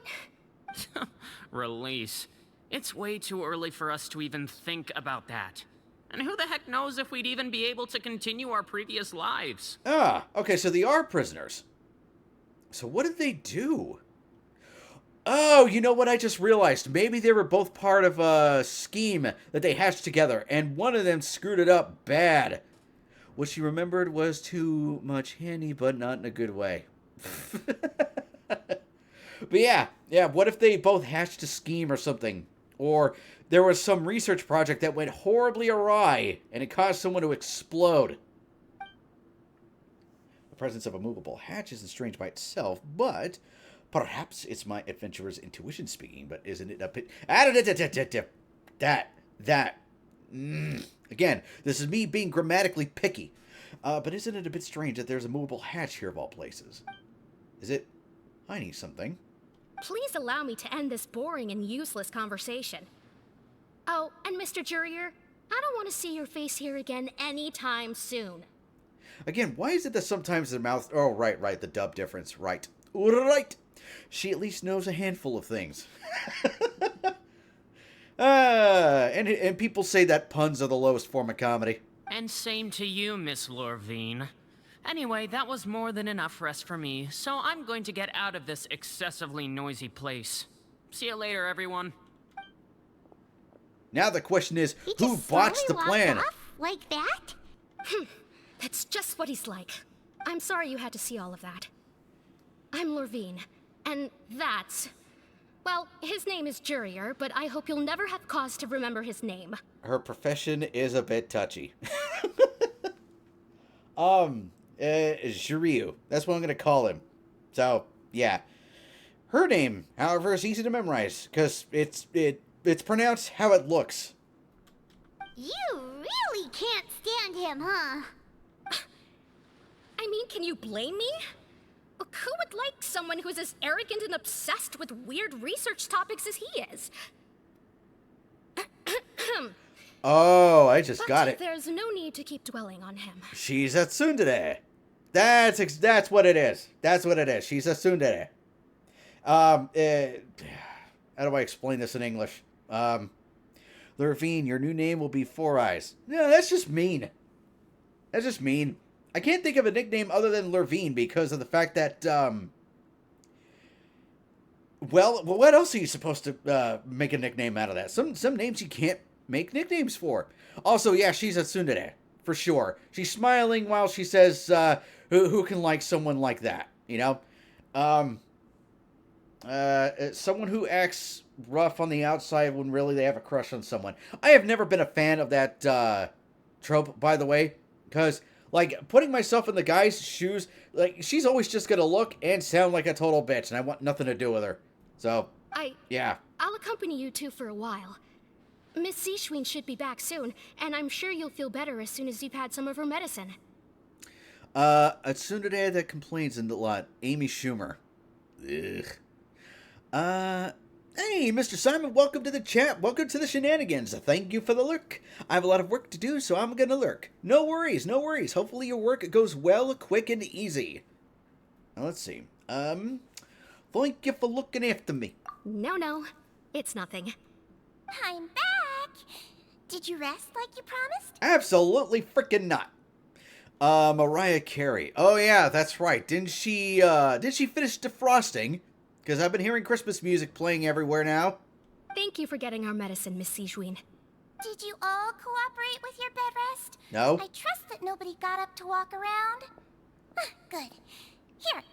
Release. It's way too early for us to even think about that. And who the heck knows if we'd even be able to continue our previous lives? Ah, okay, so they are prisoners. So what did they do? Oh, you know what I just realized? Maybe they were both part of a scheme that they hatched together, and one of them screwed it up bad. What she remembered was too much handy, but not in a good way. But yeah, what if they both hatched a scheme or something? Or there was some research project that went horribly awry, and it caused someone to explode. The presence of a movable hatch isn't strange by itself, but perhaps it's my adventurer's intuition speaking, but isn't it a bit... Again, this is me being grammatically picky. But isn't it a bit strange that there's a movable hatch here of all places? Is it hiding something? Please allow me to end this boring and useless conversation. Oh, and Mr. Jurier, I don't want to see your face here again anytime soon. Again, why is it that sometimes their mouth... Oh, right, the dub difference. Right. She at least knows a handful of things. And people say that puns are the lowest form of comedy. And same to you, Miss Lorvine. Anyway, that was more than enough rest for me, so I'm going to get out of this excessively noisy place. See you later, everyone. Now the question is, who botched the plan? Off like that? That's just what he's like. I'm sorry you had to see all of that. I'm Lorvine, and that's... Well, his name is Jurier, but I hope you'll never have cause to remember his name. Her profession is a bit touchy. Juriu. That's what I'm gonna call him. So, yeah. Her name, however, is easy to memorize, because it's pronounced how it looks. You really can't stand him, huh? I mean, can you blame me? Who would like someone who's as arrogant and obsessed with weird research topics as he is? Oh, I just got it. There's no need to keep dwelling on him. She's a tsundere. That's what it is. That's what it is. She's a tsundere. How do I explain this in English? Lorvine, your new name will be Four Eyes. No, that's just mean. That's just mean. I can't think of a nickname other than Lorvine because of the fact that, well, what else are you supposed to make a nickname out of that? Some names you can't make nicknames for. Also, yeah, she's a tsundere, for sure. She's smiling while she says, who can like someone like that, you know? Someone who acts rough on the outside when really they have a crush on someone. I have never been a fan of that trope, by the way, because... Like, putting myself in the guy's shoes, like, she's always just gonna look and sound like a total bitch, and I want nothing to do with her. So, yeah. I'll accompany you two for a while. Miss Seishween should be back soon, and I'm sure you'll feel better as soon as you've had some of her medicine. A tsundere that complains a lot. Amy Schumer. Ugh. Hey, Mr. Simon, welcome to the chat. Welcome to the shenanigans. Thank you for the lurk. I have a lot of work to do, so I'm gonna lurk. No worries, no worries. Hopefully your work goes well, quick, and easy. Now, let's see. Thank you for looking after me. No, it's nothing. I'm back. Did you rest like you promised? Absolutely freaking not. Mariah Carey. Oh yeah, that's right. Didn't she finish defrosting? Because I've been hearing Christmas music playing everywhere now. Thank you for getting our medicine, Miss Seishween. Did you all cooperate with your bed rest? No. I trust that that nobody got up to walk around? Good. Here,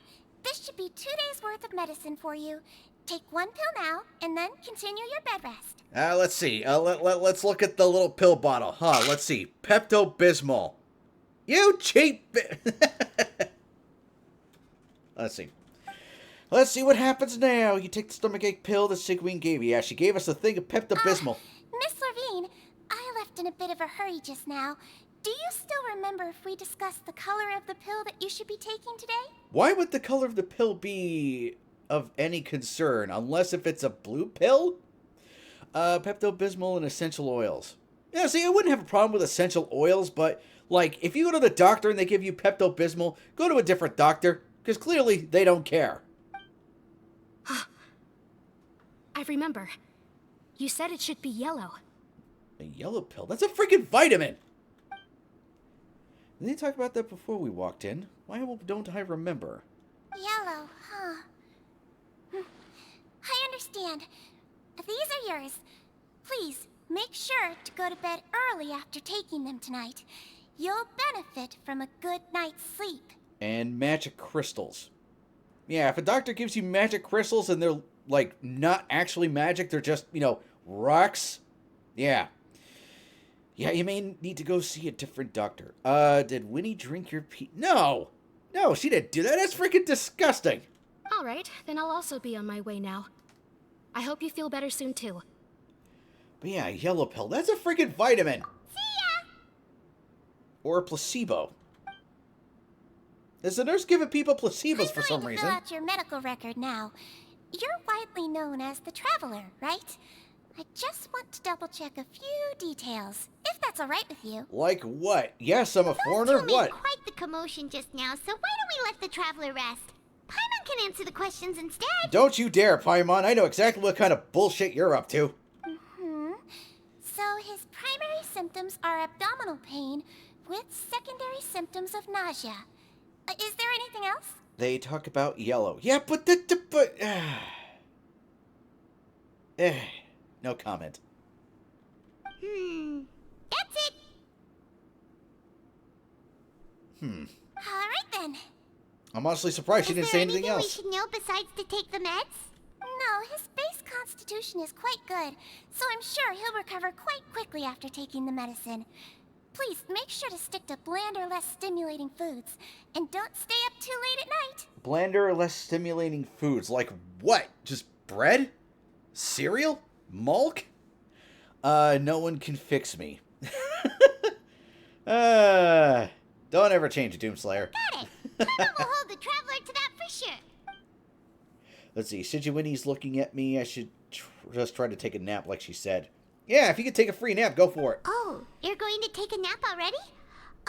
this should be 2 days worth of medicine for you. Take 1 pill now, and then continue your bed rest. Let's see. Let's look at the little pill bottle. Let's see. Pepto-Bismol. You cheap Let's see. Let's see what happens now. You take the stomachache pill that Sigween gave you. Yeah, she gave us a thing of Pepto-Bismol. Miss Levine, I left in a bit of a hurry just now. Do you still remember if we discussed the color of the pill that you should be taking today? Why would the color of the pill be of any concern, unless if it's a blue pill? Pepto-Bismol and essential oils. Yeah, see, I wouldn't have a problem with essential oils, but, like, if you go to the doctor and they give you Pepto-Bismol, go to a different doctor, because clearly they don't care. I remember. You said it should be yellow. A yellow pill? That's a freaking vitamin! Didn't they talk about that before we walked in? Why don't I remember? Yellow, huh? I understand. These are yours. Please, make sure to go to bed early after taking them tonight. You'll benefit from a good night's sleep. And magic crystals. Yeah, if a doctor gives you magic crystals and they're, like, not actually magic, they're just, rocks. Yeah. Yeah, you may need to go see a different doctor. Did Winnie drink your pee? No! No, she didn't do that. That's freaking disgusting. All right, then I'll also be on my way now. I hope you feel better soon, too. But yeah, yellow pill. That's a freaking vitamin. See ya! Or a placebo. Is the nurse giving people placebos for some reason? Fill out your medical record now. You're widely known as the Traveler, right? I just want to double-check a few details, if that's all right with you. Like what? Yes, I'm a foreigner. You What? made quite the commotion just now, so why don't we let the Traveler rest? Paimon can answer the questions instead. Don't you dare, Paimon. I know exactly what kind of bullshit you're up to. So his primary symptoms are abdominal pain with secondary symptoms of nausea. Is there anything else? They talk about yellow. Yeah, but no comment. That's it. All right then. I'm honestly surprised she didn't say anything We else. should know besides to take the meds? No, his base constitution is quite good, so I'm sure he'll recover quite quickly after taking the medicine. Please make sure to stick to bland or less stimulating foods, and don't stay up too late at night. Blander or less stimulating foods. Like what? Just bread? Cereal? Milk? No one can fix me. Don't ever change a Doomslayer. Got it. Paimon will hold the Traveler to that for sure. Let's see. Sijuini's looking at me. I should just try to take a nap like she said. Yeah, if you could take a free nap, go for it. Oh, you're going to take a nap already?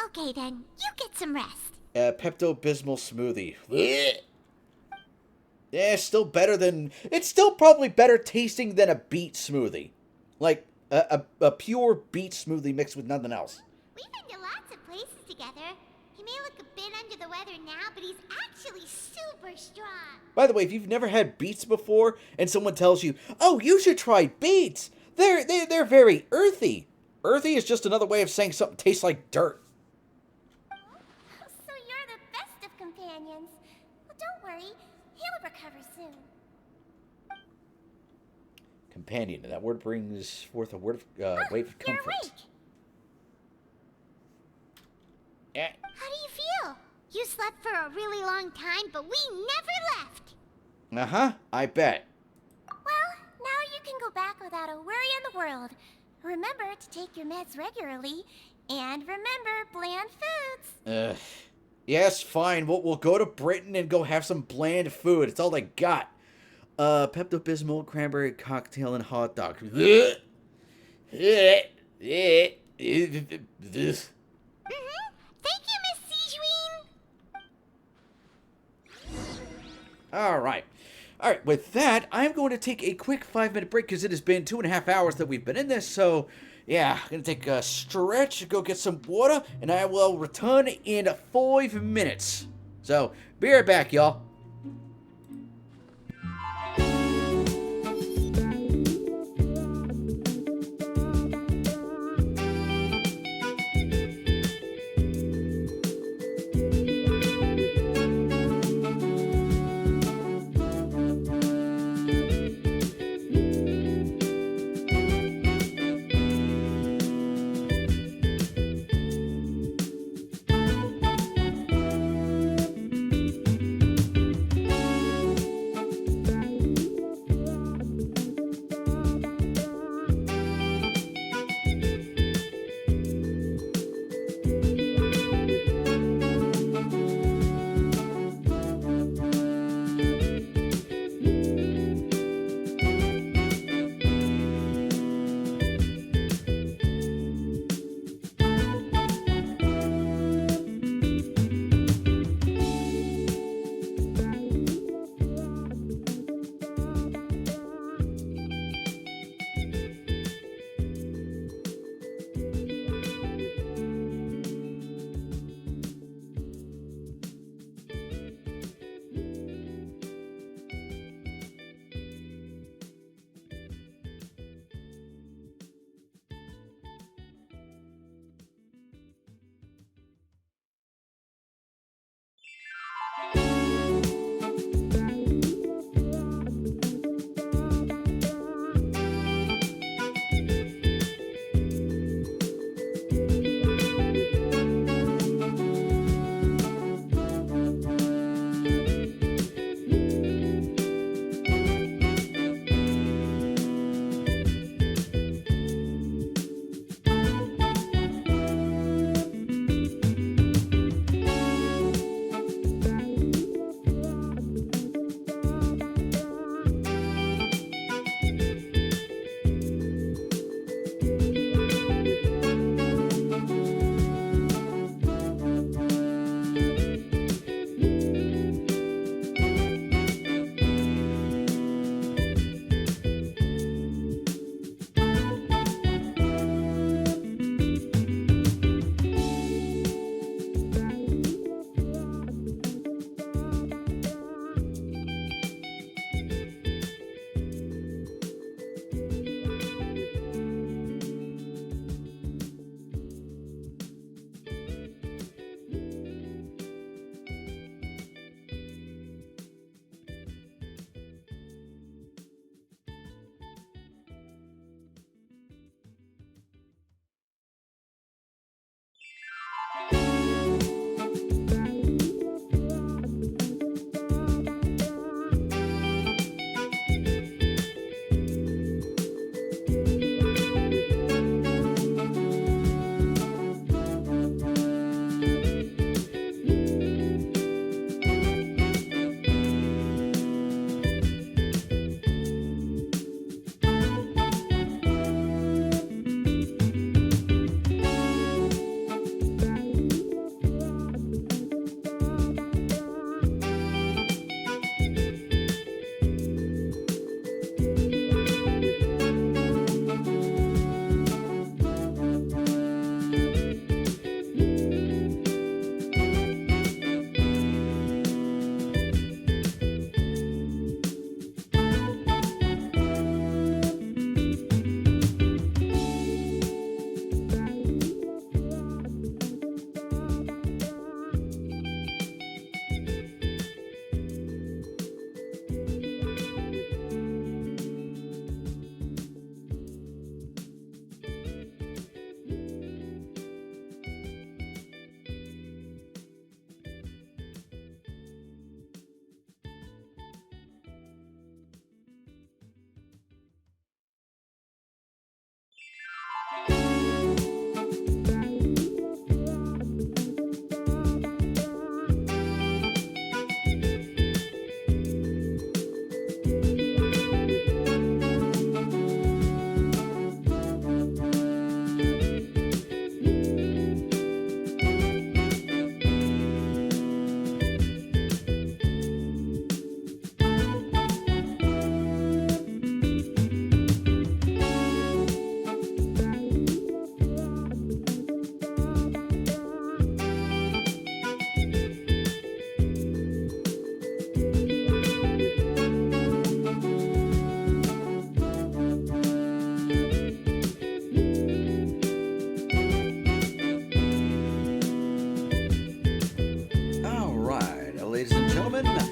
Okay then, you get some rest. Pepto-Bismol smoothie. Blech. Yeah, still better than... It's still probably better tasting than a beet smoothie. Like, a pure beet smoothie mixed with nothing else. We've been to lots of places together. He may look a bit under the weather now, but he's actually super strong. By the way, if you've never had beets before, and someone tells you, oh, you should try beets, they're very earthy. Earthy is just another way of saying something tastes like dirt. So you're the best of companions. Well, don't worry, he'll recover soon. Companion, that word brings forth a word of wave of You're comfort. awake. Eh. How do you feel? You slept for a really long time, but we never left. Uh-huh, I bet. Well, now you can go back without a worry in the world. Remember to take your meds regularly, and remember bland foods. Yes, fine. We'll go to Britain and go have some bland food. It's all I got. Pepto-Bismol, cranberry cocktail, and hot dog. Thank you, Miss Sigeween. All right. All right, with that, I'm going to take a quick 5-minute break because it has been 2.5 hours that we've been in this. So, yeah, I'm going to take a stretch, go get some water, and I will return in 5 minutes. So, be right back, y'all.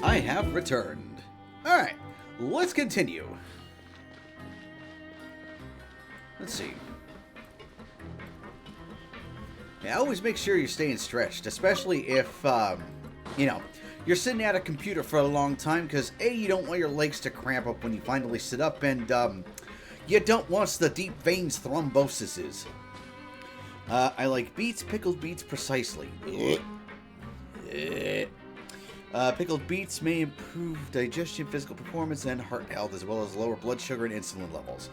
I have returned. Alright, let's continue. Let's see. Yeah, always make sure you're staying stretched, especially if, you know, you're sitting at a computer for a long time, because A, you don't want your legs to cramp up when you finally sit up, and, you don't want the deep veins thrombosis. I like beets, pickled beets precisely. Pickled beets may improve digestion, physical performance, and heart health, as well as lower blood sugar and insulin levels.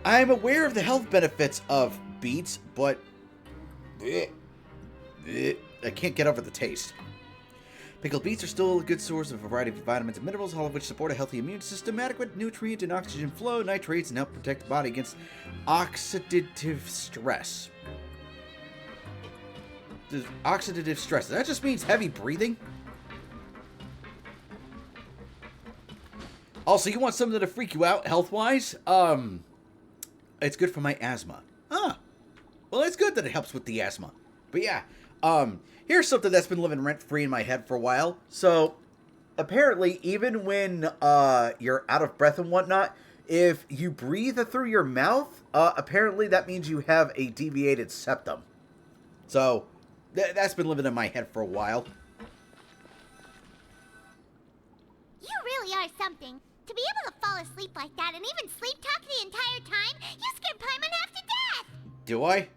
I'm aware of the health benefits of beets, but I can't get over the taste. Pickled beets are still a good source of a variety of vitamins and minerals, all of which support a healthy immune system, adequate nutrient and oxygen flow, nitrates, and help protect the body against oxidative stress. Oxidative stress. That just means heavy breathing? Also, you want something to freak you out health-wise? It's good for my asthma. Ah. Well, it's good that it helps with the asthma. But yeah, here's something that's been living rent-free in my head for a while. So, apparently, even when you're out of breath and whatnot, if you breathe through your mouth, apparently that means you have a deviated septum. So, that's been living in my head for a while. You really are something. To be able to fall asleep like that and even sleep talk the entire time, you scared Paimon half to death! Do I?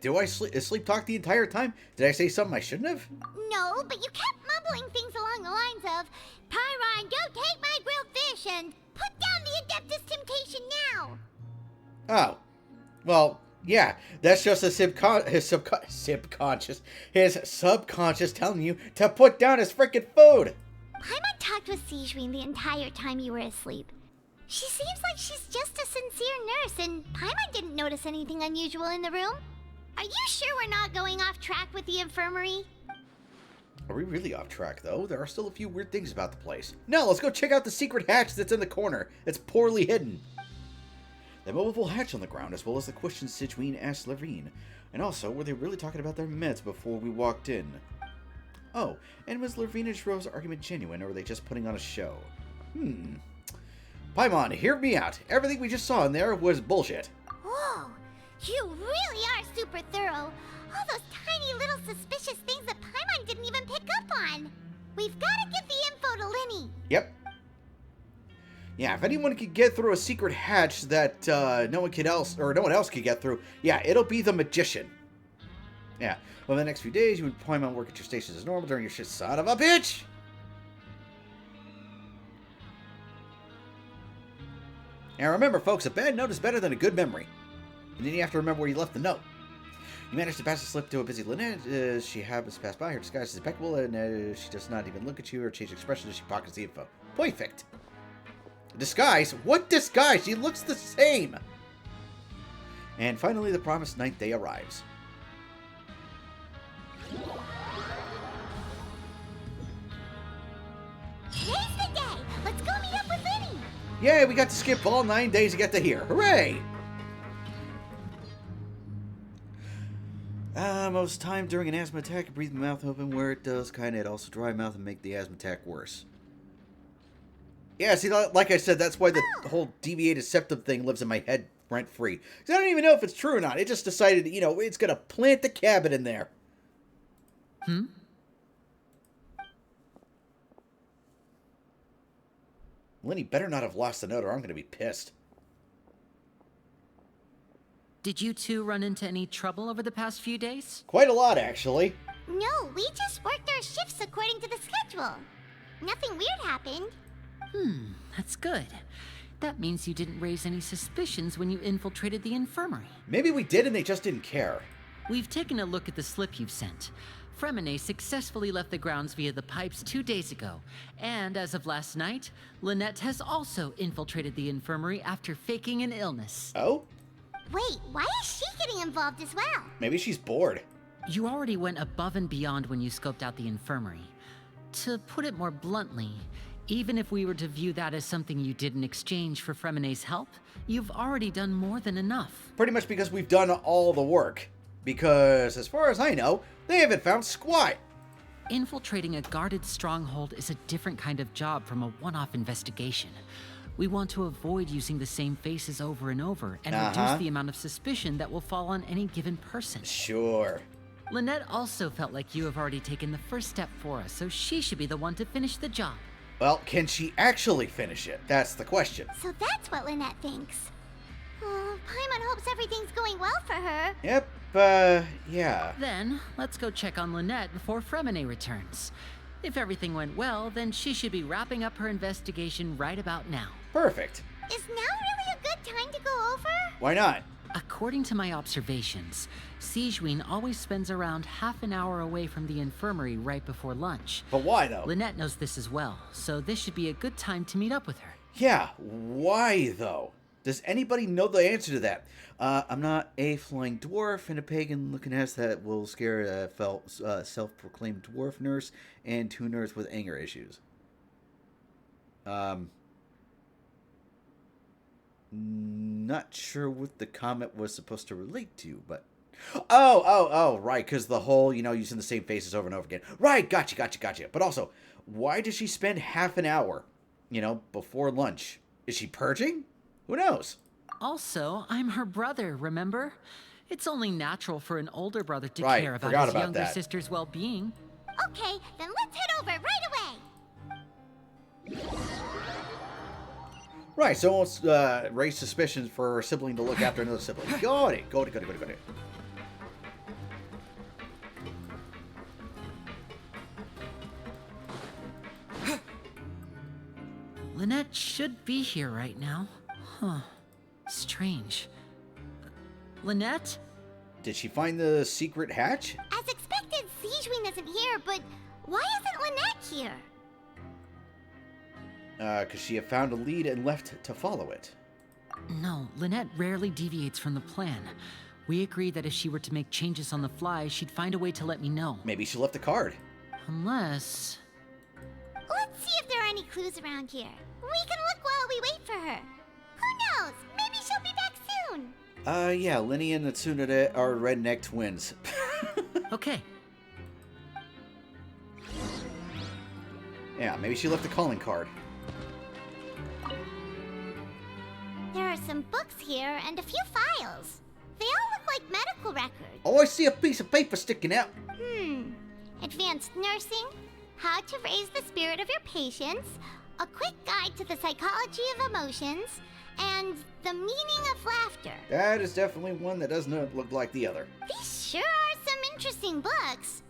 Do I sleep talk the entire time? Did I say something I shouldn't have? No, but you kept mumbling things along the lines of, Pyron, go take my grilled fish and put down the Adeptus Temptation now! Oh. Well, yeah, that's just his subconscious telling you to put down his frickin' food! Paimon talked with Sigewinne the entire time you were asleep. She seems like she's just a sincere nurse, and Paimon didn't notice anything unusual in the room. Are you sure we're not going off track with the infirmary? Are we really off track, though? There are still a few weird things about the place. No, let's go check out the secret hatch that's in the corner. It's poorly hidden. The movable hatch on the ground, as well as the questions Sigewinne asked Levine. And also, were they really talking about their meds before we walked in? Oh, and was Levine and Schro's argument genuine, or were they just putting on a show? Paimon, hear me out. Everything we just saw in there was bullshit. Whoa, you really are super thorough. All those tiny little suspicious things that Paimon didn't even pick up on. We've got to get the info to Linny. Yep. Yeah, if anyone could get through a secret hatch that no one else could get through, yeah, it'll be the magician. Yeah. Well, the next few days, you and Paimon work at your stations as normal during your shift. Son of a bitch! Now remember, folks, a bad note is better than a good memory. And then you have to remember where you left the note. You manage to pass a slip to a busy Lynette. She happens to pass by. Her disguise is impeccable, and she does not even look at you or change expression as she pockets the info. Perfect. Disguise? What disguise? She looks the same! And finally, the promised ninth day arrives. Today's the day! Let's go meet up with Linny! Yay, we got to skip all 9 days to get to here. Hooray! Most time during an asthma attack, breathe the mouth open where it does it also dry mouth and make the asthma attack worse. Yeah, see, like I said, that's why the whole deviated septum thing lives in my head rent-free. Because I don't even know if it's true or not. It just decided, you know, it's going to plant the cabin in there. Linny better not have lost the note or I'm going to be pissed. Did you two run into any trouble over the past few days? Quite a lot, actually. No, we just worked our shifts according to the schedule. Nothing weird happened. That's good. That means you didn't raise any suspicions when you infiltrated the infirmary. Maybe we did and they just didn't care. We've taken a look at the slip you've sent. Fremine successfully left the grounds via the pipes 2 days ago, and as of last night, Lynette has also infiltrated the infirmary after faking an illness. Oh? Wait, why is she getting involved as well? Maybe she's bored. You already went above and beyond when you scoped out the infirmary. To put it more bluntly, even if we were to view that as something you did in exchange for Fremine's help, you've already done more than enough. Pretty much because we've done all the work. Because, as far as I know, they haven't found squat. Infiltrating a guarded stronghold is a different kind of job from a one-off investigation. We want to avoid using the same faces over and over and reduce the amount of suspicion that will fall on any given person. Sure. Lynette also felt like you have already taken the first step for us, so she should be the one to finish the job. Well, can she actually finish it? That's the question. So that's what Lynette thinks. Oh, Paimon hopes everything's going well for her. Yep, yeah. Then, let's go check on Lynette before Fremine returns. If everything went well, then she should be wrapping up her investigation right about now. Perfect. Is now really a good time to go over? Why not? According to my observations, Sigewinne always spends around half an hour away from the infirmary right before lunch. But why, though? Lynette knows this as well, so this should be a good time to meet up with her. Yeah, why, though? Does anybody know the answer to that? I'm not a flying dwarf and a pagan-looking ass that will scare a self-proclaimed dwarf nurse and 2 nerds with anger issues. Not sure what the comment was supposed to relate to, but... Oh, right, because the whole, using the same faces over and over again. Right, gotcha. But also, why does she spend half an hour, before lunch? Is she purging? Who knows? Also, I'm her brother, remember? It's only natural for an older brother to care about his younger sister's well-being. Okay, then let's head over right away. Right, so almost raise suspicions for her sibling to look after another sibling. Got it. Lynette should be here right now. Huh. Strange. Lynette? Did she find the secret hatch? As expected, Sigewinne isn't here, but why isn't Lynette here? Because she had found a lead and left to follow it. No, Lynette rarely deviates from the plan. We agreed that if she were to make changes on the fly, she'd find a way to let me know. Maybe she left a card. Unless... Let's see if there are any clues around here. We can look while we wait for her. Who knows? Maybe she'll be back soon. Yeah, Lenny and Tsunade are redneck twins. Okay. Yeah, maybe she left a calling card. There are some books here and a few files. They all look like medical records. Oh, I see a piece of paper sticking out. Advanced nursing, how to raise the spirit of your patients, a quick guide to the psychology of emotions, and the meaning of laughter. That is definitely one that doesn't look like the other. These sure are some interesting books.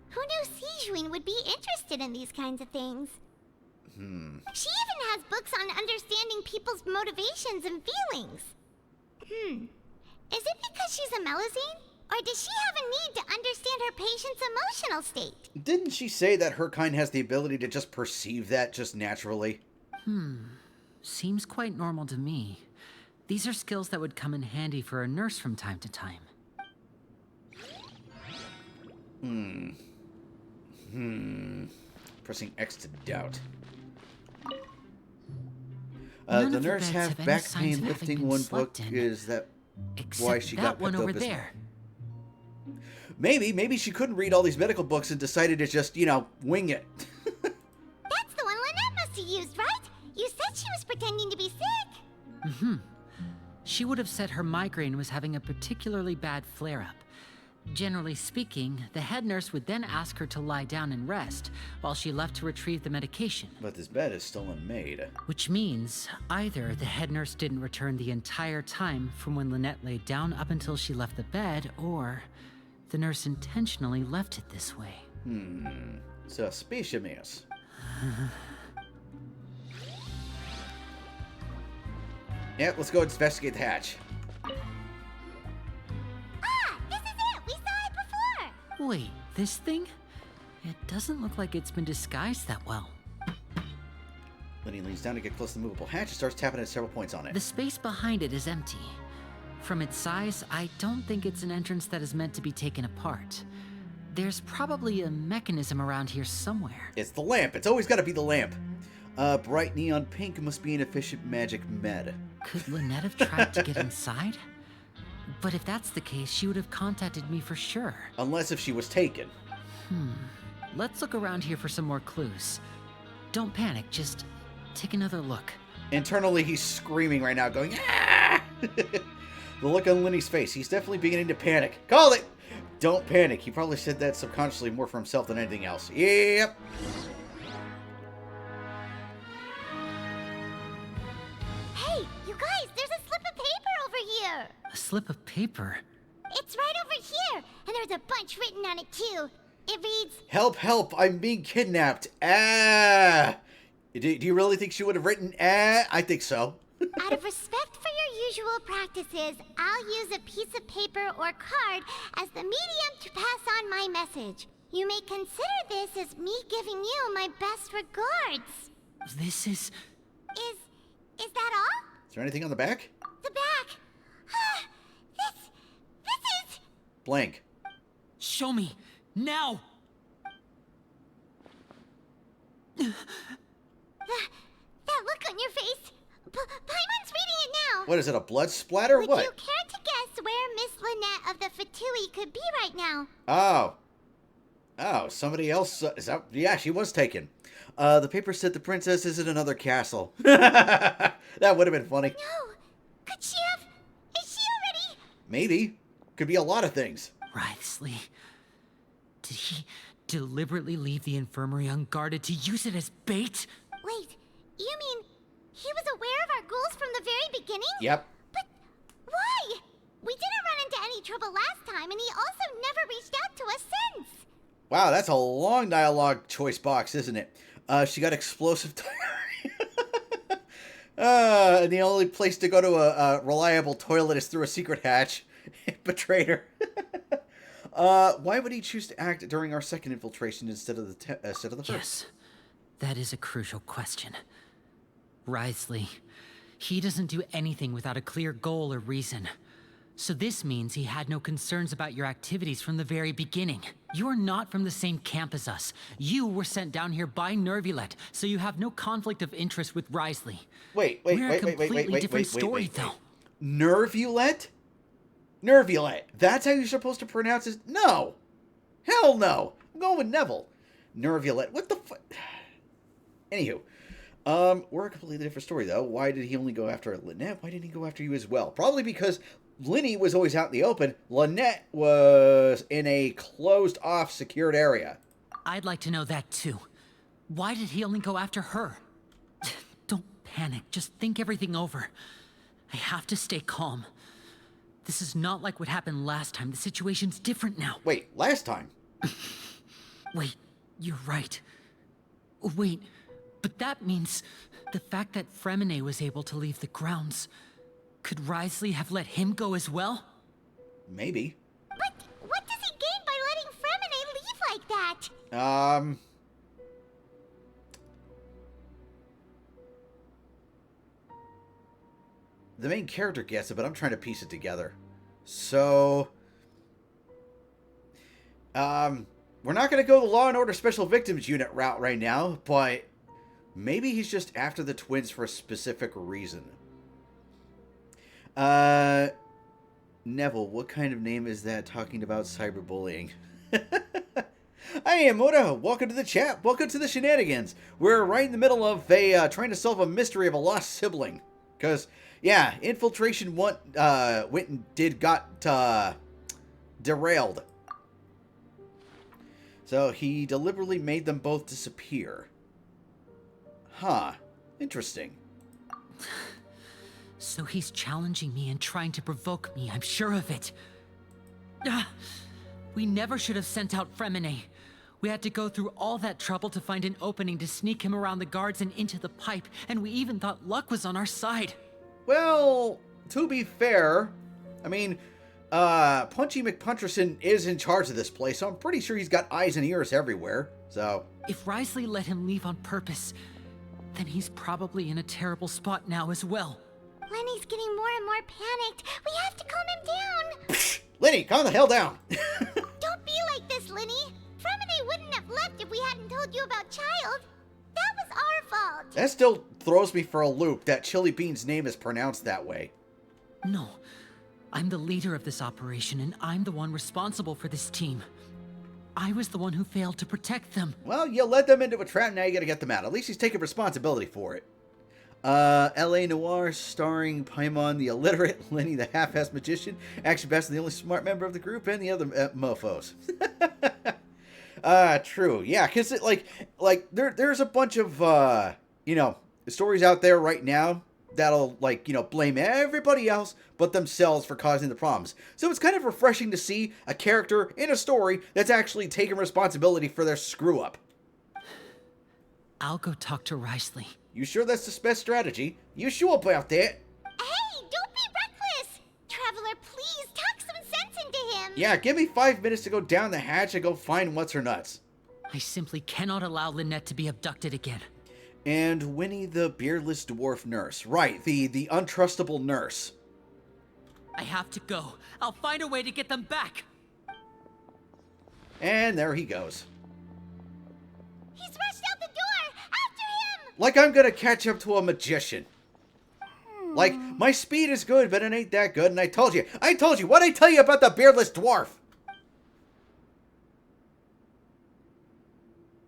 Who knew Sigewinne would be interested in these kinds of things? She even has books on understanding people's motivations and feelings. Is it because she's a Melusine? Or does she have a need to understand her patient's emotional state? Didn't she say that her kind has the ability to just perceive that just naturally? Seems quite normal to me. These are skills that would come in handy for a nurse from time to time. Pressing X to doubt. None the of nurse beds have have any back signs pain of having lifting been one book. slept in. Is that Except why she that got one picked over up as there. Maybe she couldn't read all these medical books and decided to just, wing it. That's the one Lynette must have used, right? You said she was pretending to be sick. She would have said her migraine was having a particularly bad flare-up. Generally speaking, the head nurse would then ask her to lie down and rest, while she left to retrieve the medication. But this bed is still unmade. Which means either the head nurse didn't return the entire time from when Lynette laid down up until she left the bed, or the nurse intentionally left it this way. Suspicious. Yeah, let's go investigate the hatch. This is it! We saw it before! Wait, this thing? It doesn't look like it's been disguised that well. Lenny leans down to get close to the movable hatch and starts tapping at several points on it. The space behind it is empty. From its size, I don't think it's an entrance that is meant to be taken apart. There's probably a mechanism around here somewhere. It's the lamp. It's always got to be the lamp. Bright neon pink must be an efficient magic med. Could Lynette have tried to get inside? But if that's the case, she would have contacted me for sure. Unless if she was taken. Let's look around here for some more clues. Don't panic, just take another look. Internally, he's screaming right now, going, ah! The look on Lenny's face, he's definitely beginning to panic. Call it! Don't panic. He probably said that subconsciously more for himself than anything else. Yep. Hey, you guys, there's a slip of paper over here! A slip of paper? It's right over here, and there's a bunch written on it too. It reads, Help, help, I'm being kidnapped. Ah! Do you really think she would have written ah? I think so. out of respect for your usual practices, I'll use a piece of paper or card as the medium to pass on my message. You may consider this as me giving you my best regards. This is... Is that all? Is there anything on the back? The back. This is... Blank. Show me. Now! That look on your face. Paimon's reading it now. What is it, a blood splatter or Would what? you care to guess where Miss Lynette of the Fatui could be right now? Oh, somebody else. Is that? Yeah, she was taken. The paper said the princess is in another castle. That would have been funny. No. Could she have? Is she already? Maybe. Could be a lot of things. Wriothesley. Did he deliberately leave the infirmary unguarded to use it as bait? Wait, you mean he was aware of our goals from the very beginning? Yep. But why? We didn't run into any trouble last time, and he also never reached out to us since. Wow, that's a long dialogue choice box, isn't it? She got explosive diarrhea. And the only place to go to a reliable toilet is through a secret hatch. It betrayed her. Why would he choose to act during our second infiltration instead of the first? Yes, that is a crucial question. Wriothesley, he doesn't do anything without a clear goal or reason. So this means he had no concerns about your activities from the very beginning. You're not from the same camp as us. You were sent down here by Nervulet, so you have no conflict of interest with Wriothesley. Wait, different story, though. Nervulet? Nervulet. That's how you're supposed to pronounce it? No. Hell no. I'm going with Neville. Nervulet. What the fuck? Anywho. We're a completely different story, though. Why did he only go after Lynette? Why didn't he go after you as well? Probably because Linny was always out in the open. Lynette was in a closed-off, secured area. I'd like to know that, too. Why did he only go after her? Don't panic. Just think everything over. I have to stay calm. This is not like what happened last time. The situation's different now. Wait, last time? Wait, you're right. Wait, but that means the fact that Fremine was able to leave the grounds. Could Wriothesley have let him go as well? Maybe. But what does he gain by letting Fremine leave like that? The main character gets it, but I'm trying to piece it together. So, we're not going to go the Law and Order Special Victims Unit route right now, but maybe he's just after the twins for a specific reason. Neville, what kind of name is that talking about cyberbullying? Hi, Amora. Welcome to the chat. Welcome to the shenanigans. We're right in the middle of trying to solve a mystery of a lost sibling. Because, yeah, infiltration got derailed. So he deliberately made them both disappear. Huh. Interesting. So he's challenging me and trying to provoke me, I'm sure of it. We never should have sent out Fremine. We had to go through all that trouble to find an opening to sneak him around the guards and into the pipe, and we even thought luck was on our side. Well, to be fair, I mean, Punchy McPuncherson is in charge of this place, so I'm pretty sure he's got eyes and ears everywhere, so... If Risley let him leave on purpose, then he's probably in a terrible spot now as well. Lenny's getting more and more panicked. We have to calm him down. Lenny, calm the hell down. Don't be like this, Lenny. Fremine wouldn't have left if we hadn't told you about Child. That was our fault. That still throws me for a loop that Chili Bean's name is pronounced that way. No, I'm the leader of this operation, and I'm the one responsible for this team. I was the one who failed to protect them. Well, you led them into a trap, now you gotta get them out. At least he's taking responsibility for it. L.A. Noire, starring Paimon the illiterate, Lenny the half-assed magician, Action Best, the only smart member of the group, and the other mofos. True. Yeah, because there's a bunch of, stories out there right now that'll, blame everybody else but themselves for causing the problems. So it's kind of refreshing to see a character in a story that's actually taking responsibility for their screw-up. I'll go talk to Risley. You sure that's the best strategy? You sure about that? Hey, don't be reckless! Traveler, please talk some sense into him! Yeah, give me 5 minutes to go down the hatch and go find what's her nuts. I simply cannot allow Lynette to be abducted again. And Winnie the beardless dwarf nurse. Right, the untrustable nurse. I have to go. I'll find a way to get them back. And there he goes. He's rushed out the door! After him! Like I'm gonna catch up to a magician. Like, my speed is good, but it ain't that good, and I told you, what'd I tell you about the beardless dwarf?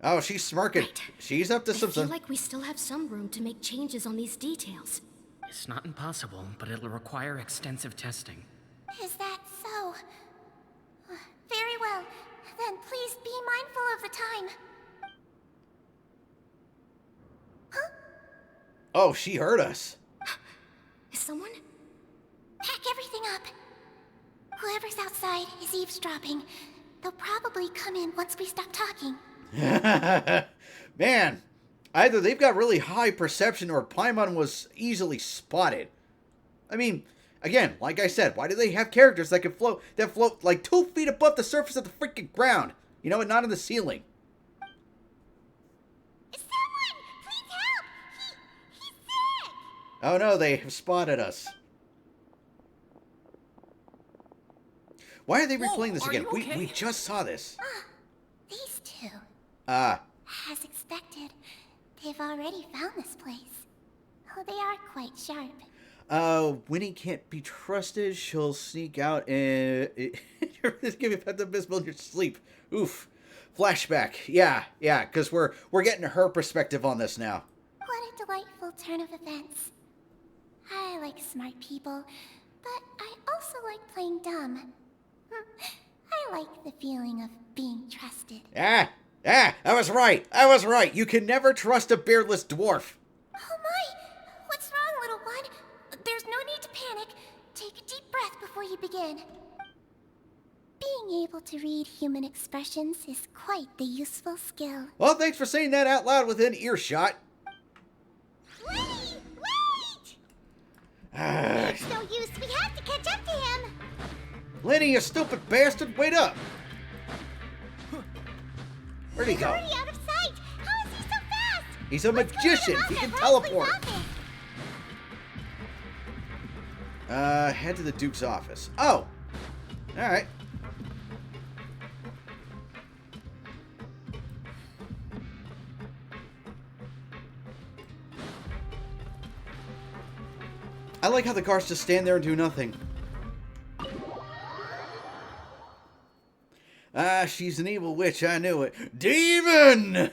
Oh, she's smirking. Right. She's up to something. I feel like we still have some room to make changes on these details. It's not impossible, but it'll require extensive testing. Is that so? Very well. Then please be mindful of the time. Huh? Oh, she heard us. Is someone? Pack everything up. Whoever's outside is eavesdropping. They'll probably come in once we stop talking. Man, either they've got really high perception or Paimon was easily spotted. I mean, again, like I said, why do they have characters that can float like 2 feet above the surface of the freaking ground? You know, and not in the ceiling. Someone! Please help! He's sick! Oh no, they have spotted us. Why are they replaying this again? We just saw this. These two. As expected, they've already found this place. Oh, they are quite sharp. Winnie can't be trusted. She'll sneak out and just give you pessimism in your sleep. Oof. Flashback. Yeah, because we're getting her perspective on this now. What a delightful turn of events. I like smart people, but I also like playing dumb. I like the feeling of being trusted. I was right. You can never trust a beardless dwarf. Oh my! What's wrong, little one? There's no need to panic. Take a deep breath before you begin. Being able to read human expressions is quite the useful skill. Well, thanks for saying that out loud within earshot. Lenny, wait! It's no use. We have to catch up to him. Lenny, you stupid bastard, wait up! Where'd he go? He's already out of sight. How is he so fast? He's a magician. He can teleport. Head to the Duke's office. Oh! Alright. I like how the guards just stand there and do nothing. She's an evil witch, I knew it. Demon!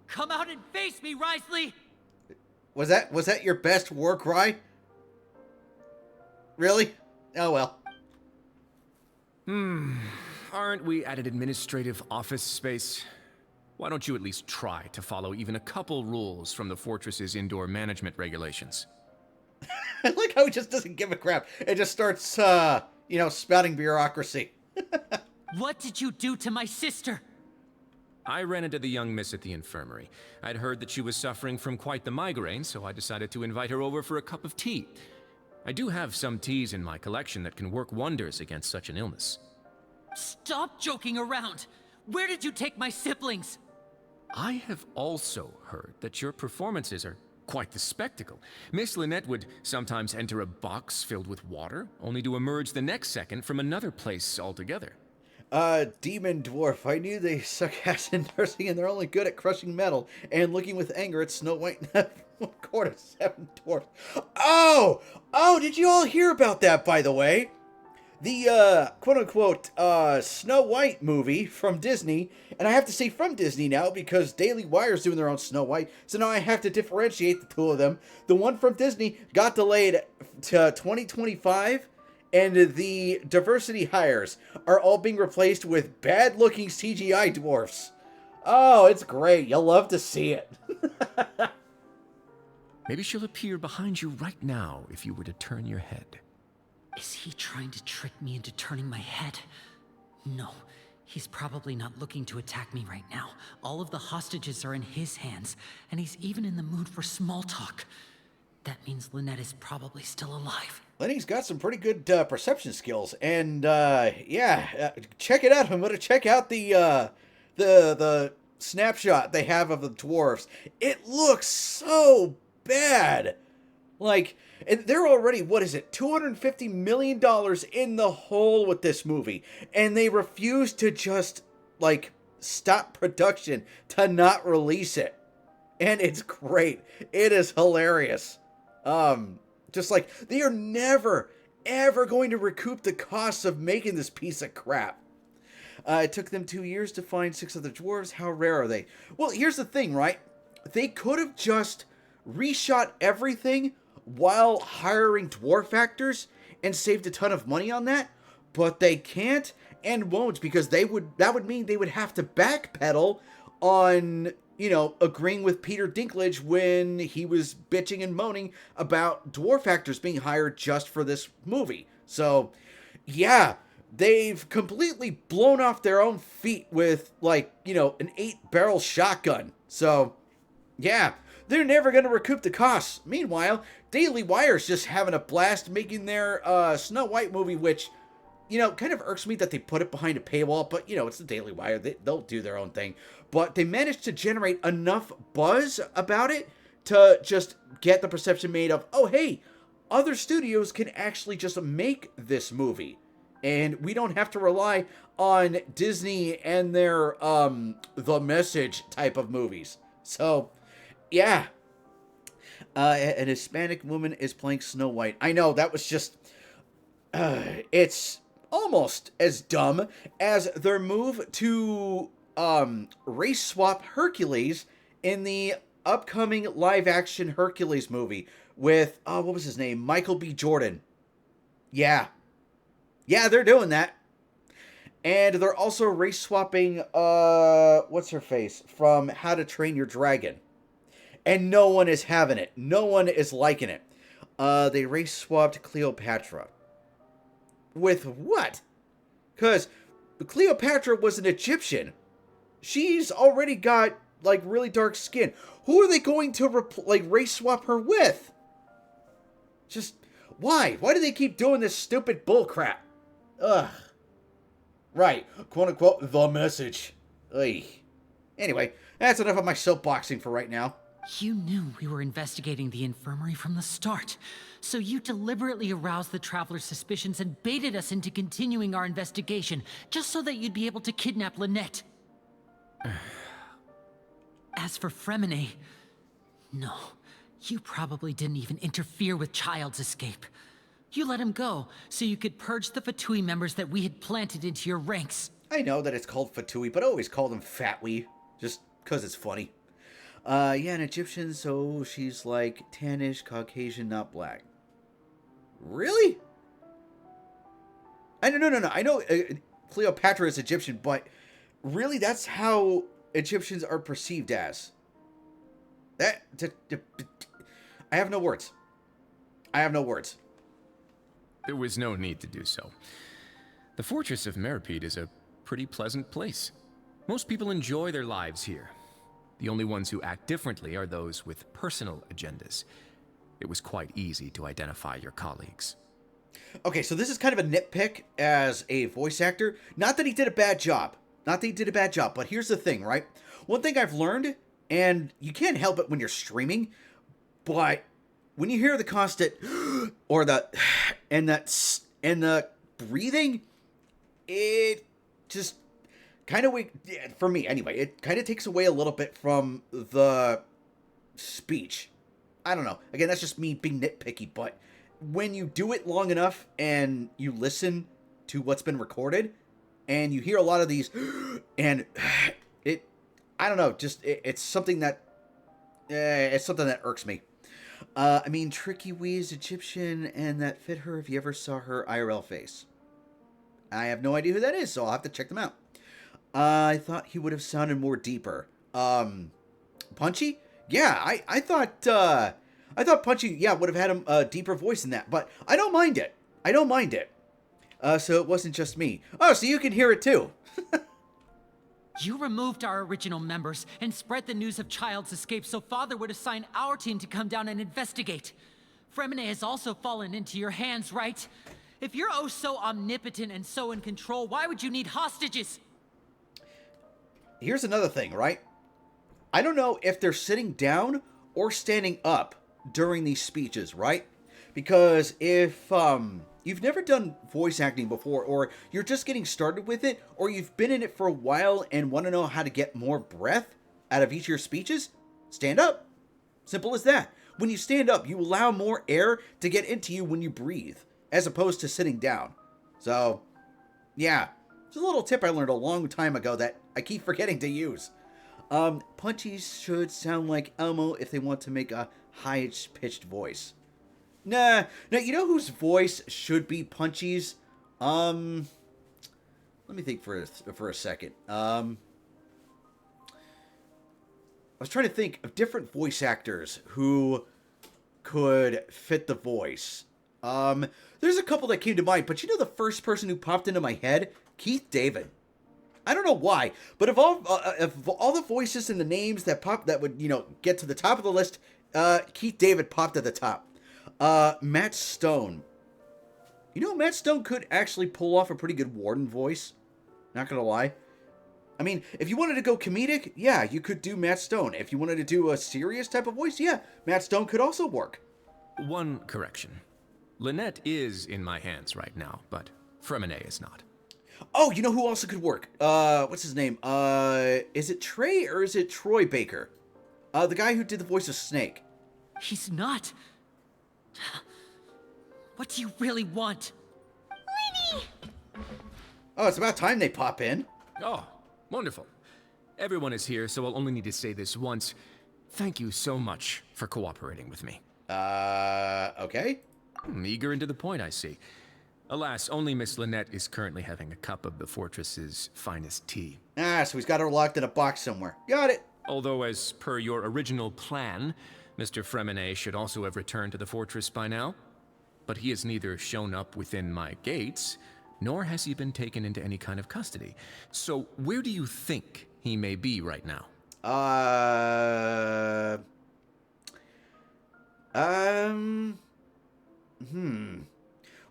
Come out and face me, Risley! Was that your best war cry? Really? Oh well. Aren't we at an administrative office space? Why don't you at least try to follow even a couple rules from the fortress's indoor management regulations? I like how he just doesn't give a crap. It just starts, spouting bureaucracy. What did you do to my sister? I ran into the young miss at the infirmary. I'd heard that she was suffering from quite the migraine, so I decided to invite her over for a cup of tea. I do have some teas in my collection that can work wonders against such an illness. Stop joking around! Where did you take my siblings? I have also heard that your performances are quite the spectacle. Miss Lynette would sometimes enter a box filled with water, only to emerge the next second from another place altogether. Demon dwarf. I knew they suck ass in nursing and they're only good at crushing metal and looking with anger at Snow White and 1/4 7 dwarfs. Oh, did you all hear about that, by the way? The, quote-unquote, Snow White movie from Disney, and I have to say from Disney now because Daily Wire's doing their own Snow White, so now I have to differentiate the two of them. The one from Disney got delayed to 2025, and the diversity hires are all being replaced with bad-looking CGI dwarfs. Oh, it's great. You'll love to see it. Maybe she'll appear behind you right now if you were to turn your head. Is he trying to trick me into turning my head? No, he's probably not looking to attack me right now. All of the hostages are in his hands, and he's even in the mood for small talk. That means Lynette is probably still alive. Lenny's got some pretty good perception skills, and check it out. I'm gonna check out the snapshot they have of the dwarves. It looks so bad. Like, and they're already, $250 million in the hole with this movie. And they refuse to just, stop production to not release it. And it's great. It is hilarious. They are never, ever going to recoup the costs of making this piece of crap. It took them 2 years to find 6 other dwarves. How rare are they? Well, here's the thing, right? They could have just reshot everything while hiring dwarf actors and saved a ton of money on that, but they can't and won't because that would mean they would have to backpedal on, agreeing with Peter Dinklage when he was bitching and moaning about dwarf actors being hired just for this movie. So, yeah, they've completely blown off their own feet with, an 8-barrel shotgun. So, yeah, they're never going to recoup the costs. Meanwhile, Daily Wire's just having a blast making their Snow White movie, which, kind of irks me that they put it behind a paywall, but, it's the Daily Wire. They'll do their own thing. But they managed to generate enough buzz about it to just get the perception made of, oh, hey, other studios can actually just make this movie. And we don't have to rely on Disney and their The Message type of movies. So, yeah. An Hispanic woman is playing Snow White. I know, that was just... it's almost as dumb as their move to race swap Hercules in the upcoming live-action Hercules movie with, what was his name? Michael B. Jordan. Yeah. Yeah, they're doing that. And they're also race swapping, what's her face? From How to Train Your Dragon. And no one is having it. No one is liking it. They race swapped Cleopatra. With what? Because Cleopatra was an Egyptian. She's already got, really dark skin. Who are they going to, race swap her with? Just, why? Why do they keep doing this stupid bullcrap? Ugh. Right. Quote-unquote, The Message. Ugh. Anyway, that's enough of my soapboxing for right now. You knew we were investigating the infirmary from the start, so you deliberately aroused the Traveler's suspicions and baited us into continuing our investigation, just so that you'd be able to kidnap Lynette. As for Fremine, no, you probably didn't even interfere with Child's escape. You let him go, so you could purge the Fatui members that we had planted into your ranks. I know that it's called Fatui, but I always call them Fatui, just because it's funny. An Egyptian, so she's tannish, Caucasian, not black. Really? No. I know Cleopatra is Egyptian, but really, that's how Egyptians are perceived as. I have no words. There was no need to do so. The Fortress of Meripede is a pretty pleasant place. Most people enjoy their lives here. The only ones who act differently are those with personal agendas. It was quite easy to identify your colleagues. Okay, so this is kind of a nitpick as a voice actor. Not that he did a bad job. But here's the thing, right? One thing I've learned, and you can't help it when you're streaming, but when you hear the constant or the breathing, it just kind of, for me anyway, it kind of takes away a little bit from the speech. I don't know. Again, that's just me being nitpicky, but when you do it long enough and you listen to what's been recorded and you hear a lot of these and I don't know, just it's something that irks me. I mean, Tricky Wee is Egyptian and that fit her if you ever saw her IRL face. I have no idea who that is, so I'll have to check them out. I thought he would have sounded more deeper. Punchy? Yeah, I thought Punchy, would have had a deeper voice in that, but I don't mind it. So it wasn't just me. Oh, so you can hear it too. You removed our original members and spread the news of Child's escape so Father would assign our team to come down and investigate. Fremine has also fallen into your hands, right? If you're oh so omnipotent and so in control, why would you need hostages? Here's another thing, right? I don't know if they're sitting down or standing up during these speeches, right? Because if you've never done voice acting before, or you're just getting started with it, or you've been in it for a while and want to know how to get more breath out of each of your speeches, stand up. Simple as that. When you stand up, you allow more air to get into you when you breathe, as opposed to sitting down. So, yeah. It's a little tip I learned a long time ago that I keep forgetting to use. Punchies should sound like Elmo if they want to make a high-pitched voice. Nah, you know whose voice should be Punchy's? Let me think for a second. I was trying to think of different voice actors who could fit the voice. There's a couple that came to mind, but you know the first person who popped into my head? Keith David. I don't know why, but of all the voices and the names that would, get to the top of the list, Keith David popped at the top. Matt Stone. You know, Matt Stone could actually pull off a pretty good Warden voice. Not gonna lie. I mean, if you wanted to go comedic, yeah, you could do Matt Stone. If you wanted to do a serious type of voice, yeah, Matt Stone could also work. One correction. Lynette is in my hands right now, but Fremine is not. Oh, you know who also could work? What's his name? Is it Trey or is it Troy Baker? The guy who did the voice of Snake. He's not. What do you really want? Winnie! Oh, it's about time they pop in. Oh, wonderful. Everyone is here, so I'll only need to say this once. Thank you so much for cooperating with me. Okay. Eager and to the point, I see. Alas, only Miss Lynette is currently having a cup of the fortress's finest tea. Ah, so he's got her locked in a box somewhere. Got it. Although, as per your original plan, Mr. Fremine should also have returned to the fortress by now. But he has neither shown up within my gates, nor has he been taken into any kind of custody. So, where do you think he may be right now?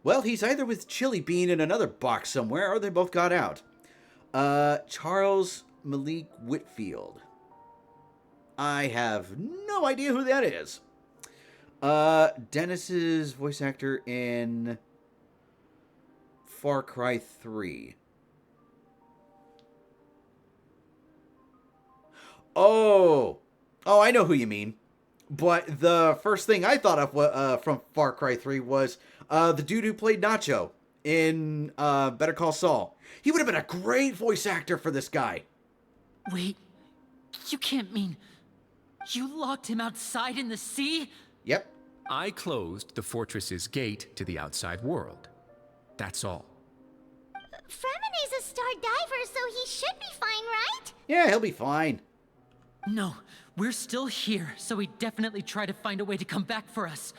Well, he's either with Chili Bean in another box somewhere, or they both got out. Charles Malik Whitfield. I have no idea who that is. Dennis's voice actor in Far Cry 3. Oh, I know who you mean. But the first thing I thought of from Far Cry 3 was the dude who played Nacho in Better Call Saul. He would have been a great voice actor for this guy. Wait, you can't mean you locked him outside in the sea? Yep. I closed the fortress's gate to the outside world. That's all. Fremene's a star diver, so he should be fine, right? Yeah, he'll be fine. No, we're still here, so he definitely tried to find a way to come back for us.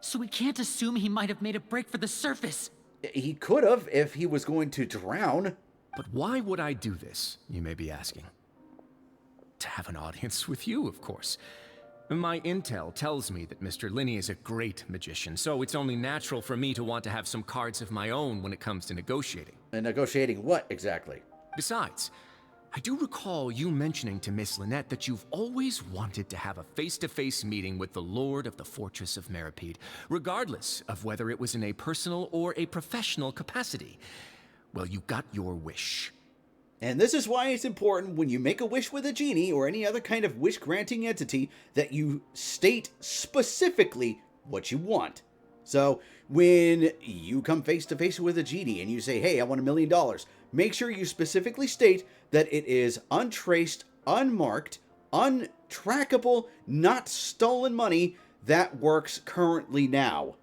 So we can't assume he might have made a break for the surface. He could have if he was going to drown. But why would I do this, you may be asking? To have an audience with you, of course. My intel tells me that Mr. Linney is a great magician, so it's only natural for me to want to have some cards of my own when it comes to negotiating. And negotiating what, exactly? Besides, I do recall you mentioning to Miss Lynette that you've always wanted to have a face-to-face meeting with the Lord of the Fortress of Meripede, regardless of whether it was in a personal or a professional capacity. Well, you got your wish. And this is why it's important when you make a wish with a genie or any other kind of wish-granting entity that you state specifically what you want. So when you come face-to-face with a genie and you say, hey, I want $1 million, make sure you specifically state that it is untraced, unmarked, untrackable, not stolen money that works currently now.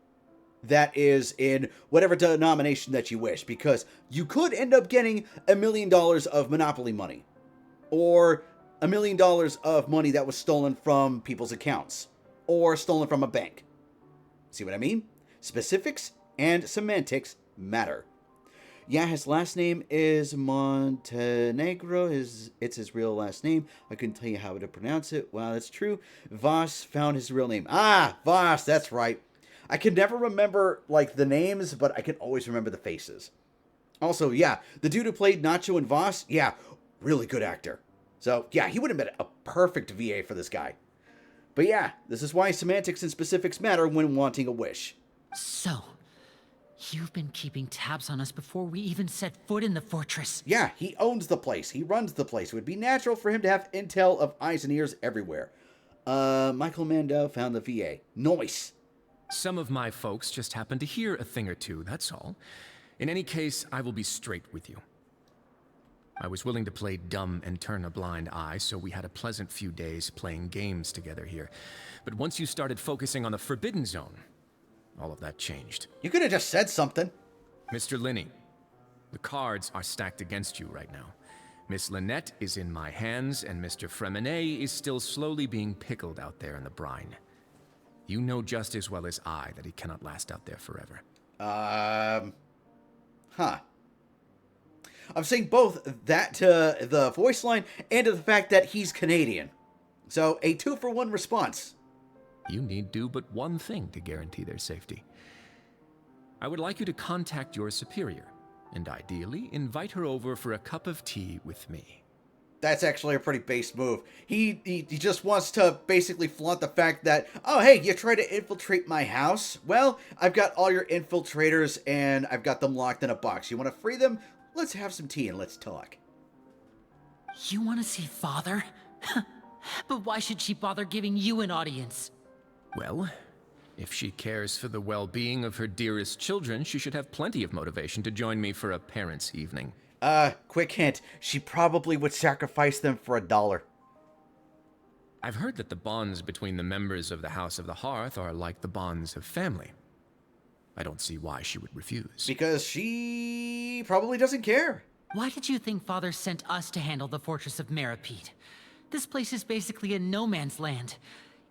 That is in whatever denomination that you wish, because you could end up getting $1 million of Monopoly money, or $1 million of money that was stolen from people's accounts, or stolen from a bank. See what I mean? Specifics and semantics matter. Yeah, his last name is Montenegro. It's his real last name. I couldn't tell you how to pronounce it. Wow, that's true. Voss found his real name. Ah, Voss, that's right. I can never remember, like, the names, but I can always remember the faces. Also, yeah, the dude who played Nacho and Voss, yeah, really good actor. So, yeah, he would have been a perfect VA for this guy. But yeah, this is why semantics and specifics matter when wanting a wish. So, you've been keeping tabs on us before we even set foot in the fortress. Yeah, he owns the place. He runs the place. It would be natural for him to have intel of eyes and ears everywhere. Michael Mandel found the VA. Nice. Some of my folks just happened to hear a thing or two, that's all. In any case, I will be straight with you. I was willing to play dumb and turn a blind eye, so we had a pleasant few days playing games together here. But once you started focusing on the Forbidden Zone, all of that changed. You could have just said something. Mr. Linney, the cards are stacked against you right now. Miss Lynette is in my hands, and Mr. Fremene is still slowly being pickled out there in the brine. You know just as well as I that he cannot last out there forever. I'm saying both that to the voice line and to the fact that he's Canadian. So, a 2-for-1 response. You need do but one thing to guarantee their safety. I would like you to contact your superior, and ideally invite her over for a cup of tea with me. That's actually a pretty base move. He just wants to basically flaunt the fact that, oh, hey, you tried to infiltrate my house? Well, I've got all your infiltrators, and I've got them locked in a box. You want to free them? Let's have some tea and let's talk. You want to see Father? But why should she bother giving you an audience? Well, if she cares for the well-being of her dearest children, she should have plenty of motivation to join me for a parents' evening. Quick hint. She probably would sacrifice them for $1. I've heard that the bonds between the members of the House of the Hearth are like the bonds of family. I don't see why she would refuse. Because she probably doesn't care. Why did you think Father sent us to handle the Fortress of Meripede? This place is basically a no man's land.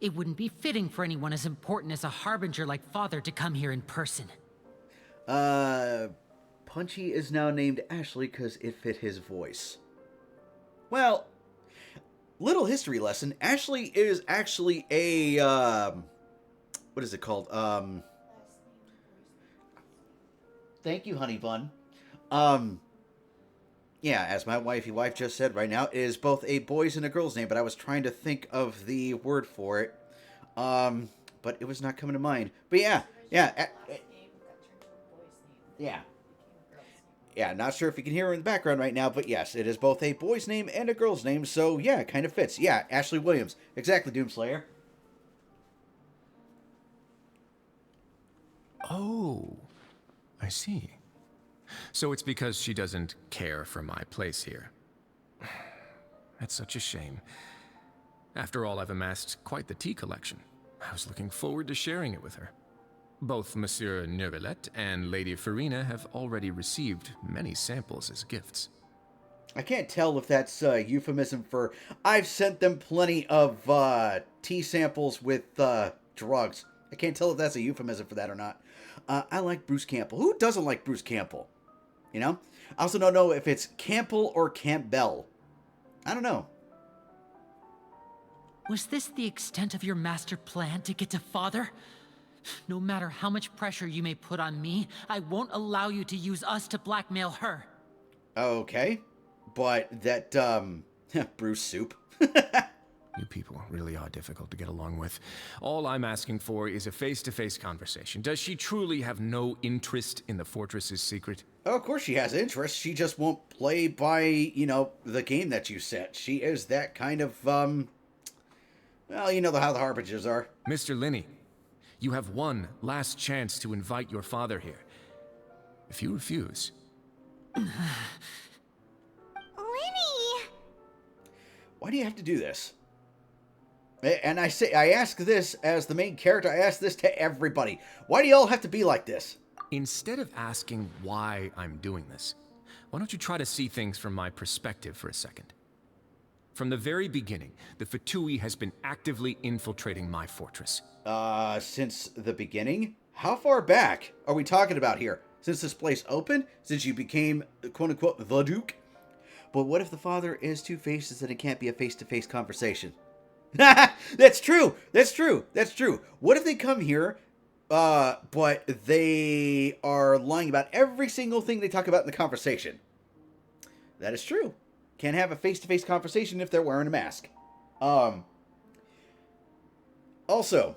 It wouldn't be fitting for anyone as important as a harbinger like Father to come here in person. Punchy is now named Ashley because it fit his voice. Well, little history lesson. Ashley is actually a, what is it called? Thank you, honey bun. Yeah, as my wifey wife just said right now, it is both a boy's and a girl's name, but I was trying to think of the word for it. But it was not coming to mind. But yeah. Yeah, not sure if you can hear her in the background right now, but yes, it is both a boy's name and a girl's name, so yeah, it kind of fits. Yeah, Ashley Williams. Exactly, Doomslayer. Oh, I see. So it's because she doesn't care for my place here. That's such a shame. After all, I've amassed quite the tea collection. I was looking forward to sharing it with her. Both Monsieur Neuvillette and Lady Farina have already received many samples as gifts. I can't tell if that's a euphemism for I've sent them plenty of tea samples with drugs. I can't tell if that's a euphemism for that or not. I like Bruce Campbell. Who doesn't like Bruce Campbell? You know? I also don't know if it's Campbell or Campbell. I don't know. Was this the extent of your master plan to get to Father? No matter how much pressure you may put on me, I won't allow you to use us to blackmail her. Okay. But that, Bruce Soup. You people really are difficult to get along with. All I'm asking for is a face-to-face conversation. Does she truly have no interest in the fortress's secret? Oh, of course she has interest. She just won't play by, you know, the game that you set. She is that kind of, well, you know how the Harbingers are. Mr. Linney, you have one last chance to invite your father here. If you refuse... Linny! Why do you have to do this? And I ask this as the main character, I ask this to everybody. Why do y'all have to be like this? Instead of asking why I'm doing this, why don't you try to see things from my perspective for a second? From the very beginning, the Fatui has been actively infiltrating my fortress. Since the beginning? How far back are we talking about here? Since this place opened? Since you became, quote-unquote, the Duke? But what if the father is two faces and it can't be a face-to-face conversation? That's true! That's true! That's true! What if they come here, but they are lying about every single thing they talk about in the conversation? That is true. Can't have a face-to-face conversation if they're wearing a mask. Also,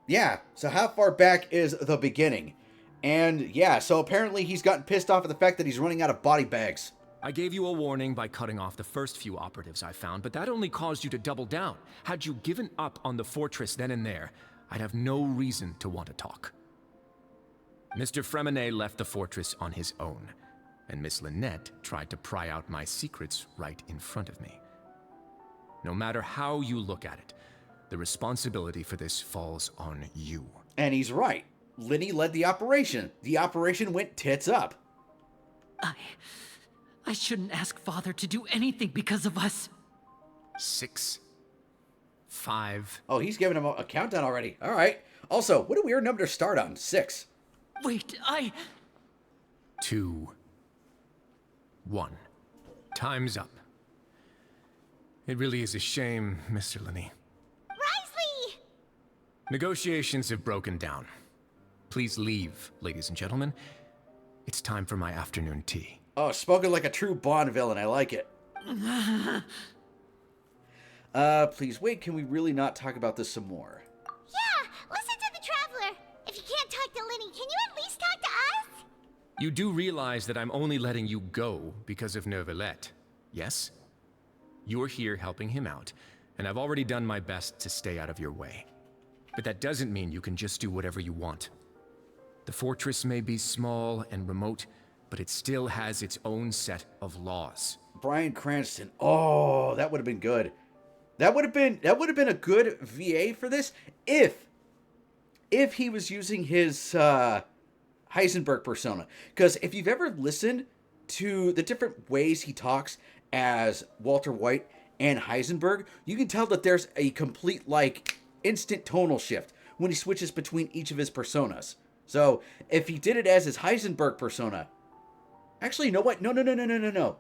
yeah, so how far back is the beginning? And yeah, so apparently he's gotten pissed off at the fact that he's running out of body bags. I gave you a warning by cutting off the first few operatives I found, but that only caused you to double down. Had you given up on the fortress then and there, I'd have no reason to want to talk. Mr. Fremenet left the fortress on his own, and Miss Lynette tried to pry out my secrets right in front of me. No matter how you look at it, the responsibility for this falls on you. And he's right. Linny led the operation. The operation went tits up. I shouldn't ask Father to do anything because of us. 6, 5... Oh, he's giving him a countdown already. All right. Also, what a weird number to start on. 6. Wait, 2, 1. Time's up. It really is a shame, Mr. Linney. Risley! Negotiations have broken down. Please leave, ladies and gentlemen. It's time for my afternoon tea. Oh, spoken like a true Bond villain. I like it. Please wait. Can we really not talk about this some more? Yeah, listen to the Traveler. If you can't talk to Linny, can you at least talk to us? You do realize that I'm only letting you go because of Neuvillette, yes? You're here helping him out, and I've already done my best to stay out of your way. But that doesn't mean you can just do whatever you want. The fortress may be small and remote, but it still has its own set of laws. Bryan Cranston. Oh, that would have been good. That would have been a good VA for this if he was using his Heisenberg persona. Because if you've ever listened to the different ways he talks as Walter White and Heisenberg, you can tell that there's a complete, like, instant tonal shift when he switches between each of his personas. So, if he did it as his Heisenberg persona... Actually, you know what? No.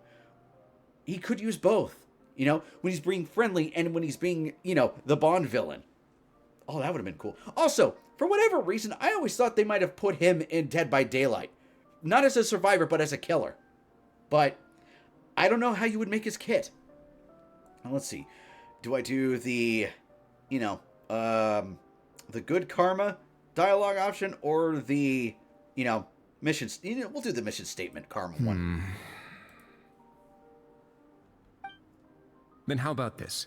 He could use both. You know, when he's being friendly and when he's being, you know, the Bond villain. Oh, that would have been cool. Also, for whatever reason, I always thought they might have put him in Dead by Daylight. Not as a survivor, but as a killer. But I don't know how you would make his kit. Now, let's see. Do I do the, you know, the good karma dialogue option or the, you know, mission? You know, we'll do the mission statement karma one. Then how about this?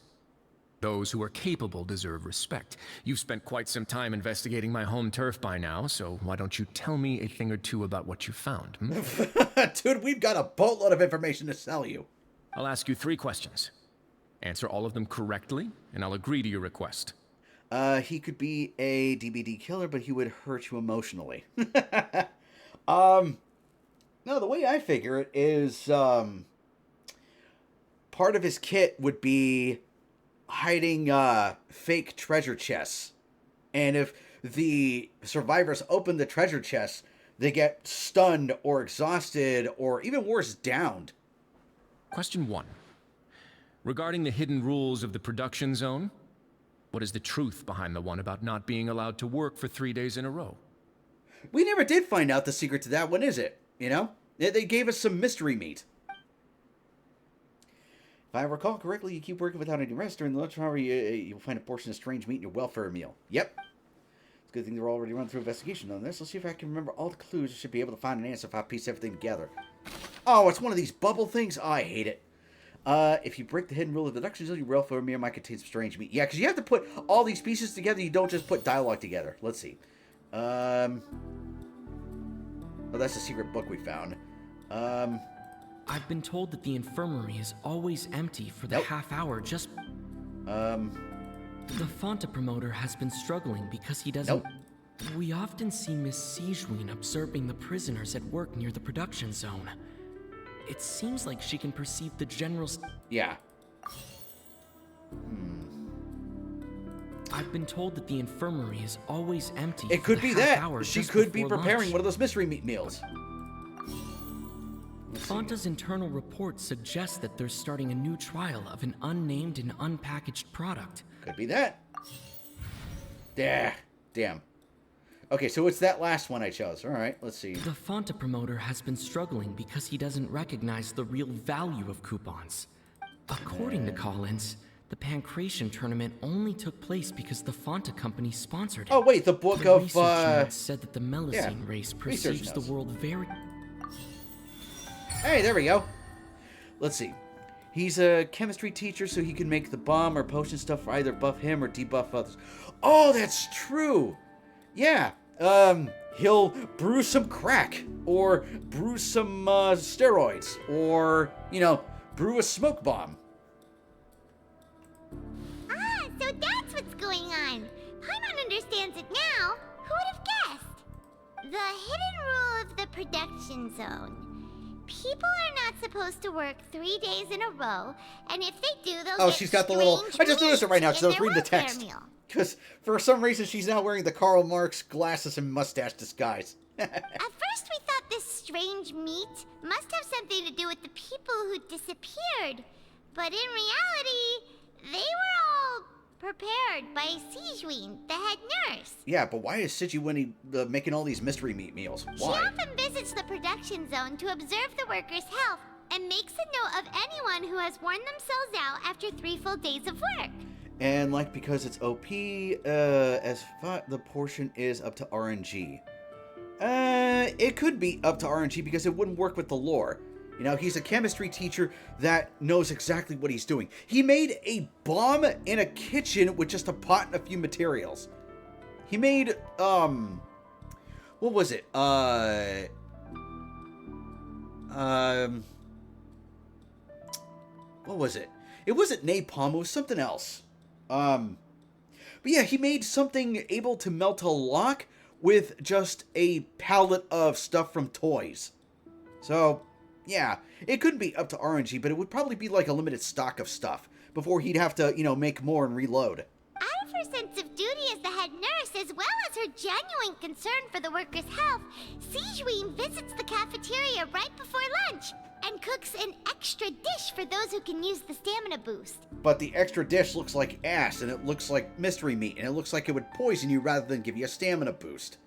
Those who are capable deserve respect. You've spent quite some time investigating my home turf by now, so why don't you tell me a thing or two about what you found? Dude, we've got a boatload of information to sell you. I'll ask you 3 questions. Answer all of them correctly, and I'll agree to your request. He could be a DBD killer, but he would hurt you emotionally. No, the way I figure it is, part of his kit would be hiding, fake treasure chests. And if the survivors open the treasure chests, they get stunned or exhausted or even worse, downed. Question 1. Regarding the hidden rules of the production zone, what is the truth behind the one about not being allowed to work for 3 days in a row? We never did find out the secret to that one, is it? You know? They gave us some mystery meat. If I recall correctly, you keep working without any rest. During the lunch hour, you'll find a portion of strange meat in your welfare meal. Yep. It's a good thing they're already run through investigation on this. Let's see if I can remember all the clues. I should be able to find an answer if I piece everything together. Oh, it's one of these bubble things? Oh, I hate it. If you break the hidden rule of deductions, your welfare meal might contain some strange meat. Yeah, because you have to put all these pieces together. You don't just put dialogue together. Let's see. Oh, that's a secret book we found. I've been told that the infirmary is always empty for the half hour just... The Fonta promoter has been struggling because he doesn't... We often see Miss Sijween observing the prisoners at work near the production zone. It seems like she can perceive the general... Yeah. I've been told that the infirmary is always empty. It could be that. She could be preparing one of those mystery meat meals. Fonta's internal report suggests that they're starting a new trial of an unnamed and unpackaged product. Could be that. Damn. Okay, so it's that last one I chose. All right, let's see. The Fonta promoter has been struggling because he doesn't recognize the real value of coupons. According to Collins, the Pancration tournament only took place because the Fonta company sponsored it. Oh wait, the book the of research notes said that the Melusine race perceives the world very... Hey, there we go. Let's see. He's a chemistry teacher, so he can make the bomb or potion stuff for either buff him or debuff others. Oh, that's true. Yeah. He'll brew some crack, or brew some steroids, or, you know, brew a smoke bomb. Ah, so that's what's going on. Paimon understands it now. Who would have guessed? The hidden rule of the production zone. People are not supposed to work 3 days in a row, and if they do, they'll get she's got the little... I just noticed it right now because I was reading the welfare text. meal. Because for some reason she's now wearing the Karl Marx glasses and mustache disguise. At first we thought this strange meat must have something to do with the people who disappeared. But in reality, they were all prepared by Sijween, the head nurse. Yeah, but why is Sijween making all these mystery meat meals? Why? She often visits the production zone to observe the workers' health and makes a note of anyone who has worn themselves out after 3 full days of work. And like because it's OP, the portion is up to RNG. It could be up to RNG because it wouldn't work with the lore. You know, he's a chemistry teacher that knows exactly what he's doing. He made a bomb in a kitchen with just a pot and a few materials. He made, what was it? What was it? It wasn't napalm, it was something else. But yeah, he made something able to melt a lock with just a pallet of stuff from toys. So, yeah, it couldn't be up to RNG, but it would probably be like a limited stock of stuff before he'd have to, you know, make more and reload. Out of her sense of duty as the head nurse, as well as her genuine concern for the workers' health, Sijween visits the cafeteria right before lunch and cooks an extra dish for those who can use the stamina boost. But the extra dish looks like ass, and it looks like mystery meat, and it looks like it would poison you rather than give you a stamina boost.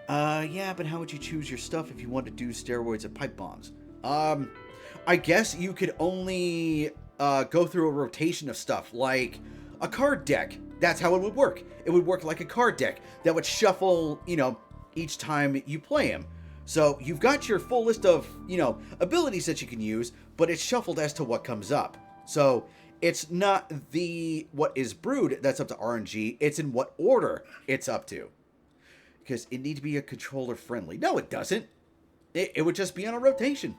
Yeah, but how would you choose your stuff if you want to do steroids and pipe bombs? I guess you could only go through a rotation of stuff, like a card deck. That's how it would work. It would work like a card deck that would shuffle, you know, each time you play him. So you've got your full list of, you know, abilities that you can use, but it's shuffled as to what comes up. So it's not what is brewed that's up to RNG, it's in what order it's up to. Because it needs to be a controller friendly. No, it doesn't. It would just be on a rotation.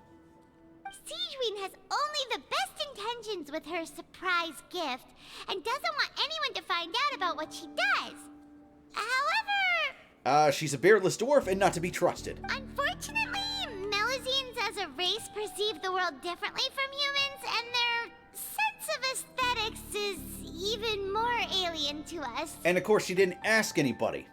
Sijween has only the best intentions intentions with her surprise gift and doesn't want anyone to find out about what she does. However, she's a beardless dwarf and not to be trusted. unfortunately, Melazines as a race perceive the world differently from humans, and their sense of aesthetics is even more alien to us. And of course, she didn't ask anybody.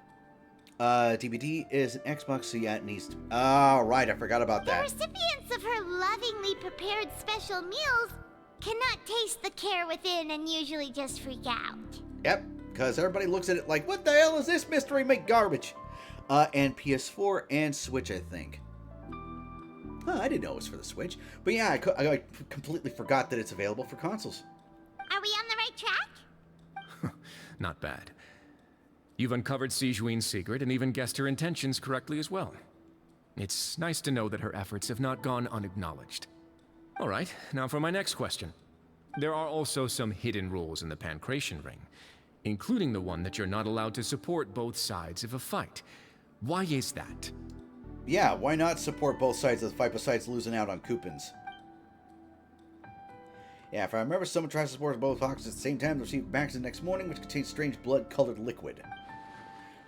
DVD is an Xbox, so yeah, it needs to... Oh, right, I forgot about The that. recipients of her lovingly prepared special meals cannot taste the care within and usually just freak out. Yep, because everybody looks at it like, what the hell is this mystery make garbage? And PS4 and Switch, I think. Huh, I didn't know it was for the Switch. But yeah, I completely forgot that it's available for consoles. Are we on the right track? Not bad. You've uncovered Sijuin's secret and even guessed her intentions correctly as well. It's nice to know that her efforts have not gone unacknowledged. All right, now for my next question. There are also some hidden rules in the Pancration Ring, including the one that you're not allowed to support both sides of a fight. Why is that? Yeah, why not support both sides of the fight besides losing out on coupons? Yeah, if I remember, someone tries to support both boxes at the same time, they'll receive bags the next morning, which contains strange blood-colored liquid.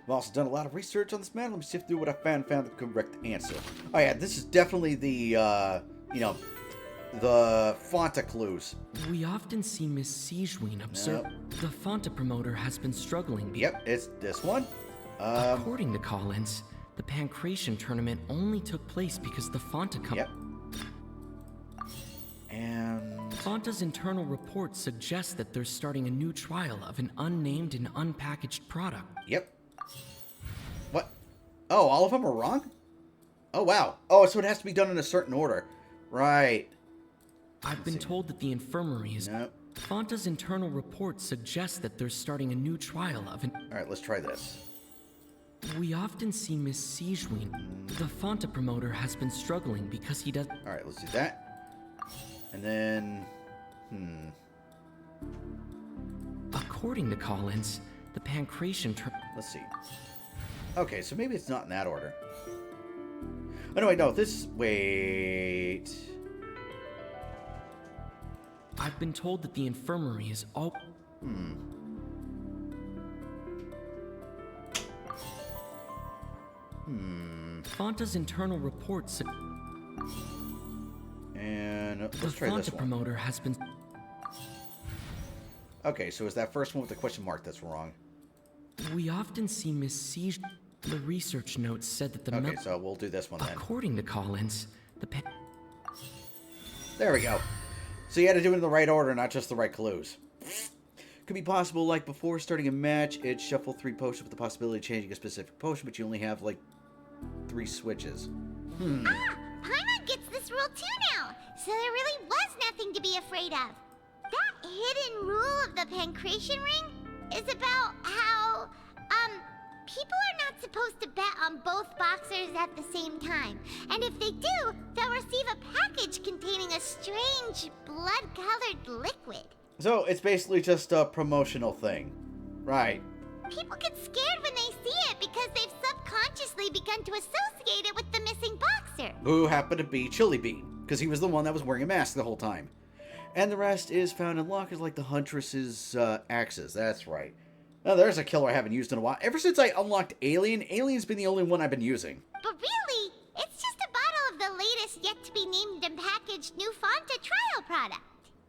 I've also done a lot of research on this matter. Let me sift through what I found the correct answer. Oh yeah, this is definitely the, you know, the Fonta clues. We often see Miss Sijuin observe... Nope. The Fonta promoter has been struggling... Yep, it's this one. According to Collins, the Pancration tournament only took place because the Fonta company... Yep. And... Fonta's internal report suggests that they're starting a new trial of an unnamed and unpackaged product. Yep. What? Oh, all of them are wrong? Oh, wow. Oh, so it has to be done in a certain order. Right. I've been told that the infirmary is... Nope. Fonta's internal report suggests that they're starting a new trial of an... Alright, let's try this. We often see Miss Sijuin. The Fonta promoter has been struggling because he does... Alright, let's do that. And then... According to Collins, the Pancration... Let's see. Okay, so maybe it's not in that order. Oh, no, wait, no, this... Wait... I've been told that the infirmary is all... Fonta's internal reports... And let's the try this Fonta one. promoter has been... Okay, so is that first one with the question mark that's wrong? We often see Miss Siege... The research notes said that the... Okay, so we'll do this one then. According to Collins, the... There we go. So you had to do it in the right order, not just the right clues. Could be possible, like before starting a match, it'd shuffle 3 potions with the possibility of changing a specific potion, but you only have, like, 3 switches. Paimon gets this rule too now, so there really was nothing to be afraid of. That hidden rule of the Pancration Ring is about how, people are not supposed to bet on both boxers at the same time. And if they do, they'll receive a package containing a strange blood-colored liquid. So it's basically just a promotional thing. Right. People get scared when they see it because they've subconsciously begun to associate it with the missing boxer. Who happened to be Chili Bean, because he was the one that was wearing a mask the whole time. And the rest is found in lockers like the Huntress's axes. That's right. Now there's a killer I haven't used in a while. Ever since I unlocked Alien, Alien's been the only one I've been using. But really, it's just a bottle of the latest yet-to-be-named and packaged new Fonta trial product.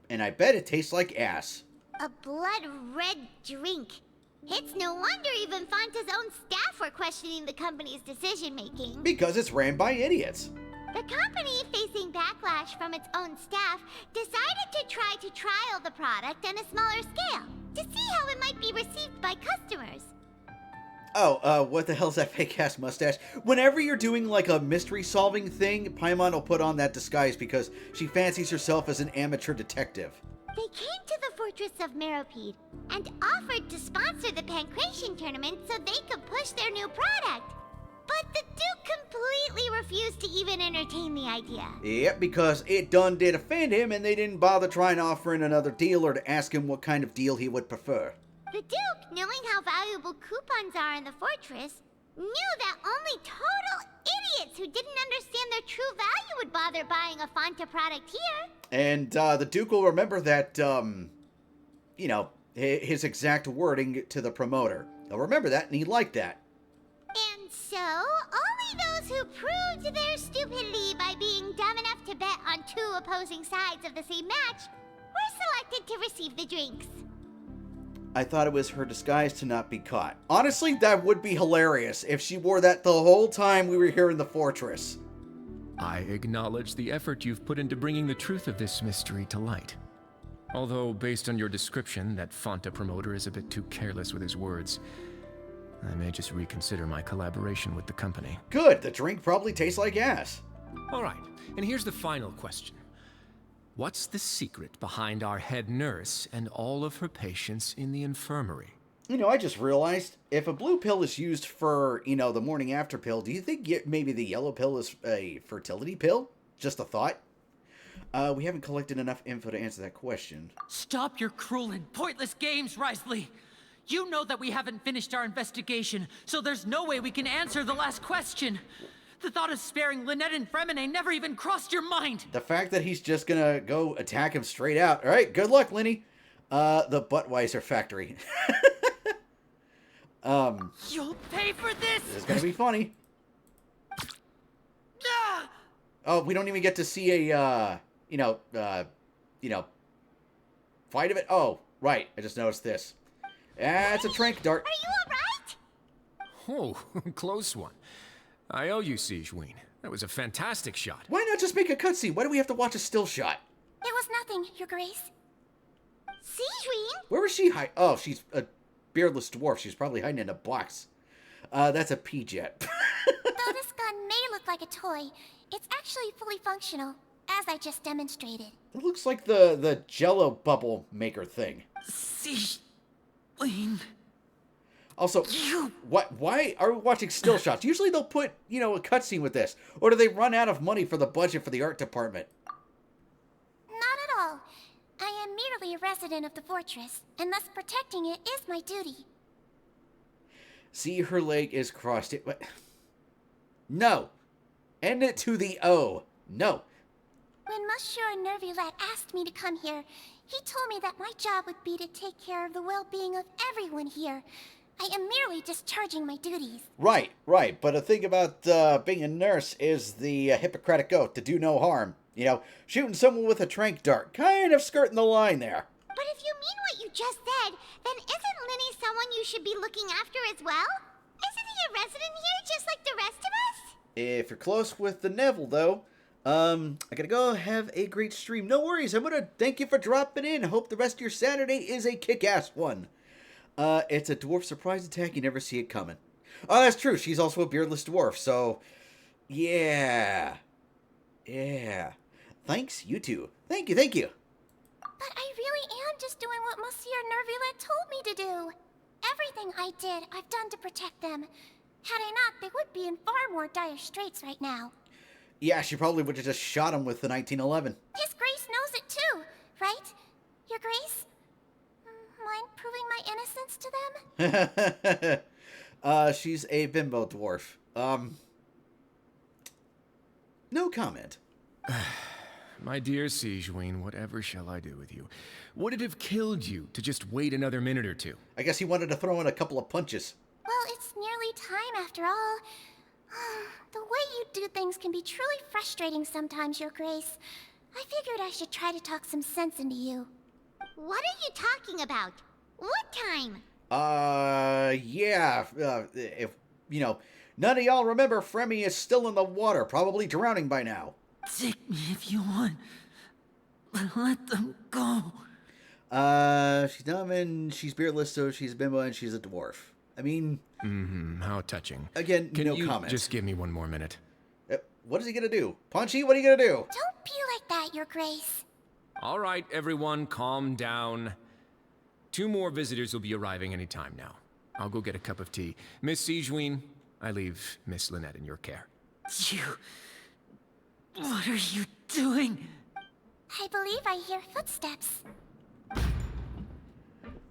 And I bet it tastes like ass. A blood-red drink. It's no wonder even Fonta's own staff were questioning the company's decision-making. Because it's ran by idiots. The company, facing backlash from its own staff, decided to try to trial the product on a smaller scale, to see how it might be received by customers. Oh, what the hell's that fake-ass mustache? Whenever you're doing, like, a mystery-solving thing, Paimon will put on that disguise because she fancies herself as an amateur detective. They came to the fortress of Meropide and offered to sponsor the Pancration tournament so they could push their new product. But the Duke completely refused to even entertain the idea. Yep, because it done did offend him and they didn't bother trying offering another deal or to ask him what kind of deal he would prefer. The Duke, knowing how valuable coupons are in the fortress, knew that only total idiots who didn't understand their true value would bother buying a Fanta product here. And the Duke will remember that, you know, his exact wording to the promoter. He'll remember that, and he liked that. And so, only those who proved their stupidity by being dumb enough to bet on two opposing sides of the same match were selected to receive the drinks. I thought it was her disguise to not be caught. Honestly, that would be hilarious if she wore that the whole time we were here in the fortress. I acknowledge the effort you've put into bringing the truth of this mystery to light. Although, based on your description, that Fanta promoter is a bit too careless with his words. I may just reconsider my collaboration with the company. Good, the drink probably tastes like ass. Alright, and here's the final question. What's the secret behind our head nurse and all of her patients in the infirmary? You know, I just realized, if a blue pill is used for, you know, the morning after pill, do you think maybe the yellow pill is a fertility pill? Just a thought. We haven't collected enough info to answer that question. Stop your cruel and pointless games, Risley! You know that we haven't finished our investigation, so there's no way we can answer the last question. The thought of sparing Lynette and Fremine never even crossed your mind. The fact that he's just gonna go attack him straight out. All right, good luck, Linny. The Budweiser factory. You'll pay for this. This is gonna be funny. Oh, we don't even get to see a, you know, fight of it. Oh, right. I just noticed this. It's a trank dart. Are you alright? Oh, close one. I owe you, Sigewinne. That was a fantastic shot. Why not just make a cutscene? Why do we have to watch a still shot? It was nothing, Your Grace. Sigewinne? Where was she hiding? Oh, she's a beardless dwarf. She's probably hiding in a box. That's a P-jet. Though this gun may look like a toy, it's actually fully functional, as I just demonstrated. It looks like the Jello bubble maker thing. Sigewinne. Also, why are we watching still shots? Usually they'll put, you know, a cutscene with this. Or do they run out of money for the budget for the art department? Not at all. I am merely a resident of the fortress, and thus protecting it is my duty. See, her leg is crossed. No. End it to the O. No. When Monsieur Nervulet asked me to come here, he told me that my job would be to take care of the well-being of everyone here. I am merely discharging my duties. Right. But the thing about being a nurse is the Hippocratic Oath, to do no harm. You know, shooting someone with a trank dart. Kind of skirting the line there. But if you mean what you just said, then isn't Linny someone you should be looking after as well? Isn't he a resident here just like the rest of us? If you're close with the Neville, though, I gotta go have a great stream. No worries, I'm gonna thank you for dropping in. Hope the rest of your Saturday is a kick-ass one. It's a dwarf surprise attack. You never see it coming. Oh, that's true. She's also a beardless dwarf, so... Yeah. Thanks, you two. Thank you. But I really am just doing what Monsieur Nervulet told me to do. Everything I did, I've done to protect them. Had I not, they would be in far more dire straits right now. Yeah, she probably would have just shot him with the 1911. His Grace knows it too, right? Your Grace? Mind proving my innocence to them? She's a bimbo dwarf. No comment. My dear Sigewinne, whatever shall I do with you? Would it have killed you to just wait another minute or two? I guess he wanted to throw in a couple of punches. Well, it's nearly time after all. The way you do things can be truly frustrating sometimes, Your Grace. I figured I should try to talk some sense into you. What are you talking about? What time? Yeah, if, you know, none of y'all remember Fremy is still in the water, probably drowning by now. Take me if you want. Let them go. She's dumb and she's beardless, so she's a bimbo and she's a dwarf. I mean... how touching. Again, Can no you comment. just give me one more minute? What is he gonna do? Punchy, what are you gonna do? Don't be like that, Your Grace. All right, everyone, calm down. 2 more visitors will be arriving any time now. I'll go get a cup of tea. Miss Sigewinne, I leave Miss Lynette in your care. What are you doing? I believe I hear footsteps.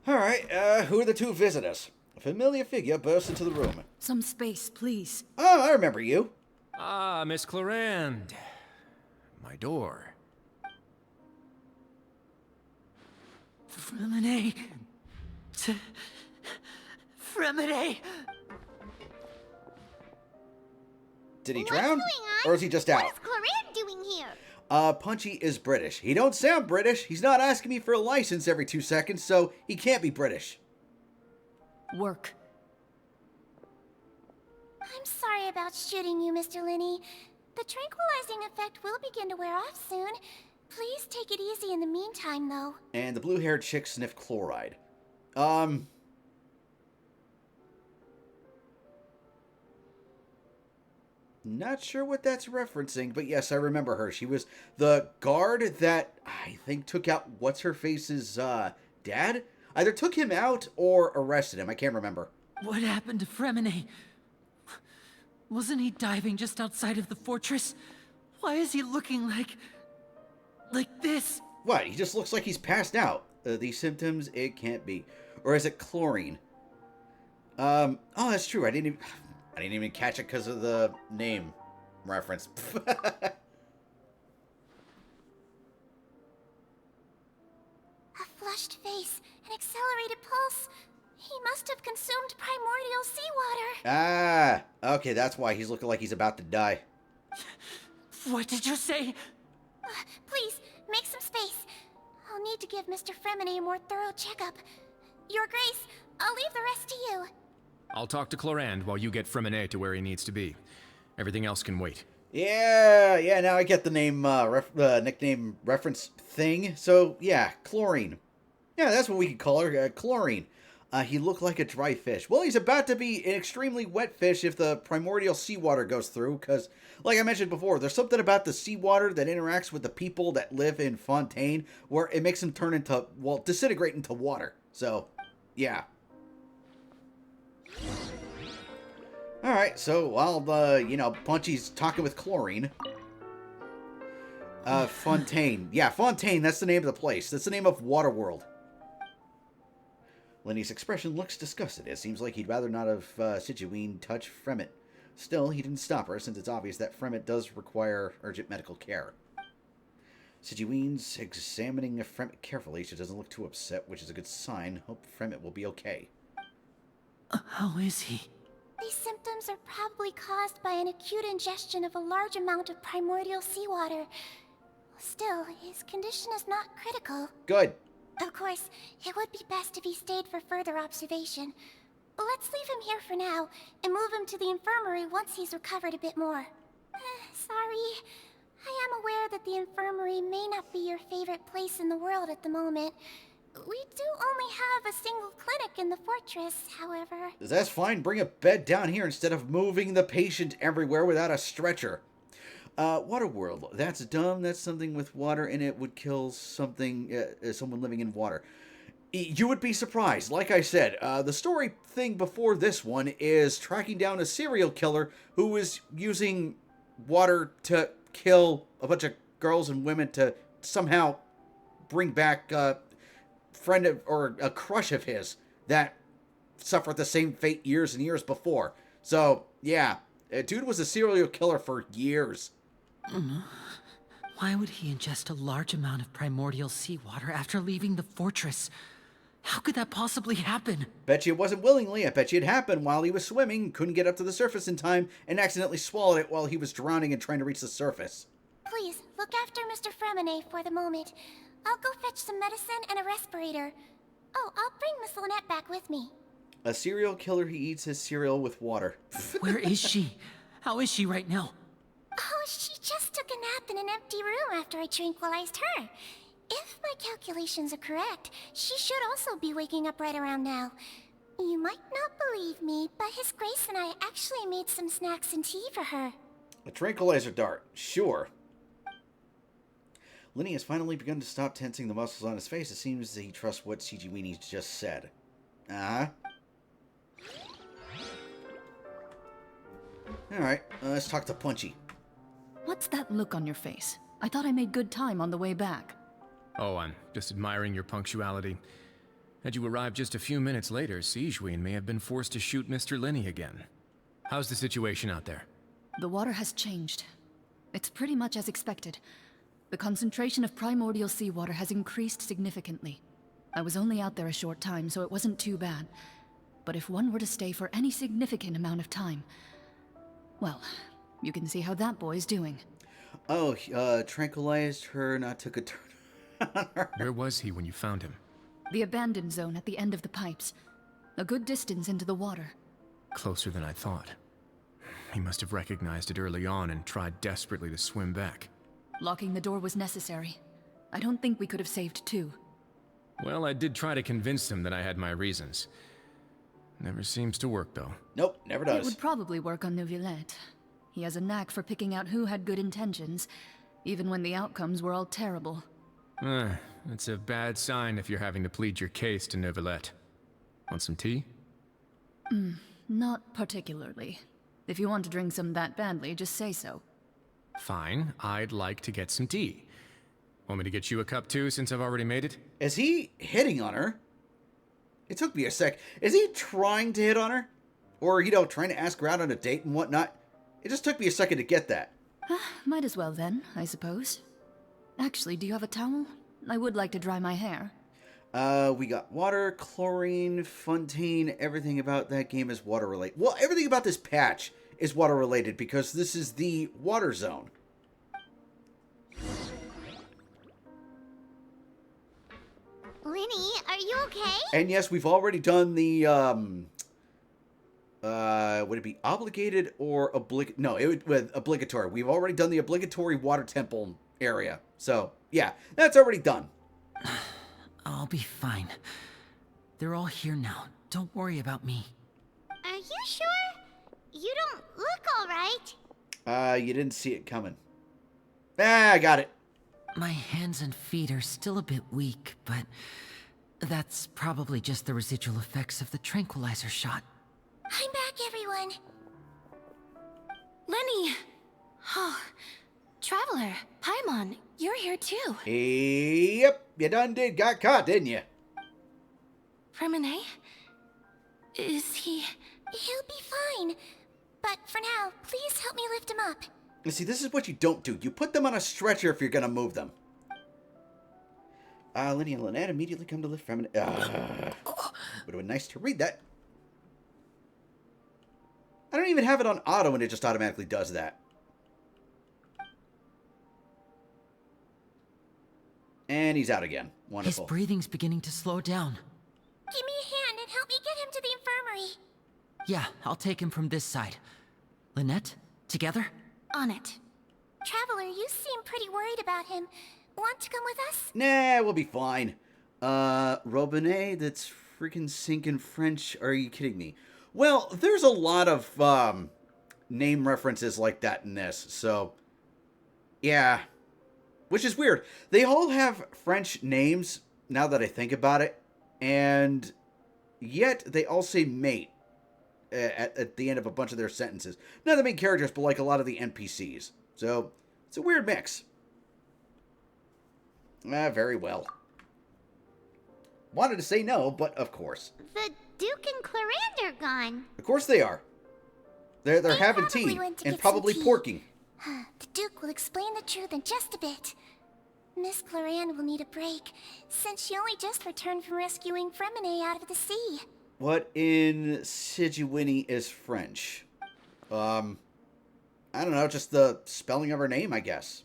Alright, who are the 2 visitors? A familiar figure bursts into the room. Some space, please. Oh, I remember you. Ah, Miss Clorand. My door. Fremine. Fremine. Did he drown? Or is he just out? What is Clorand doing here? Punchy is British. He don't sound British. He's not asking me for a license every 2 seconds, so he can't be British. Work. I'm sorry about shooting you, Mr. Linney. The tranquilizing effect will begin to wear off soon. Please take it easy in the meantime, though. And the blue-haired chick sniffed chloride. Not sure what that's referencing, but yes, I remember her. She was the guard that I think took out what's-her-face's dad? Either took him out or arrested him. I can't remember. What happened to Fremine? Wasn't he diving just outside of the fortress? Why is he looking like this? What? He just looks like he's passed out. These symptoms, it can't be. Or is it chlorine? Oh, that's true. I didn't even catch it because of the name reference. A flushed face, an accelerated pulse. He must have consumed primordial seawater. Ah, okay, that's why he's looking like he's about to die. What did you say? Please, make some space. I'll need to give Mr. Fremine a more thorough checkup. Your Grace, I'll leave the rest to you. I'll talk to Clorand while you get Fremine to where he needs to be. Everything else can wait. Yeah, now I get the name, nickname reference thing. So, yeah, chlorine. Yeah, that's what we could call her, chlorine. He looked like a dry fish. Well, he's about to be an extremely wet fish if the primordial seawater goes through, because, like I mentioned before, there's something about the seawater that interacts with the people that live in Fontaine, where it makes them turn into, well, disintegrate into water. So, yeah. Alright, so while Punchy's talking with Chlorine. Fontaine. Yeah, Fontaine, that's the name of the place. That's the name of Waterworld. Lenny's expression looks disgusted. It seems like he'd rather not have Situine touch Fremit. Still, he didn't stop her, since it's obvious that Fremit does require urgent medical care. Situine's examining Fremit carefully. She doesn't look too upset, which is a good sign. Hope Fremit will be okay. How is he? These symptoms are probably caused by an acute ingestion of a large amount of primordial seawater. Still, his condition is not critical. Good. Of course, it would be best if he stayed for further observation. But let's leave him here for now, and move him to the infirmary once he's recovered a bit more. Sorry. I am aware that the infirmary may not be your favorite place in the world at the moment. We do only have a single clinic in the fortress, however. That's fine. Bring a bed down here instead of moving the patient everywhere without a stretcher. Waterworld. That's dumb. That's something with water in it would kill someone living in water. You would be surprised. Like I said, the story thing before this one is tracking down a serial killer who was using water to kill a bunch of girls and women to somehow bring back a friend or a crush of his that suffered the same fate years and years before. So, yeah, dude was a serial killer for years. Why would he ingest a large amount of primordial seawater after leaving the fortress? How could that possibly happen? Bet you it wasn't willingly. I bet you it happened while he was swimming, couldn't get up to the surface in time, and accidentally swallowed it while he was drowning and trying to reach the surface. Please, look after Mr. Fremine for the moment. I'll go fetch some medicine and a respirator. Oh, I'll bring Miss Lynette back with me. A serial killer, he eats his cereal with water. Where is she? How is she right now? Oh, she just took a nap in an empty room after I tranquilized her. If my calculations are correct, she should also be waking up right around now. You might not believe me, but His Grace and I actually made some snacks and tea for her. A tranquilizer dart, sure. Lenny has finally begun to stop tensing the muscles on his face. It seems that he trusts what CG Weenie just said. Alright, let's talk to Punchy. What's that look on your face? I thought I made good time on the way back. Oh, I'm just admiring your punctuality. Had you arrived just a few minutes later, Siegewein may have been forced to shoot Mr. Lenny again. How's the situation out there? The water has changed. It's pretty much as expected. The concentration of primordial seawater has increased significantly. I was only out there a short time, so it wasn't too bad. But if one were to stay for any significant amount of time, well, you can see how that boy's doing. Oh, tranquilized her, not took a turn on her. Where was he when you found him? The abandoned zone at the end of the pipes. A good distance into the water. Closer than I thought. He must have recognized it early on and tried desperately to swim back. Locking the door was necessary. I don't think we could have saved two. Well, I did try to convince him that I had my reasons. Never seems to work, though. Nope, never does. It would probably work on Neuvillette. He has a knack for picking out who had good intentions, even when the outcomes were all terrible. That's a bad sign if you're having to plead your case to Neuvillette. Want some tea? Not particularly. If you want to drink some that badly, just say so. Fine, I'd like to get some tea. Want me to get you a cup too, since I've already made it? Is he hitting on her? It took me a sec. Is he trying to hit on her? Or, you know, trying to ask her out on a date and whatnot? It just took me a second to get that. Might as well then, I suppose. Actually, do you have a towel? I would like to dry my hair. We got water, chlorine, Fontaine. Everything about that game is water related. Well, everything about this patch is water related because this is the water zone. Lenny, are you okay? And yes, we've already done the, would it be obligated or no, it would with obligatory. We've already done the obligatory water temple area. So, yeah, that's already done. I'll be fine. They're all here now. Don't worry about me. Are you sure? You don't look alright. You didn't see it coming. I got it. My hands and feet are still a bit weak, but that's probably just the residual effects of the tranquilizer shot. I'm back, everyone. Lenny! Oh, Traveler, Paimon, you're here too. Yep, you done did got caught, didn't you? Remine? Is he... He'll be fine. But for now, please help me lift him up. You see, this is what you don't do. You put them on a stretcher if you're gonna move them. Lenny and Lynette immediately come to lift feminine. Would have been nice to read that. I don't even have it on auto and it just automatically does that. And he's out again. Wonderful. His breathing's beginning to slow down. Give me a hand and help me get him to the infirmary. Yeah, I'll take him from this side. Lynette, together? On it. Traveler, you seem pretty worried about him. Want to come with us? Nah, we'll be fine. Robinet, that's freaking sinking French. Are you kidding me? Well, there's a lot of, name references like that in this, so... Yeah. Which is weird. They all have French names, now that I think about it, and yet they all say mate at the end of a bunch of their sentences. Not the main characters, but like a lot of the NPCs. So, it's a weird mix. Very well. Wanted to say no, but of course. The Duke and Clarande are gone. Of course they are. They're having tea, and probably porking. The Duke will explain the truth in just a bit. Miss Clarande will need a break, since she only just returned from rescuing Fremine out of the sea. What in Sigiwini is French? I don't know, just the spelling of her name, I guess.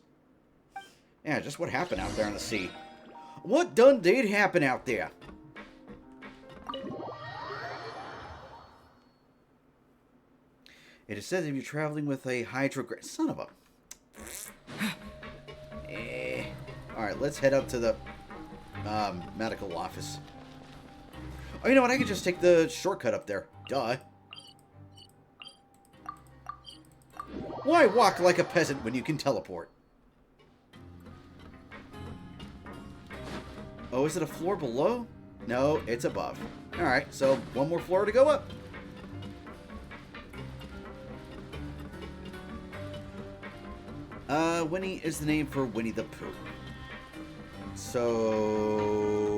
Yeah, just what happened out there on the sea. What done did happen out there? It is said if you're traveling with a hydrogram... Son of a... Alright, let's head up to the medical office. Oh, you know what? I could just take the shortcut up there. Duh. Why walk like a peasant when you can teleport? Oh, is it a floor below? No, it's above. Alright, so one more floor to go up. Winnie is the name for Winnie the Pooh. So...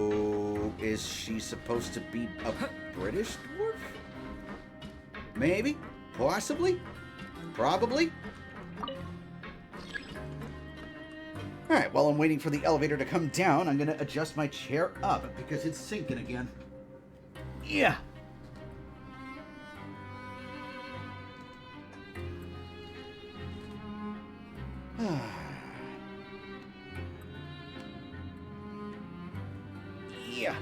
is she supposed to be a British dwarf? Maybe? Possibly? Probably? Alright, while I'm waiting for the elevator to come down, I'm going to adjust my chair up because it's sinking again. Yeah. Yeah.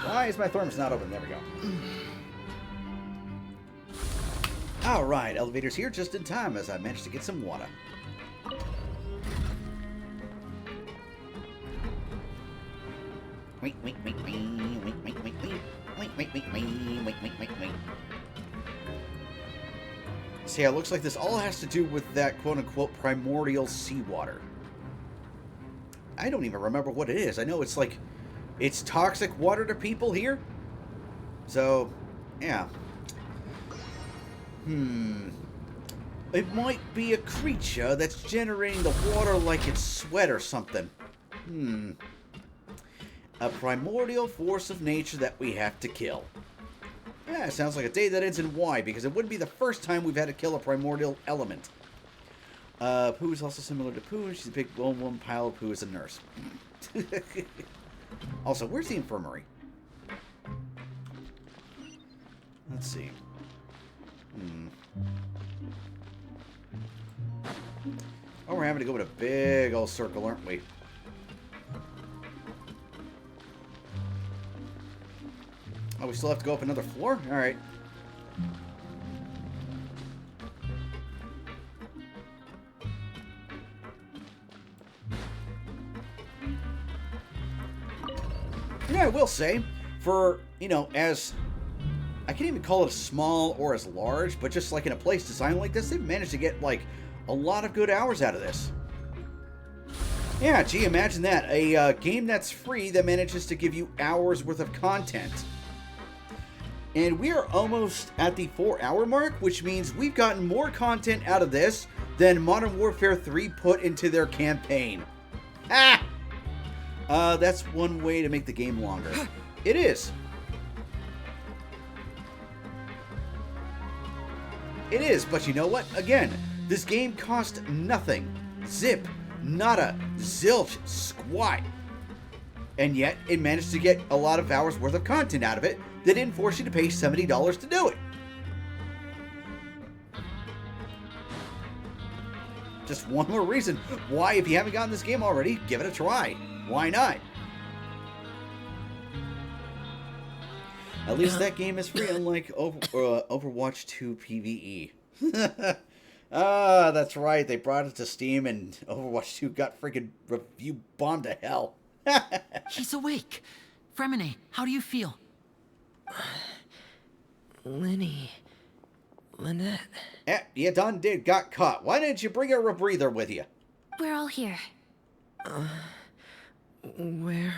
Why is my thermos not open? There we go. Alright, elevator's here just in time as I managed to get some water. Wait. See, it looks like this all has to do with that quote-unquote primordial seawater. I don't even remember what it is. I know it's like, it's toxic water to people here. So, yeah. It might be a creature that's generating the water like it's sweat or something. A primordial force of nature that we have to kill. Yeah, sounds like a day that ends in Y, because it wouldn't be the first time we've had to kill a primordial element. Pooh is also similar to Pooh. She's a big one pile. Pooh is a nurse. Also, where's the infirmary? Let's see. Oh, we're having to go in a big old circle, aren't we? Oh, we still have to go up another floor? Alright. Yeah, I will say, for, you know, as... I can't even call it small or as large, but just like in a place designed like this, they've managed to get, like, a lot of good hours out of this. Yeah, gee, imagine that. A game that's free that manages to give you hours worth of content. And we are almost at the 4-hour mark, which means we've gotten more content out of this than Modern Warfare 3 put into their campaign. Ah! That's one way to make the game longer. It is. It is, but you know what? Again, this game cost nothing. Zip. Nada. Zilch. Squat. And yet, it managed to get a lot of hours worth of content out of it. They didn't force you to pay $70 to do it. Just one more reason why, if you haven't gotten this game already, give it a try. Why not? At least that game is free, unlike Overwatch 2 PvE. Ah, that's right. They brought it to Steam, and Overwatch 2 got freaking review bombed to hell. He's awake. Fremine, how do you feel? Lynette. You done got caught. Why didn't you bring a rebreather with you? We're all here. Where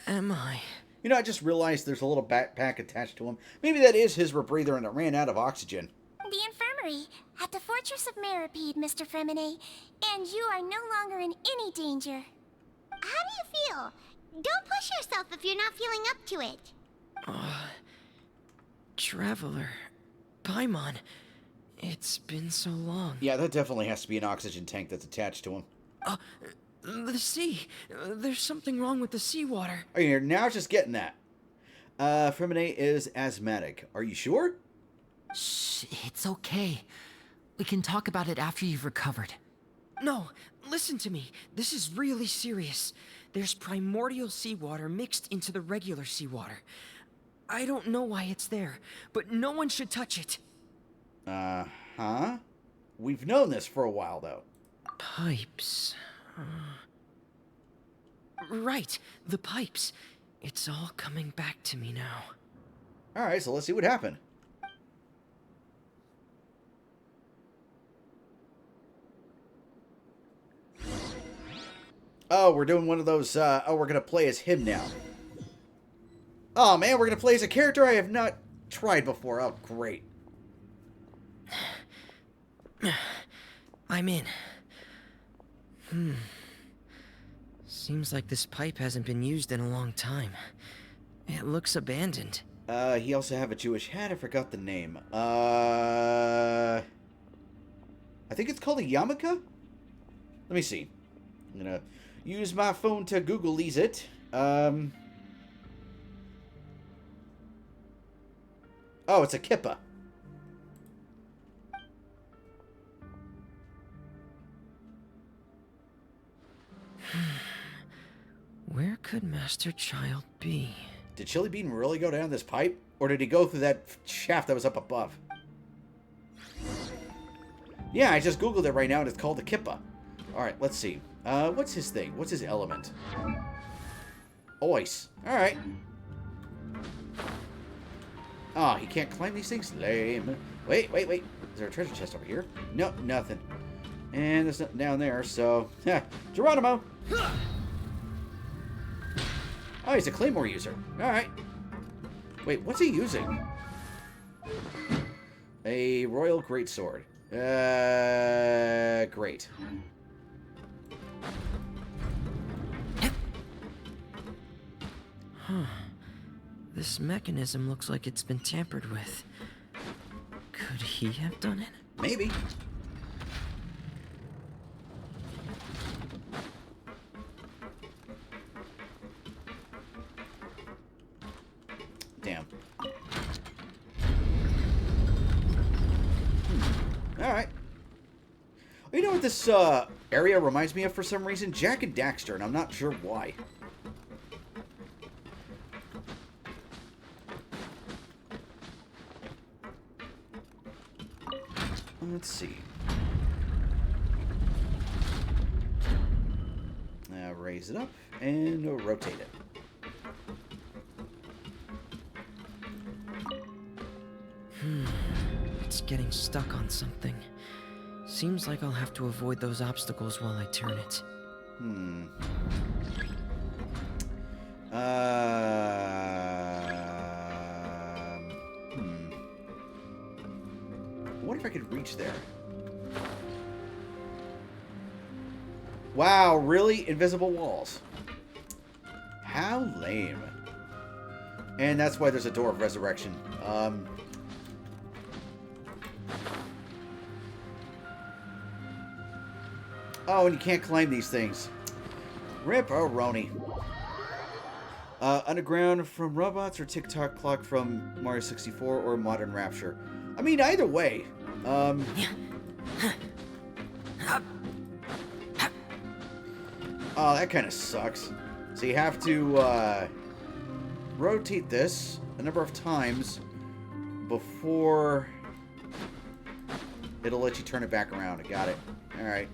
am I? You know, I just realized there's a little backpack attached to him. Maybe that is his rebreather and it ran out of oxygen. The infirmary at the Fortress of Meripede, Mr. Fremine, and you are no longer in any danger. How do you feel? Don't push yourself if you're not feeling up to it. Traveler. Paimon. It's been so long. Yeah, that definitely has to be an oxygen tank that's attached to him. The sea. There's something wrong with the seawater. Oh, you're now just getting that. Fremine is asthmatic. Are you sure? Shh, it's okay. We can talk about it after you've recovered. No, listen to me. This is really serious. There's primordial seawater mixed into the regular seawater. I don't know why it's there, but no one should touch it. Huh? We've known this for a while, though. Pipes. Right, the pipes. It's all coming back to me now. Alright, so let's see what happened. Oh, we're doing one of those, we're gonna play as him now. Oh man, we're gonna play as a character I have not tried before. Oh, great. I'm in. Seems like this pipe hasn't been used in a long time. It looks abandoned. He also have a Jewish hat. I forgot the name. I think it's called a yarmulke? Let me see. I'm gonna use my phone to Google-ese it. Oh, it's a kippah. Where could Master Child be? Did Chili Bean really go down this pipe? Or did he go through that shaft that was up above? Yeah, I just Googled it right now and it's called the kippah. Alright, let's see. What's his thing? What's his element? Ois. Alright. Oh, he can't climb these things? Lame. Wait. Is there a treasure chest over here? Nope, nothing. And there's nothing down there, so... Geronimo! Oh, he's a claymore user. Alright. Wait, what's he using? A royal greatsword. Great. Huh. This mechanism looks like it's been tampered with. Could he have done it? Maybe. Damn. Alright. You know what this area reminds me of for some reason? Jak and Daxter, and I'm not sure why. Let's see. Now raise it up and rotate it. It's getting stuck on something. Seems like I'll have to avoid those obstacles while I turn it. I wonder if I could reach there. Wow, really? Invisible walls. How lame. And that's why there's a door of resurrection. Oh, and you can't climb these things. Rip-a-roni. Underground from robots or TikTok clock from Mario 64 or Modern Rapture. I mean, either way. Oh, that kind of sucks. So you have to rotate this a number of times before it'll let you turn it back around. I got it. Alright.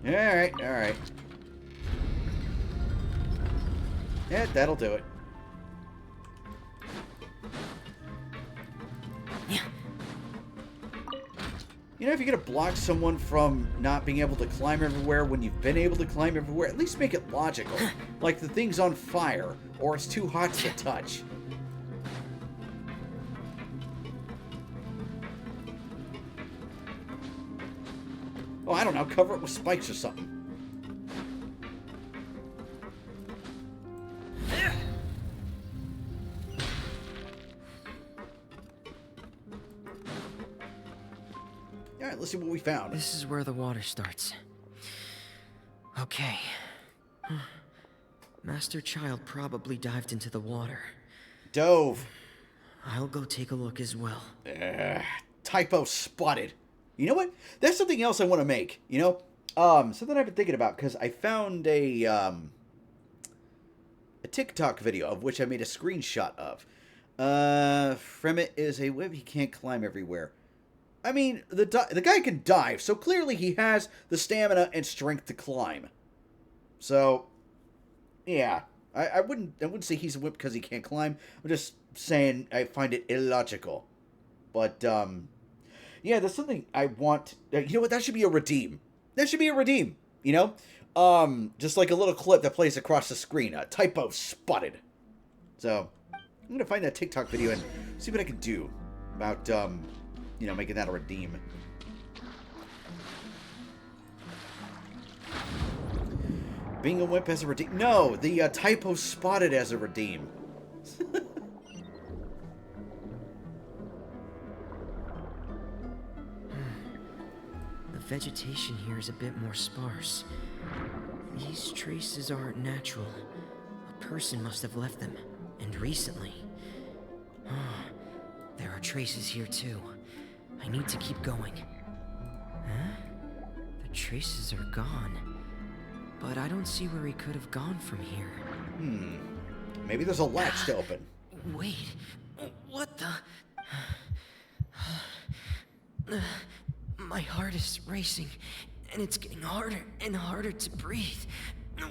Alright. Yeah, that'll do it. You know, if you're gonna block someone from not being able to climb everywhere when you've been able to climb everywhere, at least make it logical. Like the thing's on fire, or it's too hot to touch. Oh, I don't know, cover it with spikes or something. Alright, let's see what we found. This is where the water starts. Okay. Master Child probably dived into the water. Dove. I'll go take a look as well. Typo spotted. You know what? That's something else I want to make. You know, something I've been thinking about because I found a TikTok video of which I made a screenshot of. From it is a web he can't climb everywhere. I mean, the guy can dive, so clearly he has the stamina and strength to climb. So, yeah, I wouldn't say he's a whip because he can't climb. I'm just saying I find it illogical. But yeah, there's something I want. You know what? That should be a redeem. That should be a redeem. You know, just like a little clip that plays across the screen. Typo spotted. So I'm gonna find that TikTok video and see what I can do about you know, making that a redeem. Being a wimp as a redeem. No, the typo spotted as a redeem. The vegetation here is a bit more sparse. These traces aren't natural. A person must have left them, and recently. There are traces here too. I need to keep going. Huh? The traces are gone. But I don't see where he could have gone from here. Maybe there's a latch to open. Wait. What the? My heart is racing, and it's getting harder and harder to breathe.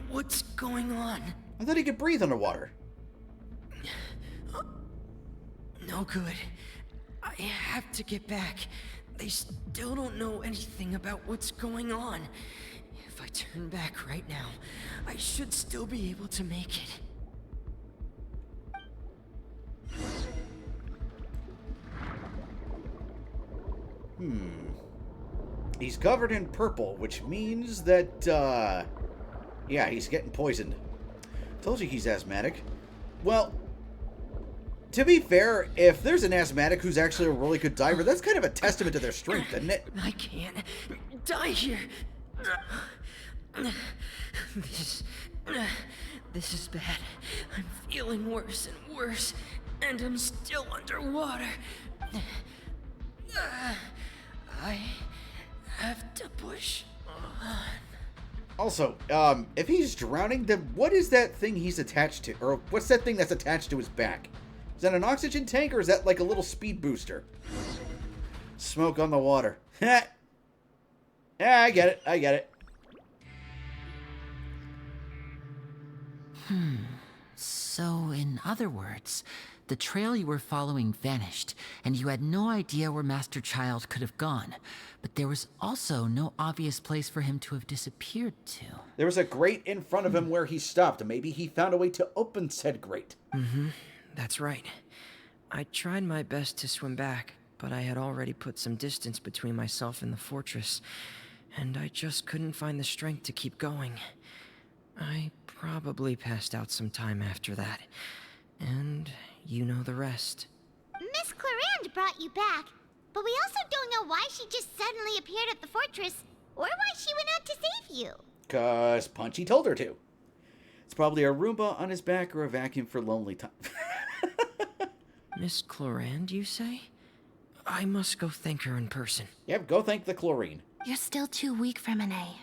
What's going on? I thought he could breathe underwater. No good. I have to get back. They still don't know anything about what's going on. If I turn back right now, I should still be able to make it. He's covered in purple, which means that, yeah, he's getting poisoned. Told you he's asthmatic. Well, to be fair, if there's an asthmatic who's actually a really good diver, that's kind of a testament to their strength, isn't it? I can't die here. This is bad. I'm feeling worse and worse, and I'm still underwater. I have to push on. Also, if he's drowning, then what is that thing he's attached to? Or what's that thing that's attached to his back? Is that an oxygen tank, or is that like a little speed booster? Smoke on the water. Yeah, I get it. I get it. So, in other words, the trail you were following vanished, and you had no idea where Master Child could have gone. But there was also no obvious place for him to have disappeared to. There was a grate in front of him where he stopped. Maybe he found a way to open said grate. That's right. I tried my best to swim back, but I had already put some distance between myself and the fortress, and I just couldn't find the strength to keep going. I probably passed out some time after that, and you know the rest. Miss Clarande brought you back, but we also don't know why she just suddenly appeared at the fortress, or why she went out to save you. 'Cause Punchy told her to. It's probably a Roomba on his back or a vacuum for lonely time. Miss Clarande, you say? I must go thank her in person. Yep, go thank the chlorine. You're still too weak for Monet.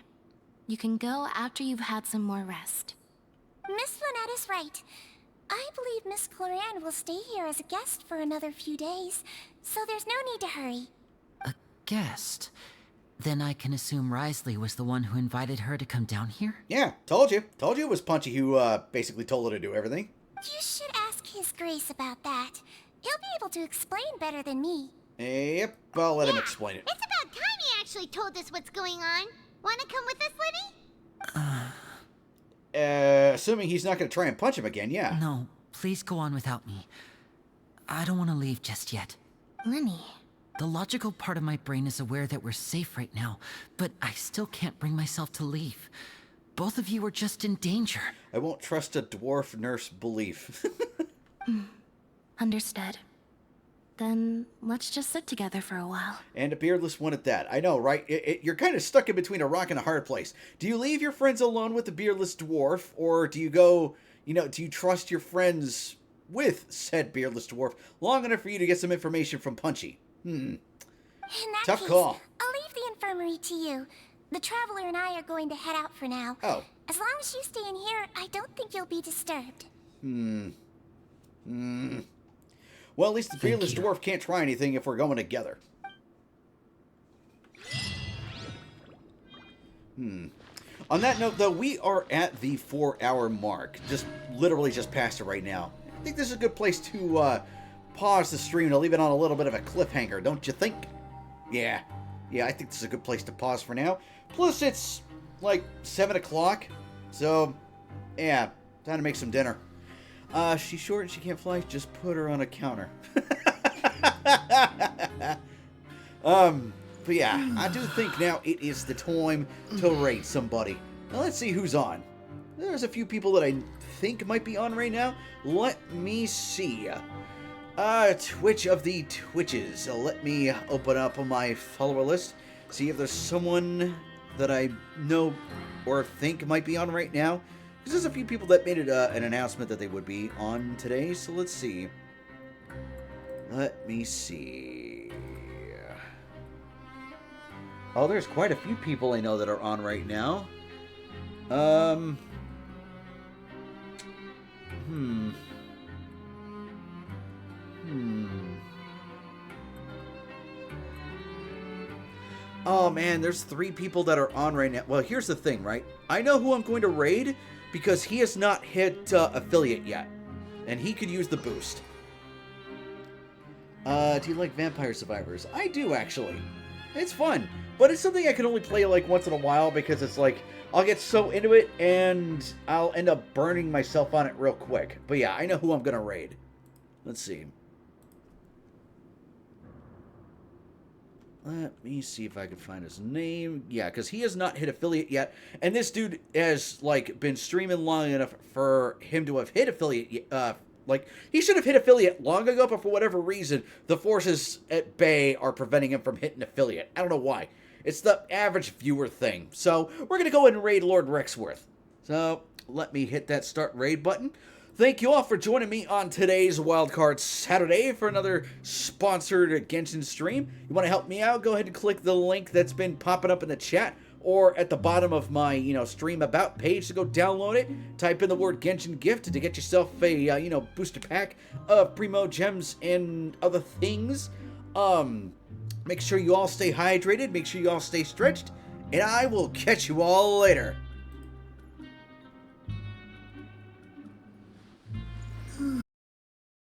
You can go after you've had some more rest. Miss Lynette is right. I believe Miss Clarande will stay here as a guest for another few days, so there's no need to hurry. A guest? Then I can assume Risley was the one who invited her to come down here? Yeah, told you. Told you it was Punchy who basically told her to do everything. You should ask His Grace about that. He'll be able to explain better than me. Yep, I'll let him explain it. It's about time he actually told us what's going on. Wanna come with us, Liddy? Assuming he's not going to try and punch him again, yeah. No, please go on without me. I don't want to leave just yet. Lenny. The logical part of my brain is aware that we're safe right now, but I still can't bring myself to leave. Both of you are just in danger. I won't trust a dwarf nurse belief. Understood. Then let's just sit together for a while. And a beardless one at that. I know, right? You're kind of stuck in between a rock and a hard place. Do you leave your friends alone with the beardless dwarf, or do you go, do you trust your friends with said beardless dwarf long enough for you to get some information from Punchy? In that Tough case, call. I'll leave the infirmary to you. The Traveler and I are going to head out for now. Oh. As long as you stay in here, I don't think you'll be disturbed. Well, at least the beardless dwarf can't try anything if we're going together. On that note, though, we are at the 4-hour mark. Literally just past it right now. I think this is a good place to pause the stream to leave it on a little bit of a cliffhanger, don't you think? Yeah, I think this is a good place to pause for now. Plus, it's like 7 o'clock, so yeah, time to make some dinner. She's short and she can't fly, just put her on a counter. But yeah, I do think now it is the time to rate somebody. Now let's see who's on. There's a few people that I think might be on right now. Let me see. Twitch of the Twitches. Let me open up my follower list. See if there's someone that I know or think might be on right now. Because there's a few people that made it an announcement that they would be on today. So let's see. Let me see. Oh, there's quite a few people I know that are on right now. Oh man, there's 3 people that are on right now. Well, here's the thing, right? I know who I'm going to raid because he has not hit affiliate yet. And he could use the boost. Do you like Vampire Survivors? I do, actually. It's fun. But it's something I can only play like once in a while because it's like, I'll get so into it and I'll end up burning myself on it real quick. But yeah, I know who I'm going to raid. Let's see. Let me see if I can find his name. Yeah, because he has not hit affiliate yet. And this dude has, like, been streaming long enough for him to have hit affiliate. Like, he should have hit affiliate long ago, but for whatever reason, the forces at bay are preventing him from hitting affiliate. I don't know why. It's the average viewer thing. So, we're going to go ahead and raid Lord Rexworth. So, let me hit that start raid button. Thank you all for joining me on today's Wildcard Saturday for another sponsored Genshin stream. You want to help me out? Go ahead and click the link that's been popping up in the chat or at the bottom of my, stream about page to go download it. Type in the word Genshin gift to get yourself a, booster pack of Primo Gems and other things. Make sure you all stay hydrated. Make sure you all stay stretched. And I will catch you all later.